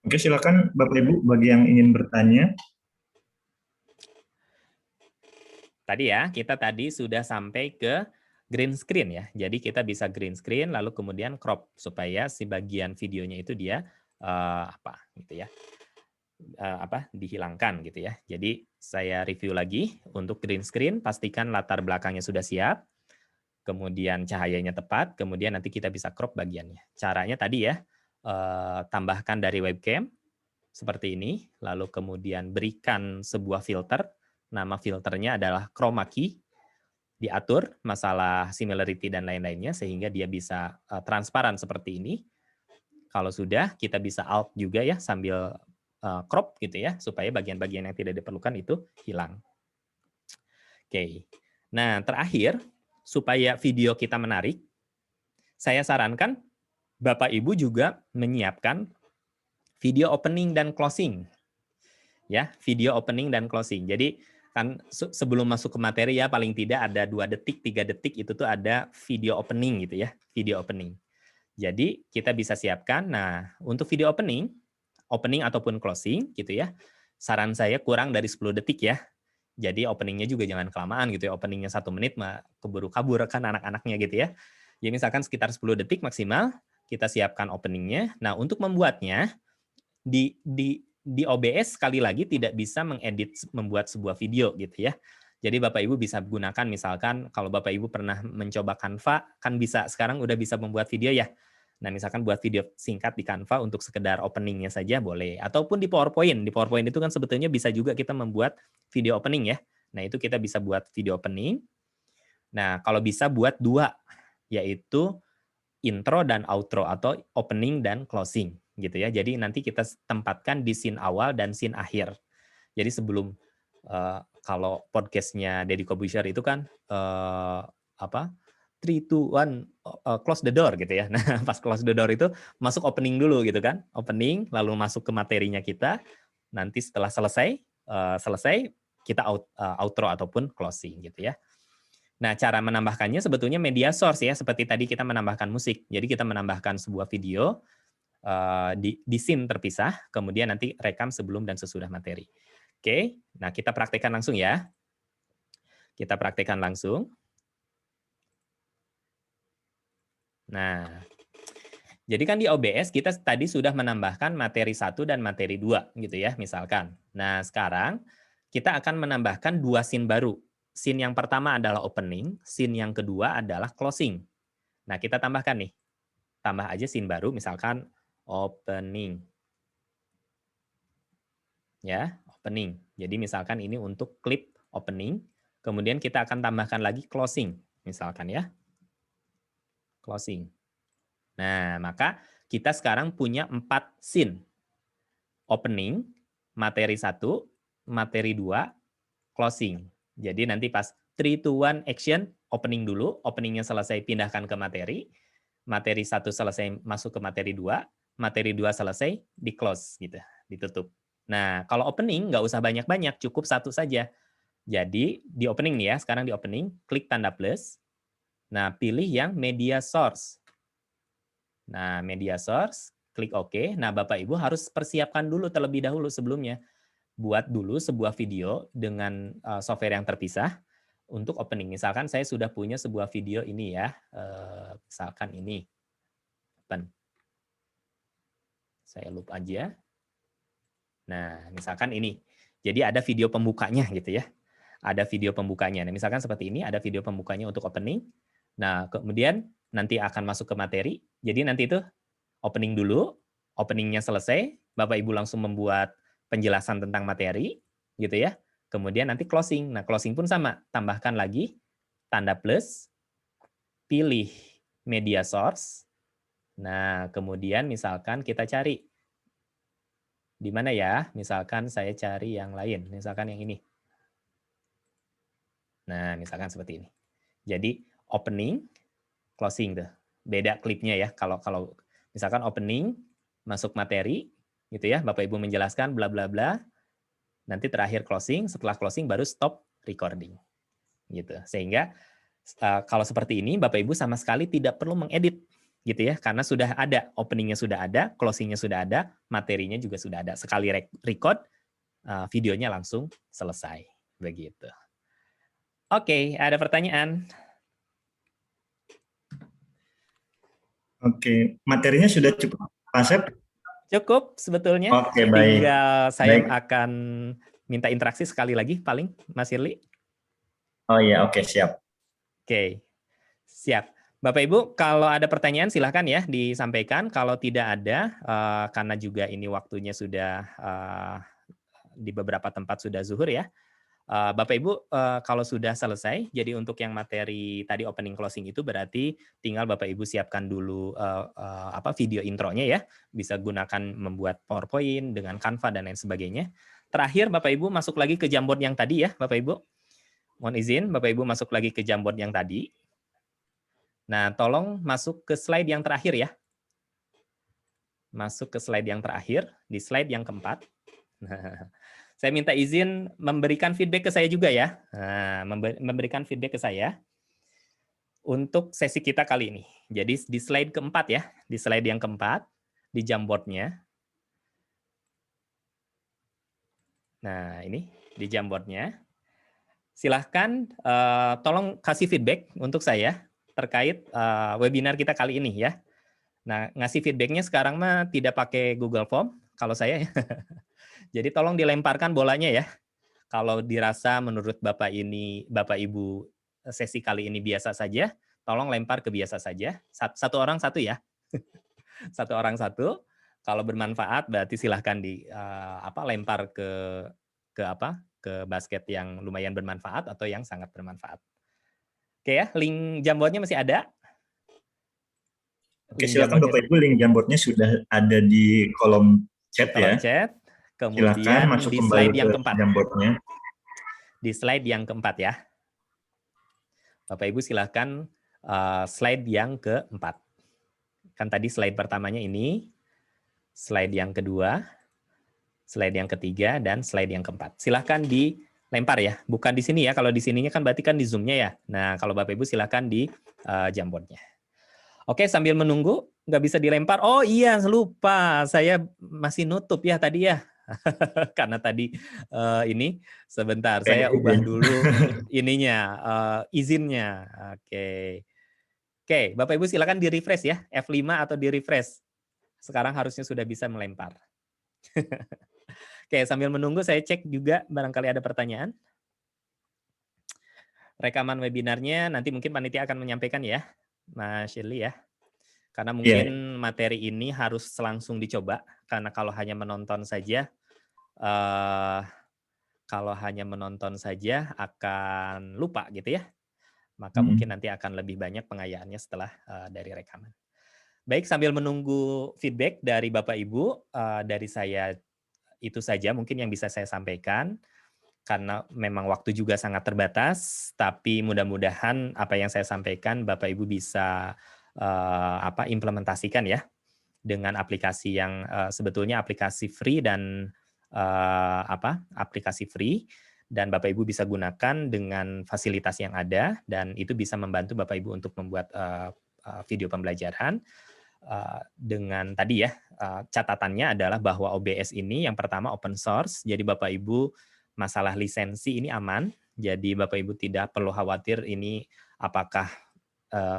Oke, silakan Bapak Ibu bagi yang ingin bertanya. Tadi ya, kita tadi sudah sampai ke green screen ya. Jadi kita bisa green screen lalu kemudian crop supaya si bagian videonya itu dia dihilangkan gitu ya. Jadi saya review lagi untuk green screen, pastikan latar belakangnya sudah siap. Kemudian cahayanya tepat, kemudian nanti kita bisa crop bagiannya. Caranya tadi ya, tambahkan dari webcam seperti ini, lalu kemudian berikan sebuah filter, nama filternya adalah chroma key, diatur masalah similarity dan lain-lainnya sehingga dia bisa transparan seperti ini. Kalau sudah, kita bisa alt juga ya sambil crop gitu ya, supaya bagian-bagian yang tidak diperlukan itu hilang. Oke, nah terakhir, supaya video kita menarik, saya sarankan Bapak Ibu juga menyiapkan video opening dan closing. Ya, video opening dan closing. Jadi kan sebelum masuk ke materi ya paling tidak ada 2 detik, 3 detik itu tuh ada video opening gitu ya, video opening. Jadi kita bisa siapkan. Nah, untuk video opening ataupun closing gitu ya. Saran saya kurang dari 10 detik ya. Jadi openingnya juga jangan kelamaan gitu ya. Openingnya 1 menit mah keburu kabur kan anak-anaknya gitu ya. Jadi misalkan sekitar 10 detik maksimal kita siapkan openingnya. Nah, untuk membuatnya di OBS sekali lagi tidak bisa mengedit membuat sebuah video gitu ya. Jadi Bapak Ibu bisa gunakan misalkan kalau Bapak Ibu pernah mencoba Canva kan bisa sekarang udah bisa membuat video ya. Nah, misalkan buat video singkat di Canva untuk sekedar openingnya saja boleh. Ataupun di PowerPoint. Di PowerPoint itu kan sebetulnya bisa juga kita membuat video opening ya. Nah, itu kita bisa buat video opening. Nah, kalau bisa buat 2, yaitu intro dan outro atau opening dan closing gitu ya. Jadi nanti kita tempatkan di scene awal dan scene akhir. Jadi sebelum kalau podcastnya Deddy Corbuzier itu kan 3, 2, 1, close the door gitu ya. Nah, pas close the door itu masuk opening dulu gitu kan. Opening, lalu masuk ke materinya kita. Nanti setelah selesai kita outro ataupun closing gitu ya. Nah, cara menambahkannya sebetulnya media source ya. Seperti tadi kita menambahkan musik. Jadi kita menambahkan sebuah video di scene terpisah, kemudian nanti rekam sebelum dan sesudah materi. Oke, nah kita praktekkan langsung ya. Kita praktekkan langsung. Nah, Jadi kan di OBS kita tadi sudah menambahkan materi 1 dan materi 2 gitu ya, misalkan. Nah, sekarang kita akan menambahkan 2 scene baru. Scene yang pertama adalah opening, scene yang kedua adalah closing. Nah, kita tambahkan nih. Tambah aja scene baru, misalkan opening. Ya, opening. Jadi misalkan ini untuk klip opening, kemudian kita akan tambahkan lagi closing, misalkan ya. Closing. Nah, maka kita sekarang punya 4 scene. Opening, materi 1, materi 2, closing. Jadi nanti pas 3, 2, 1, action, opening dulu, openingnya selesai pindahkan ke materi 1 selesai masuk ke materi 2, materi 2 selesai, di close gitu, ditutup. Nah, kalau opening nggak usah banyak-banyak, cukup 1 saja. Jadi di opening nih ya, sekarang di opening, klik tanda plus. Nah, pilih yang media source. Nah, media source, klik OK. Nah, Bapak Ibu harus persiapkan dulu terlebih dahulu sebelumnya. Buat dulu sebuah video dengan software yang terpisah untuk opening. Misalkan saya sudah punya sebuah video ini ya. Misalkan ini. Open. Saya loop aja. Nah, misalkan ini. Jadi ada video pembukanya gitu ya. Ada video pembukanya. Nah, misalkan seperti ini, ada video pembukanya untuk opening. Nah, kemudian nanti akan masuk ke materi. Jadi nanti itu opening dulu, openingnya selesai, Bapak Ibu langsung membuat penjelasan tentang materi, gitu ya. Kemudian nanti closing. Nah, closing pun sama, tambahkan lagi tanda plus, pilih media source. Nah, kemudian misalkan kita cari di mana ya? Misalkan saya cari yang lain, misalkan yang ini. Nah, misalkan seperti ini. Jadi opening, closing tuh. Beda klipnya ya. Kalau misalkan opening, masuk materi, gitu ya. Bapak Ibu menjelaskan bla bla bla. Nanti terakhir closing, setelah closing baru stop recording. Gitu. Sehingga kalau seperti ini Bapak Ibu sama sekali tidak perlu mengedit gitu ya, karena sudah ada, openingnya sudah ada, closingnya sudah ada, materinya juga sudah ada. Sekali record, videonya langsung selesai. Begitu. Oke, ada pertanyaan? Oke, materinya sudah cukup, Pak Asep? Cukup sebetulnya. Oke, baik. Tinggal saya Baik. akan minta interaksi sekali lagi paling, Mas Irli. Oh iya, oke, siap. Oke, siap. Bapak Ibu, kalau ada pertanyaan silahkan ya disampaikan. Kalau tidak ada, karena juga ini waktunya sudah di beberapa tempat sudah zuhur ya. Bapak Ibu, kalau sudah selesai, jadi untuk yang materi tadi opening closing itu berarti tinggal Bapak Ibu siapkan dulu video intronya ya. Bisa gunakan membuat PowerPoint dengan Canva dan lain sebagainya. Terakhir Bapak Ibu masuk lagi ke Jamboard yang tadi ya, Bapak Ibu. Mohon izin, Bapak Ibu masuk lagi ke Jamboard yang tadi. Nah, tolong masuk ke slide yang terakhir ya. Masuk ke slide yang terakhir, di slide yang keempat. Saya minta izin memberikan feedback ke saya juga ya. Nah, memberikan feedback ke saya untuk sesi kita kali ini. Jadi di slide keempat ya, di slide yang keempat, di Jamboard-nya. Nah, ini di Jamboard-nya. Silahkan tolong kasih feedback untuk saya terkait webinar kita kali ini ya. Nah, ngasih feedback-nya sekarang mah tidak pakai Google Form, kalau saya ya. Jadi tolong dilemparkan bolanya ya. Kalau dirasa menurut Bapak Ibu sesi kali ini biasa saja, tolong lempar ke biasa saja. Satu orang satu ya. Satu orang satu. Kalau bermanfaat berarti silahkan lempar ke basket yang lumayan bermanfaat atau yang sangat bermanfaat. Oke ya, link Jamboardnya masih ada. Oke, silakan Bapak Ibu, link Jamboardnya sudah ada di kolom chat ya. Chat. Kemudian silakan masuk di kembali slide yang ke keempat. Jamboardnya. Di slide yang keempat ya. Bapak Ibu silakan slide yang keempat. Kan tadi slide pertamanya ini, slide yang kedua, slide yang ketiga, dan slide yang keempat. Silahkan dilempar ya, bukan di sini ya. Kalau di sininya kan berarti kan di Zoom-nya ya. Nah, kalau Bapak Ibu silahkan di Jamboard-nya. Oke, sambil menunggu, nggak bisa dilempar. Oh iya, lupa. Saya masih nutup ya tadi ya. Karena tadi ini, sebentar, saya ubah dulu ininya, izinnya. Oke. Oke, Bapak Ibu silakan di-refresh ya, F5 atau di-refresh. Sekarang harusnya sudah bisa melempar. Oke, sambil menunggu saya cek juga barangkali ada pertanyaan. Rekaman webinarnya nanti mungkin panitia akan menyampaikan ya, Mas Shirley ya. Karena mungkin materi ini harus langsung dicoba, karena kalau hanya menonton saja, akan lupa gitu ya. Maka mungkin nanti akan lebih banyak pengayaannya setelah dari rekaman. Baik, sambil menunggu feedback dari Bapak Ibu, dari saya itu saja mungkin yang bisa saya sampaikan. Karena memang waktu juga sangat terbatas, tapi mudah-mudahan apa yang saya sampaikan Bapak Ibu bisa implementasikan ya dengan aplikasi yang sebetulnya aplikasi free dan aplikasi free dan Bapak Ibu bisa gunakan dengan fasilitas yang ada dan itu bisa membantu Bapak Ibu untuk membuat video pembelajaran dengan tadi ya catatannya adalah bahwa OBS ini yang pertama open source, jadi Bapak Ibu masalah lisensi ini aman, jadi Bapak Ibu tidak perlu khawatir ini apakah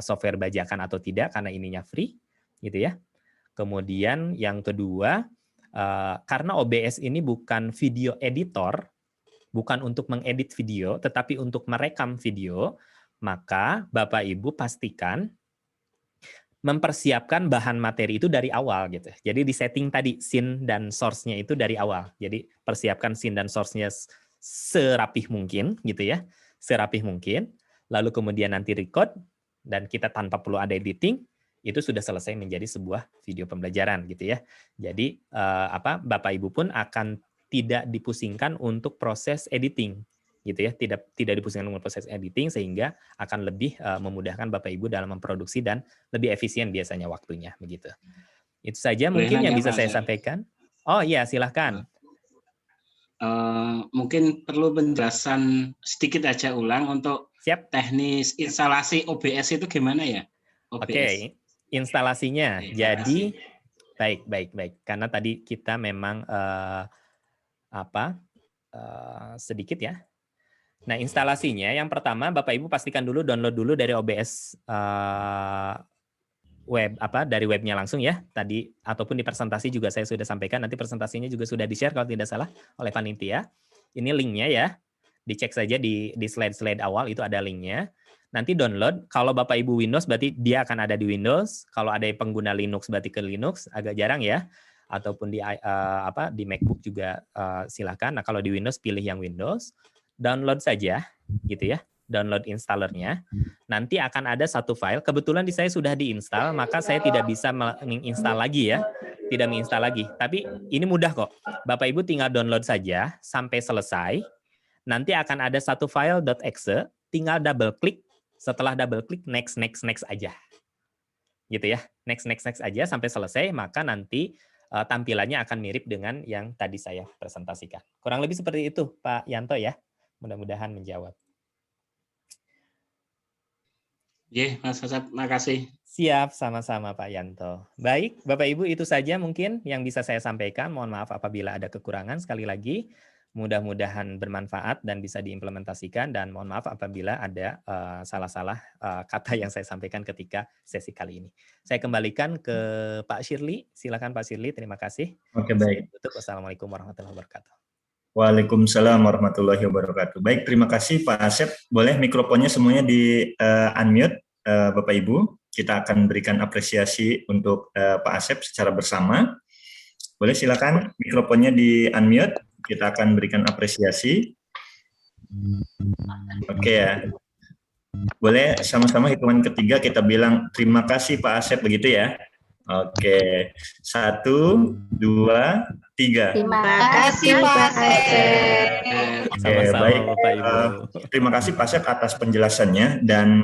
software bajakan atau tidak karena ininya free, gitu ya. Kemudian yang kedua, karena OBS ini bukan video editor, bukan untuk mengedit video, tetapi untuk merekam video, maka Bapak Ibu pastikan mempersiapkan bahan materi itu dari awal gitu. Jadi di setting tadi scene dan source-nya itu dari awal. Jadi persiapkan scene dan source-nya serapih mungkin gitu ya. Serapih mungkin. Lalu kemudian nanti record dan kita tanpa perlu ada editing itu sudah selesai menjadi sebuah video pembelajaran gitu ya. Jadi Bapak Ibu pun akan tidak dipusingkan untuk proses editing gitu ya, tidak dipusingkan dengan proses editing sehingga akan lebih memudahkan Bapak Ibu dalam memproduksi dan lebih efisien biasanya waktunya begitu. Itu saja mungkin yang bisa saya sampaikan. Oh iya, silahkan. Mungkin perlu penjelasan sedikit aja ulang untuk teknis instalasi OBS itu gimana ya? Oke, instalasinya. Jadi baik. Karena tadi kita memang sedikit ya. Nah, instalasinya yang pertama Bapak Ibu pastikan dulu download dulu dari OBS dari webnya langsung ya. Tadi ataupun di presentasi juga saya sudah sampaikan, nanti presentasinya juga sudah di-share kalau tidak salah oleh panitia. Ini linknya ya. Dicek saja di slide-slide awal itu ada linknya. Nanti download. Kalau Bapak Ibu Windows berarti dia akan ada di Windows. Kalau ada pengguna Linux berarti ke Linux, agak jarang ya. Ataupun di MacBook juga silakan. Nah, kalau di Windows pilih yang Windows. Download saja gitu ya, download installernya. Nanti akan ada satu file, kebetulan di saya sudah diinstal, maka saya tidak bisa menginstal lagi ya, tidak menginstal lagi. Tapi ini mudah kok, Bapak Ibu tinggal download saja sampai selesai, nanti akan ada satu file .exe, tinggal double klik, setelah double klik next aja. Gitu ya, next aja sampai selesai, maka nanti tampilannya akan mirip dengan yang tadi saya presentasikan. Kurang lebih seperti itu Pak Yanto ya. Mudah-mudahan menjawab. Mas Asep, makasih. Siap, sama-sama Pak Yanto. Baik, Bapak Ibu itu saja mungkin yang bisa saya sampaikan. Mohon maaf apabila ada kekurangan. Sekali lagi, mudah-mudahan bermanfaat dan bisa diimplementasikan. Dan mohon maaf apabila ada salah-salah kata yang saya sampaikan ketika sesi kali ini. Saya kembalikan ke Pak Shirley. Silakan Pak Shirley, terima kasih. Oke, baik. Wassalamualaikum warahmatullahi wabarakatuh. Waalaikumsalam warahmatullahi wabarakatuh. Baik, terima kasih Pak Asep. Boleh mikrofonnya semuanya di unmute, Bapak Ibu. Kita akan berikan apresiasi untuk Pak Asep secara bersama. Boleh silakan mikrofonnya di unmute. Kita akan berikan apresiasi. Oke ya. Boleh sama-sama hitungan ketiga kita bilang terima kasih Pak Asep begitu ya. Oke, 1, 2, 3. Terima kasih Pak Asep. Oke, baik. Terima kasih Pak Asep atas penjelasannya dan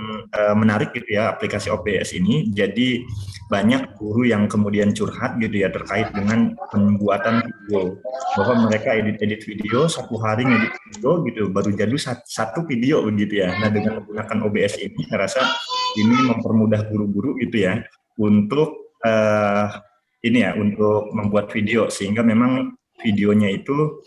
menarik gitu ya aplikasi OBS ini. Jadi banyak guru yang kemudian curhat gitu ya terkait dengan pembuatan video, bahwa mereka edit video 1 hari ngedit video gitu baru jadi satu video begitu ya. Nah, dengan menggunakan OBS ini saya rasa ini mempermudah guru-guru gitu ya untuk untuk membuat video, sehingga memang videonya itu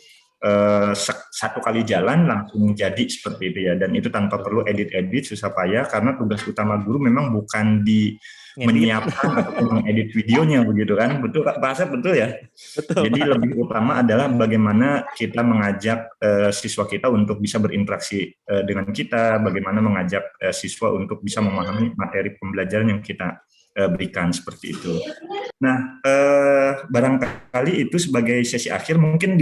satu kali jalan langsung jadi seperti itu ya, dan itu tanpa perlu edit-edit susah payah, karena tugas utama guru memang bukan di menyiapkan ataupun mengedit videonya begitu kan, betul Pak Asep, betul ya? Betul, jadi Pak. lebih utama adalah bagaimana kita mengajak siswa kita untuk bisa berinteraksi dengan kita, bagaimana mengajak siswa untuk bisa memahami materi pembelajaran yang kita berikan seperti itu. Nah, barangkali itu sebagai sesi akhir, mungkin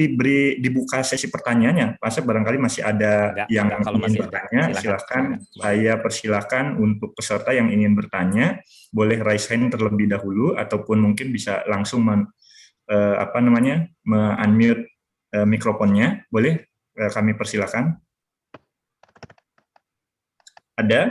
dibuka sesi pertanyaannya. Pak Asep, barangkali masih ada yang ingin bertanya, silakan. Saya persilakan untuk peserta yang ingin bertanya, boleh raise hand terlebih dahulu, ataupun mungkin bisa langsung unmute mikrofonnya. Boleh, kami persilakan. Ada?